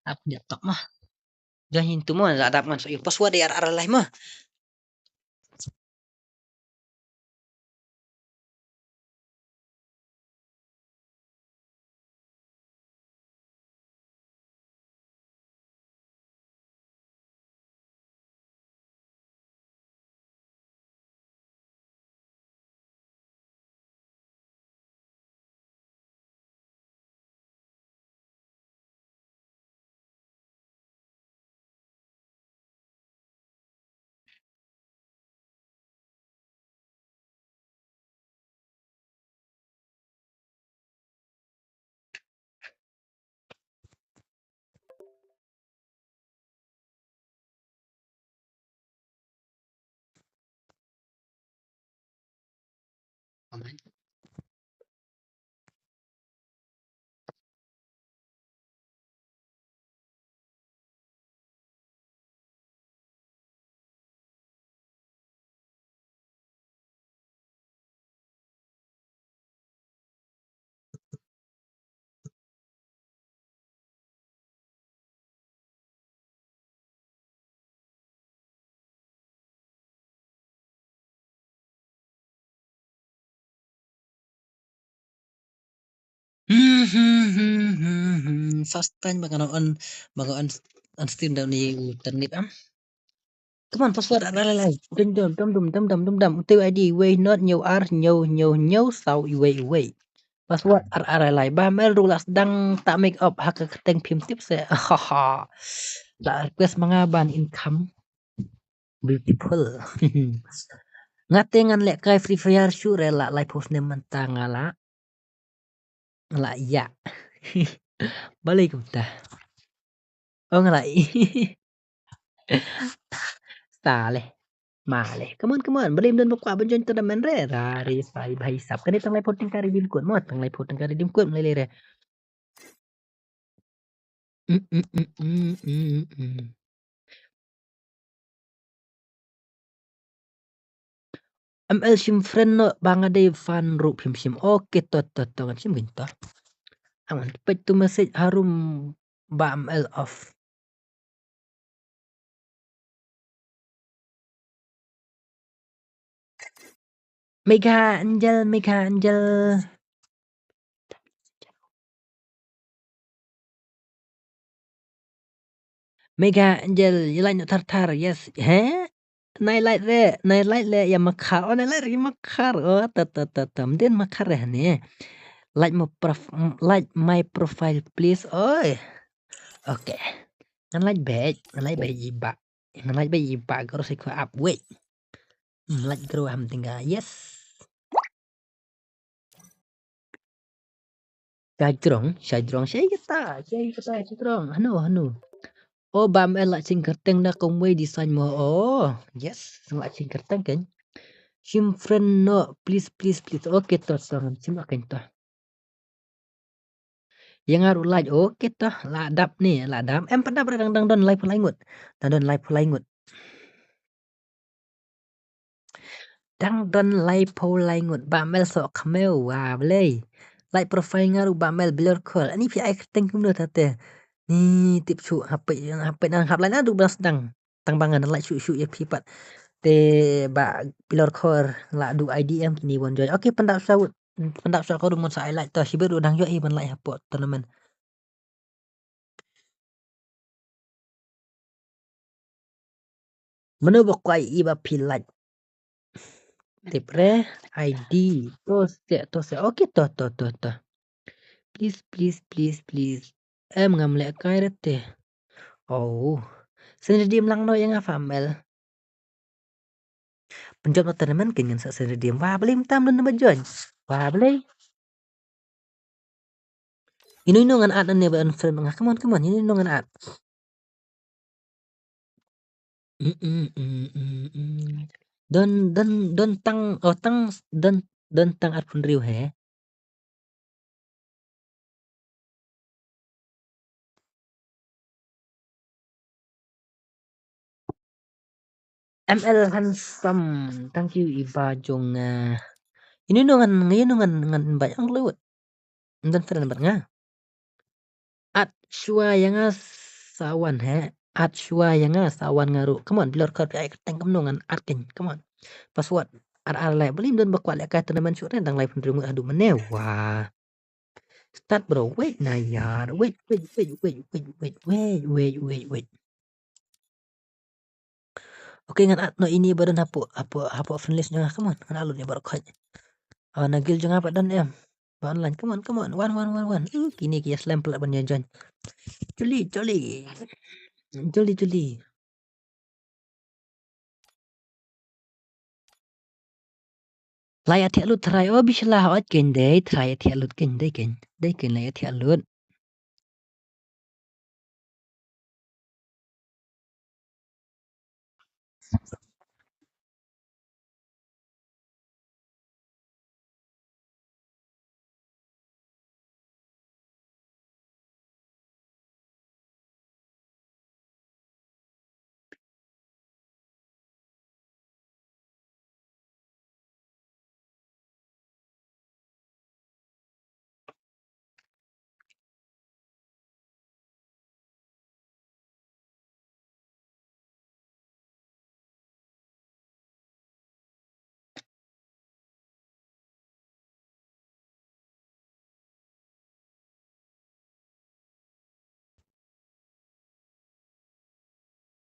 Speaker 2: Aku dia tok mah. Join tu mah ada man so password di RR lain mah. Aman. Sustain bagaimana on stream daw ni internet am. Come on, password RR lain. Dum. UTID way not new R new sau way. Password RR lain. Bamel rulas dang tak make up hak keteng pim tips ya. Haha. Tak request mengaban income. Beautiful. Ngatengan lek kai free fire sure rela lai post nem mentang ala. Ngala ya. Balik kita. Oh ngala. Saleh. Maleh. Come on. Belim dan buka benjon tu daman re. Rari sai bhai sab. Kani tang lai poting kari dim kuat. Mo tang lai poting kari dim kuat mulai re. ML sim friend no bangade fan ru pim sim. Oke tot ngan sim ginto. Aman pet tu message harum ba ML off. Mega Angel. Mega Angel, yelai no tartar, yes. Nightlight le ya makar. Oh nightlight ya makar. Oh tatam. Din makar ya nih. Like my profile please. Oh. Oke. Ngan like badge iba. Ngan like badge iba garo sai ko up wait. Like garo ham tinggal. Yes. Syajrong. Syai kita. Hanu. Oh, bam elak sing kerteng na kong way design mo. Oh, yes. Elak sing kerteng kan. Sim friend no, please. Okay, to sangan sim akan to. Yang ngaruh like oke toh ladap nih ladap pada dang don like pulaingut dan don like pulaingut dang don like pulaingut bamel sok kamel wah belai like profile ngaruh bamel blur call ini pi keteng kumno tate ni tip cu HP nang hap lain adu belas dang tang bangan like cu ya pipat te ba blur call la du IDM kini won joy oke pendak sa ko rumon sa like toh siberu dang yo ban like hapot teman menu bokwai iba pilat tipre ID tos oke toh please ngamlek kai rete oh sendiri lang no yang afamel penjab no tenemen kenyan sa sendiri wah beli tam don na join wah beli ino ngan ad ne ba friend nga come on ino ngan ad don tang don tang ad pun riu he ML handsome thank you iba jong ini ngan bayang lewat dan friend nga at shua yang sawan he at shua yang sawan ngaru come on blur card ai tang kamnongan at ken come on password ar lai beli don bakwat lek ka teman syuk tang lai pun rimu adu menew wah start bro wait nah ya wait oke ngan at no ini badan apa friendlist nya come on ngan alun ya baru kaj nagil jeng apa dan em online come on one kini kia slam pelak ban join joli lai athi alut try oh bislah ot ken dei try athi alut ken dei ken lai athi alut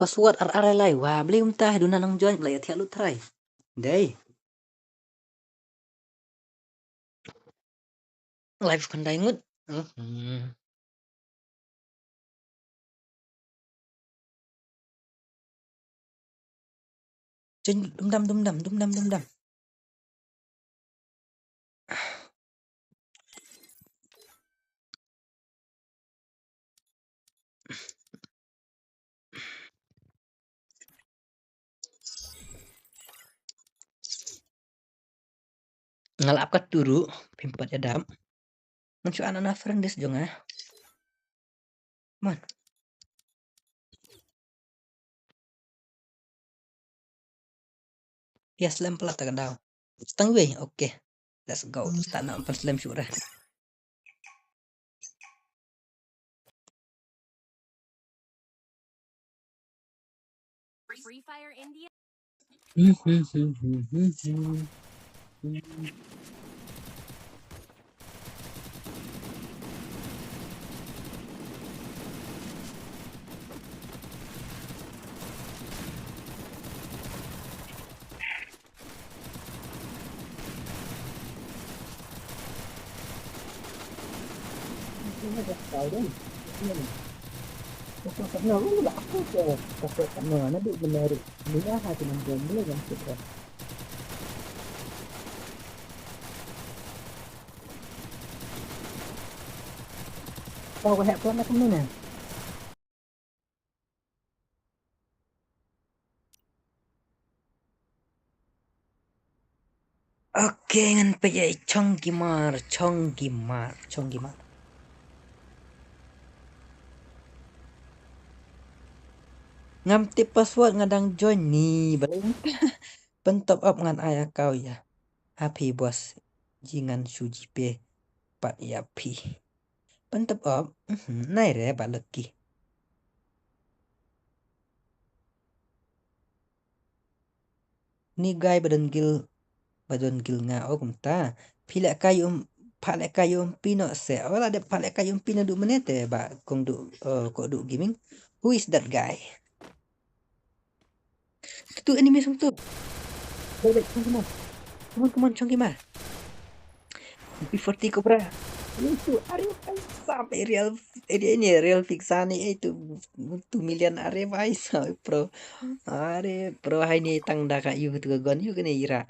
Speaker 2: password ar lai wah beli untah duna nang join lai athi alut try dei live kan dai ngut dum dam ngalap kat turu pimpat adam nang syuk anak friendlist jong man ya slam pelat tak daw stang way oke let's go start na pan slam syuk dah
Speaker 4: Free Fire India. Tao có hẹp con nó không nên nè. Oke ngan pejai chong gimar.
Speaker 2: Ngamtip password ngadang join ni baling. Pentop up ngan ayah kau ya. HP bos. Jingan suji pe. Pat ya pi. Pentop up. Nai re ba leki. Ni guy badan gil nga oh kumta. Pilek kayum pino se. Ola de palek kayum pino du menete ba kong du kok du gaming. Who is that guy? Tu anime song tu. Balik come on Chongkima. P40 Cobra. Itu Arif sampai real ini real fiksani itu 2 million Arif Aisa pro. Are pro hai ni tang da ka yu tu gon yu kene ira.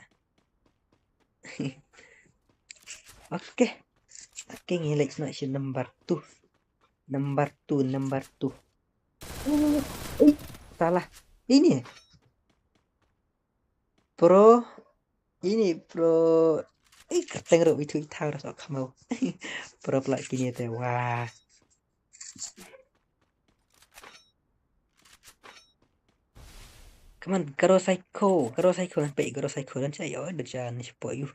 Speaker 2: Oke. Oke ngelek selection number 2. Number 2. Salah. Ini pro keteng ro itu thau ra sok kamau. Pro pula kini te wah. Come on, Garo Psycho sampai Garo Psycho dan saya ada jangan support you.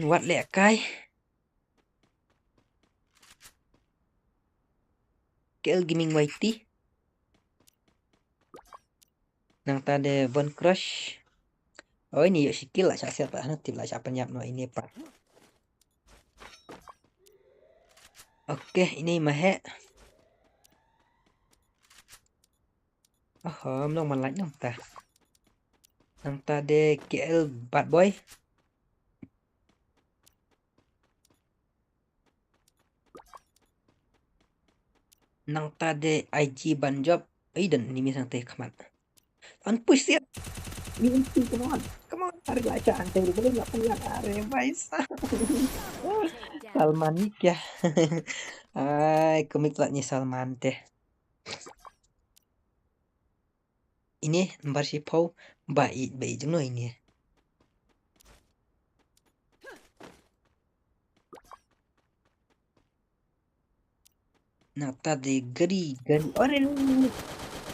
Speaker 2: What lek kai? KL Gaming YT. Nang tade Von Crush. Oh ini yuk skill lah siap lah nanti lah siapa nyap no ini pak. Oke ini mahe. Oh nong man like nong ta. Nang tade KL Bad Boy. Nang tade IG Banjob. Dan ini sang teh kaman. On push ya. Ini come on tarik lah cantik boleh nggak punya are Baisa. Salman ya. Ay komik lah Salman teh. Ini nomor si Pau baik jeno ini. Nah tadi geri. Oh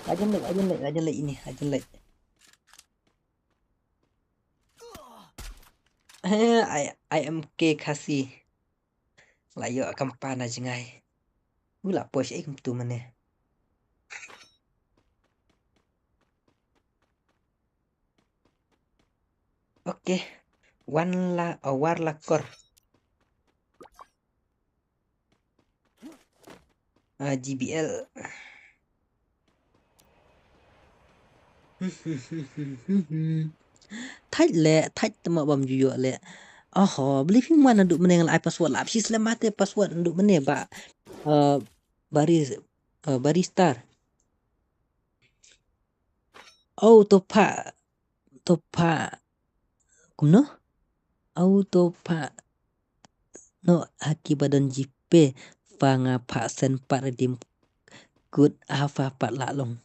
Speaker 2: ajan lek ini. IMK kasih. Layo kampana jengai. Ula push tu mana. Oke. War lakor. GBL. Tight temak bam juyo le. Beli film mana duk meneng lai password lap si selamat password duk meneng ba. Baristar. Oh topa kumno autopa no haki badan jipe fanga pak sen pak redim good hafa pak laklong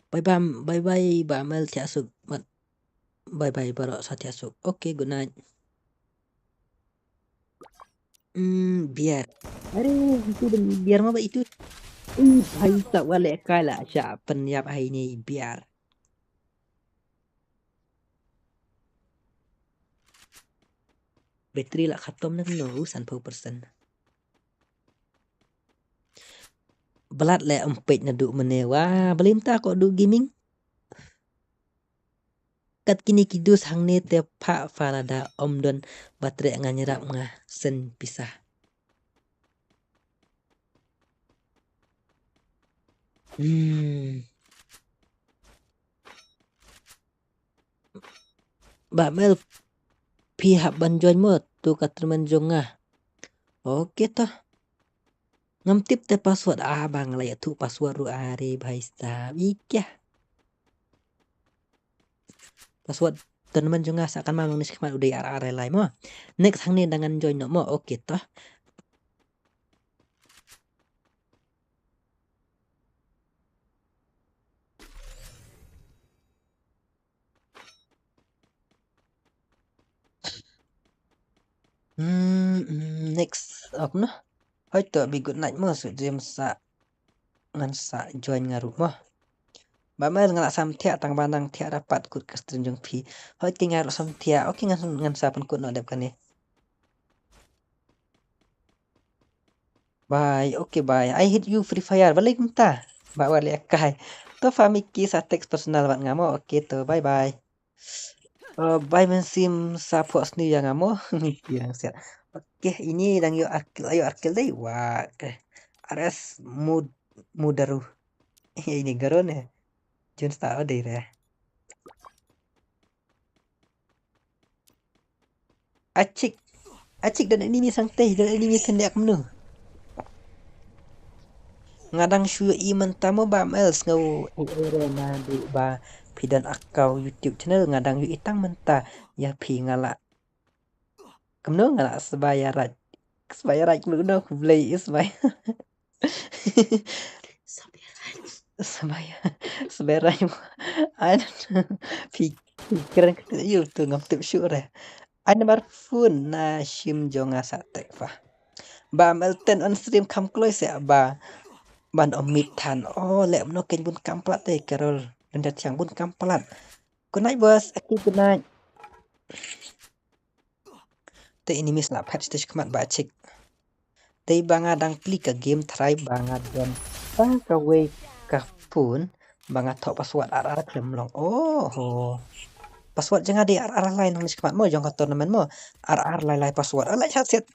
Speaker 2: bye ba mel tiasuk bye barok sa tiasuk okay good night biar itu biar apa itu hai tak wale kala sya penyap hai ni biar bateri lah khatom nak no 90%. Belat le empet na duk menewa belim ta kok duk gaming kat kini kidus hang ne te pak farada om don baterai nganyerap ngah sen pisah Mbak Mel pihak banjuan mo tu katerman jongah oke toh ngamtip te password bang lah ya tu password ru are baista ikah password teman jongah seakan mamang ni sekemat udah are lai mo next hang ni dengan join no mo oke toh next apa noh Hoi to bi good night mo su jem sa ngan sa join ngaru mo. Ba mel ngala sam thia tang bandang thia dapat kut ka stream jong pi. Hoi ki ngaru sam thia oke ngan sa pun kut no dep kan ni. Bye, oke bye. I hit you Free Fire. Balik minta. Ba wali akai. To famiki sa teks personal wat ngamo. Oke to bye bye. Bye men sim sa puas ni yang ngamo. Miki yang siap. Oke, ini dang yo arkil ayo arkil deh. Wah, ares mudaru. Ini garon ya. Jun style deh ya. Acik dan ini sang teh dan ini tendak menu. Ngadang shu I mentamo ba mels ngau na du ba pidan akau YouTube channel ngadang yu itang menta ya pi ngala. Kemno ngala sebayarat lu no play is my sebayarat I don't know pikiran kita YouTube ngam tip sure. Ana marfun na shim jonga sa tekfa. Ba melten on stream kam close ya ba ban omit than lek no ken bun kamplat deh Carol dan tiang bun kamplat. Good night bos, aku good night. Te ini mis nak patch stage kemat ba cik. Te banga dang klik ke game try banga dan bang ka way ka pun banga tok password RR klem long. Password jangan di RR lain nang kemat mo jong ka tournament mo. RR lain password. Ala chat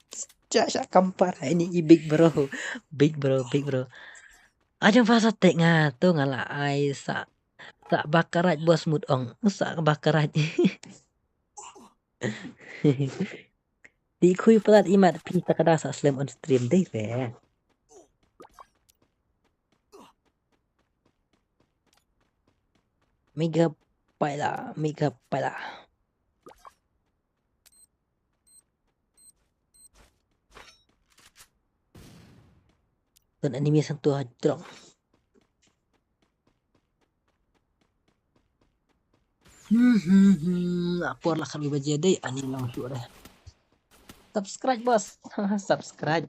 Speaker 2: ja kampar ini big bro. Big bro. Ajang fasa tek tu ngala ai sa bakarat bos mut ong sa bakarat. Di kui pelat imat pi takada sa slam on stream deh fe. Mega paila. Dan anime sentuh drong. Lapor lah kami baca deh ani langsung deh. Subscribe bos. Subscribe.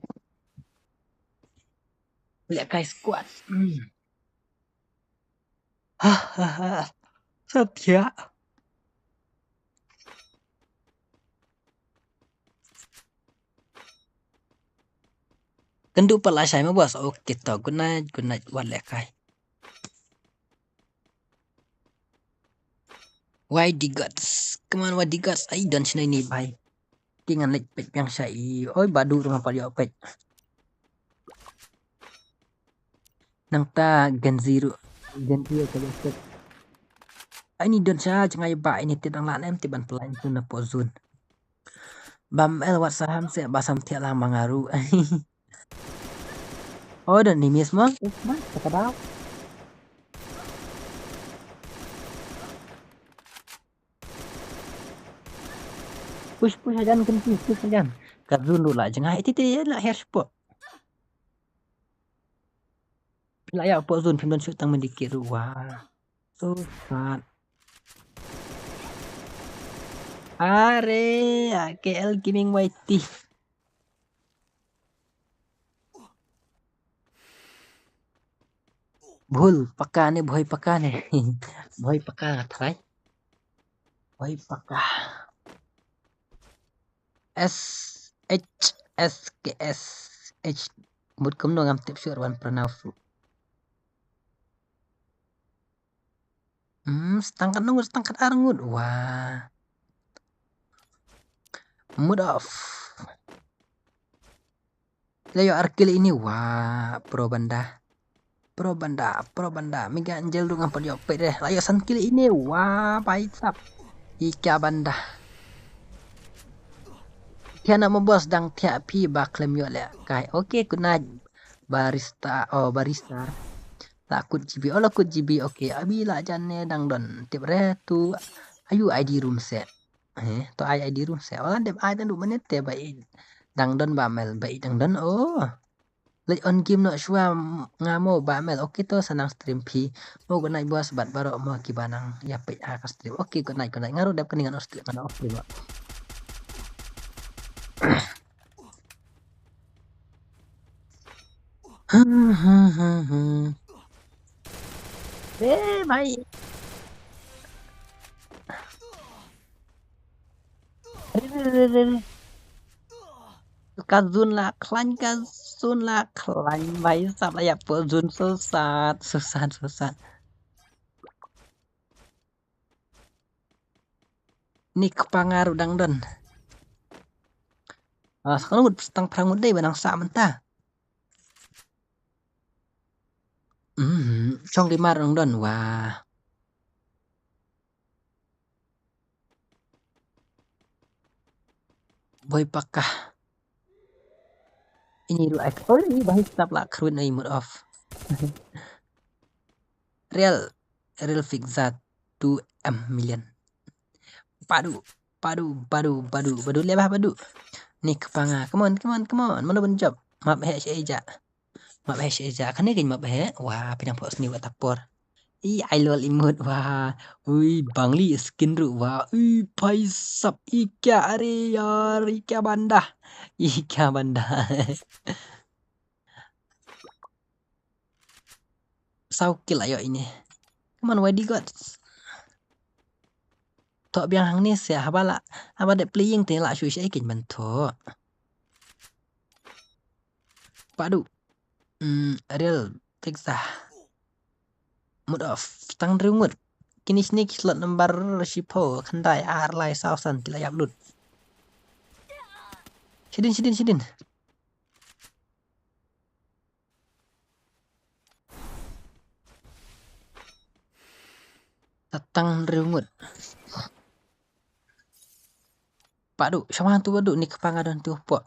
Speaker 2: Lihat guys squad. Satya. Kendu pala saya mah bos. Oke to good night wale kai. YD Gods. Kemana YD Gods? Ai dan sini ni bye. Dengan like page yang saya. Oi badu dengan pali page. Nang ta Genziru kalau set. Ini dan saya jangan ba ini tidak lain tiban pelain tu na pozun. Bam el wat saham se basam tiala mangaru. Dan ni mismo. Takadau. Push aja kan push aja. Kazun dulu lah jangan itu lah hair spot. Bila ya apa zon pimdan shoot tang mendikit wah. So sad. Are KL Gaming YT. Bhul pakane boy pakane. Boy pakane try. Boy pakah. SHSKS H mut kumno ngam tip sure wan pranafu. Setangkat arngut. Wah. Mood off. Layo arkil ini wah pro banda mega angel du ngam podiop deh. Layo sankil ini wah paitap. Ika banda. Tiana membos dang tiap pi baklem yo le kai. Oke kuna barista. Lakut GB lakut GB oke abi la janne dang don tip re tu ayu ID room set to ID room set wala dem ai dan du menit te bai dang don ba mel bai dang don le on game no shua ngamo ba mel oke to sanang stream pi mo go nai bos bat baro mo ki banang ya pe ka stream oke go nai ngaru dap keningan stream mana off stream. भाई Kazun là Klan Kazun là Klan भाई साहब ya Puzun susah. Ni kepangaruh dangdon. Sekarang udah setang perang udah benang sa mentah. Trong di mar dangdon wah. Boy pakah. Ini dulu ini bahaya tetap lah kerun ai mood off. Real fixat 2 million. Padu lebah padu. Ni kepanga. Come on. Mana benjob. Map hash aja. Kan ni kan map hash. Wah, pinang pos ni buat tapor. Lol imut. Wah. Ui, bangli skin ru. Wah. Ui, paisap. Ika are yar. Ika banda. Saukil ayo ini. Come on, Wadi Gods. Tok biang hang ni sia haba de playing te la shui kin ban tho. Padu. Real teksa. Mood off. Tang rungut. Kini sneak slot number shipo kandai lai sausan tilayap lut. Sidin. Tatang rungut. Padu, sama tu padu ni kepangadon tu po.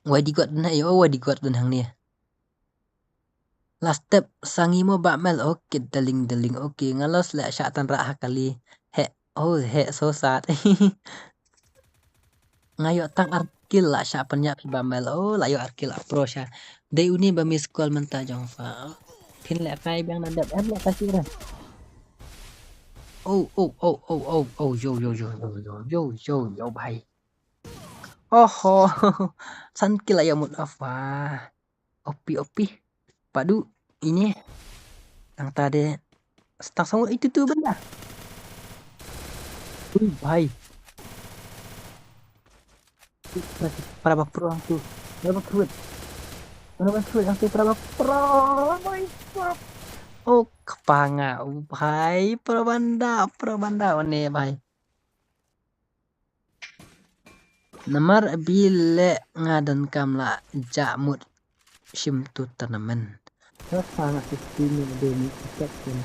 Speaker 2: Wadi got na yo, wadi got dun hang ni. Last step sangi mo bakmel okay daling okay ngalos la sya tan ra kali. He so sad. Ngayo tang arkil la sya penyak bakmel layo arkil approach ya. Dei uni ba miss call menta jong fa. Pin la kai bang nadap la kasih dah. Yo bhai. Sankil ayo mood off wah. Opi. Padu ini yang tadi setang sangut itu tuh benda. Wih bhai. Perabak pro yang tuh. Perabak fruit yang tuh perabak pro. My God. Kepanga bhai probanda one bhai. Nomor bile ngadan kamla jamut shim tu tanaman. Sangat sini demi section.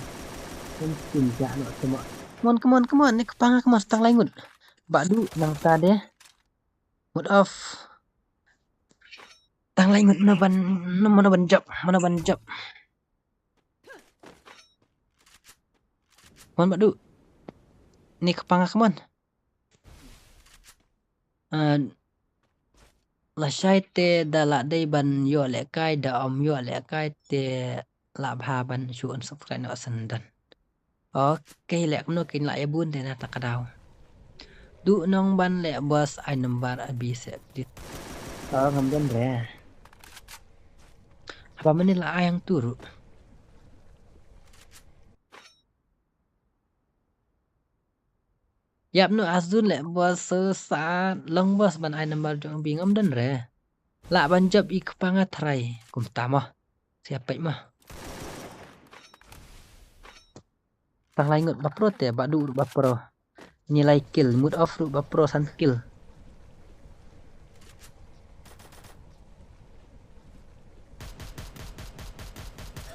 Speaker 2: Mungkin jano semua. Come on ni kepanga kemas tang langut. Badu yang tadi. Mood off. Tang langut mana ban job. Mon badu. Ni kepanga kemon. La shai te da la dei ban yo le kai da om yo le kai te la bha ban chuan subscribe no sandan. Okay lek no kin la bun de na takadaw. Du nong ban le bos ai number abi set dit. Ngamdan re. Apa menit la ayang turu. Yap no azun le bos sa long bos ban ai number jong bingam dan re. La ban job ik pangat rai kum tama. Siapa mah. Tang laingut bapro te badu bapro. Nilai kill mood off ru bapro san kill.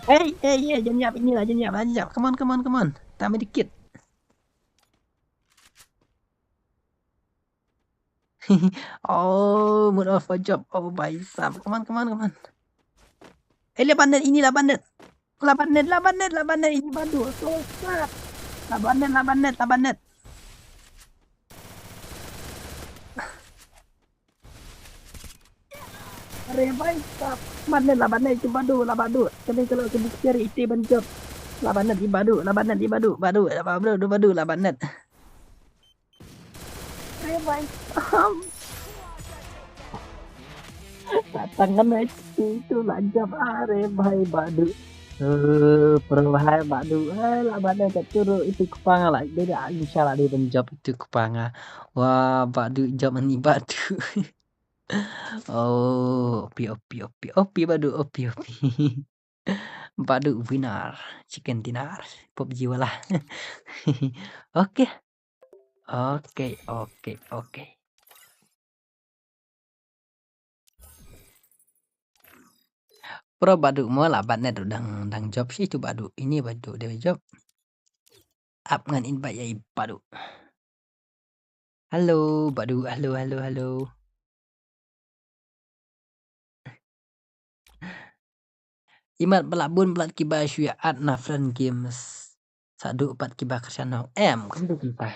Speaker 2: Jangan nyiap inilah, jangan nyiap. Come on. Tambah dikit. Mood off job. Baisam. Come on. Labanet ini labanet ini badu. So sad. Labanet. Baisam. Labanet itu badu. Kena kalau kita cari ite banjop. Labanet di badu. Labanet. Baisam.
Speaker 4: tangan itu lah jam are bahai badu. Perbahaya badu. Lah badu tak turu itu kepanga lah. Dia dah insya Allah dia
Speaker 2: job itu kepanga. Wah, badu job ni badu. Oh, opi badu opi. Badu winner, chicken dinner, PUBG wala. Oke. Oke. Pro badu mo lah batnet dang job sih itu badu. Ini badu dia job. Up ngan invite ya badu. Halo badu, halo. Imat belabun pelat kiba syuya at na friend games. Sadu pat kiba kersanong. Kan tu kita.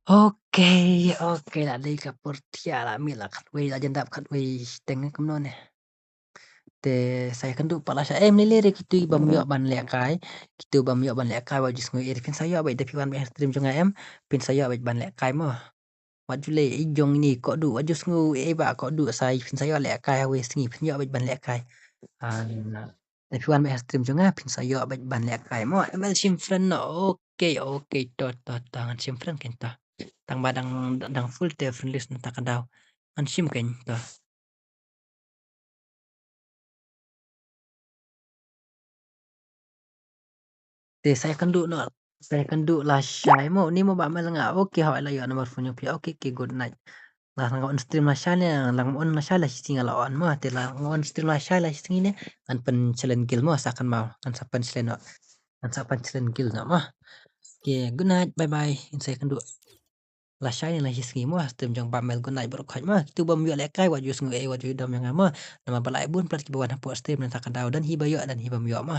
Speaker 2: Oke lah dari kapur tiara mila katway lah jendap katway tengah kemnon ya. Te saya kan tu pala saya melili kitu bam yo ban lekai. Kitu bam yo ban lekai wajis ngoi pin saya bai tapi wan stream jonga pin saya bai ban lekai mo. Wajule ijong ni kok du wajus ngu ba kok du sai pin saya lekai we singi pin yo bai ban lekai. Tapi wan stream jonga pin saya bai ban lekai mo. Emel sim friend no. Oke tot tangan sim friend kenta. Tang badang full te friend list na takadaw. An sim kenta. Te saya kendu lah syai mo ni mo ba malanga okay hawa la yo nomor phone pia okay good night lah on stream lah syai ne lang on lah syai lah singa la on mo te lah on stream lah syai lah singi ne an pen challenge gil mo sakan mau an sapan challenge no an sapan challenge gil no mo okay good night bye bye saya kendu lah syai ne lah singi mo stream jong ba mel good night bro khaj mo tu bam yo le kai wa jus ngue wa ju dam yang mo nama balai bun plat ki bawan hapo stream nan sakan daw dan hi bayo dan hi bam yo mo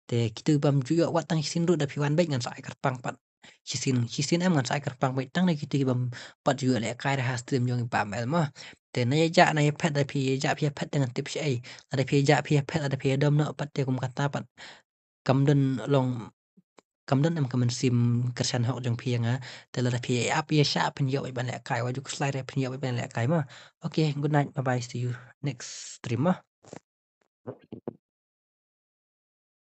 Speaker 2: te kitu bam juyo watang sindu da piwan baik ngan sai kerpang pat hisin em ngan sai kerpang baik tang na kitu bam pat juyo le kai da stream jong bam el mo te na ja na pet da pi ja pi pet dengan tips ai ada pi ja pi pet ada pi dom no pat te kum kata pat kamdan em kamen sim kersan hok jong pi nga te la pi ap ye sha pen yo ban le kai wa ju slide pen yo ban le kai mo okay good night bye bye see you next stream mo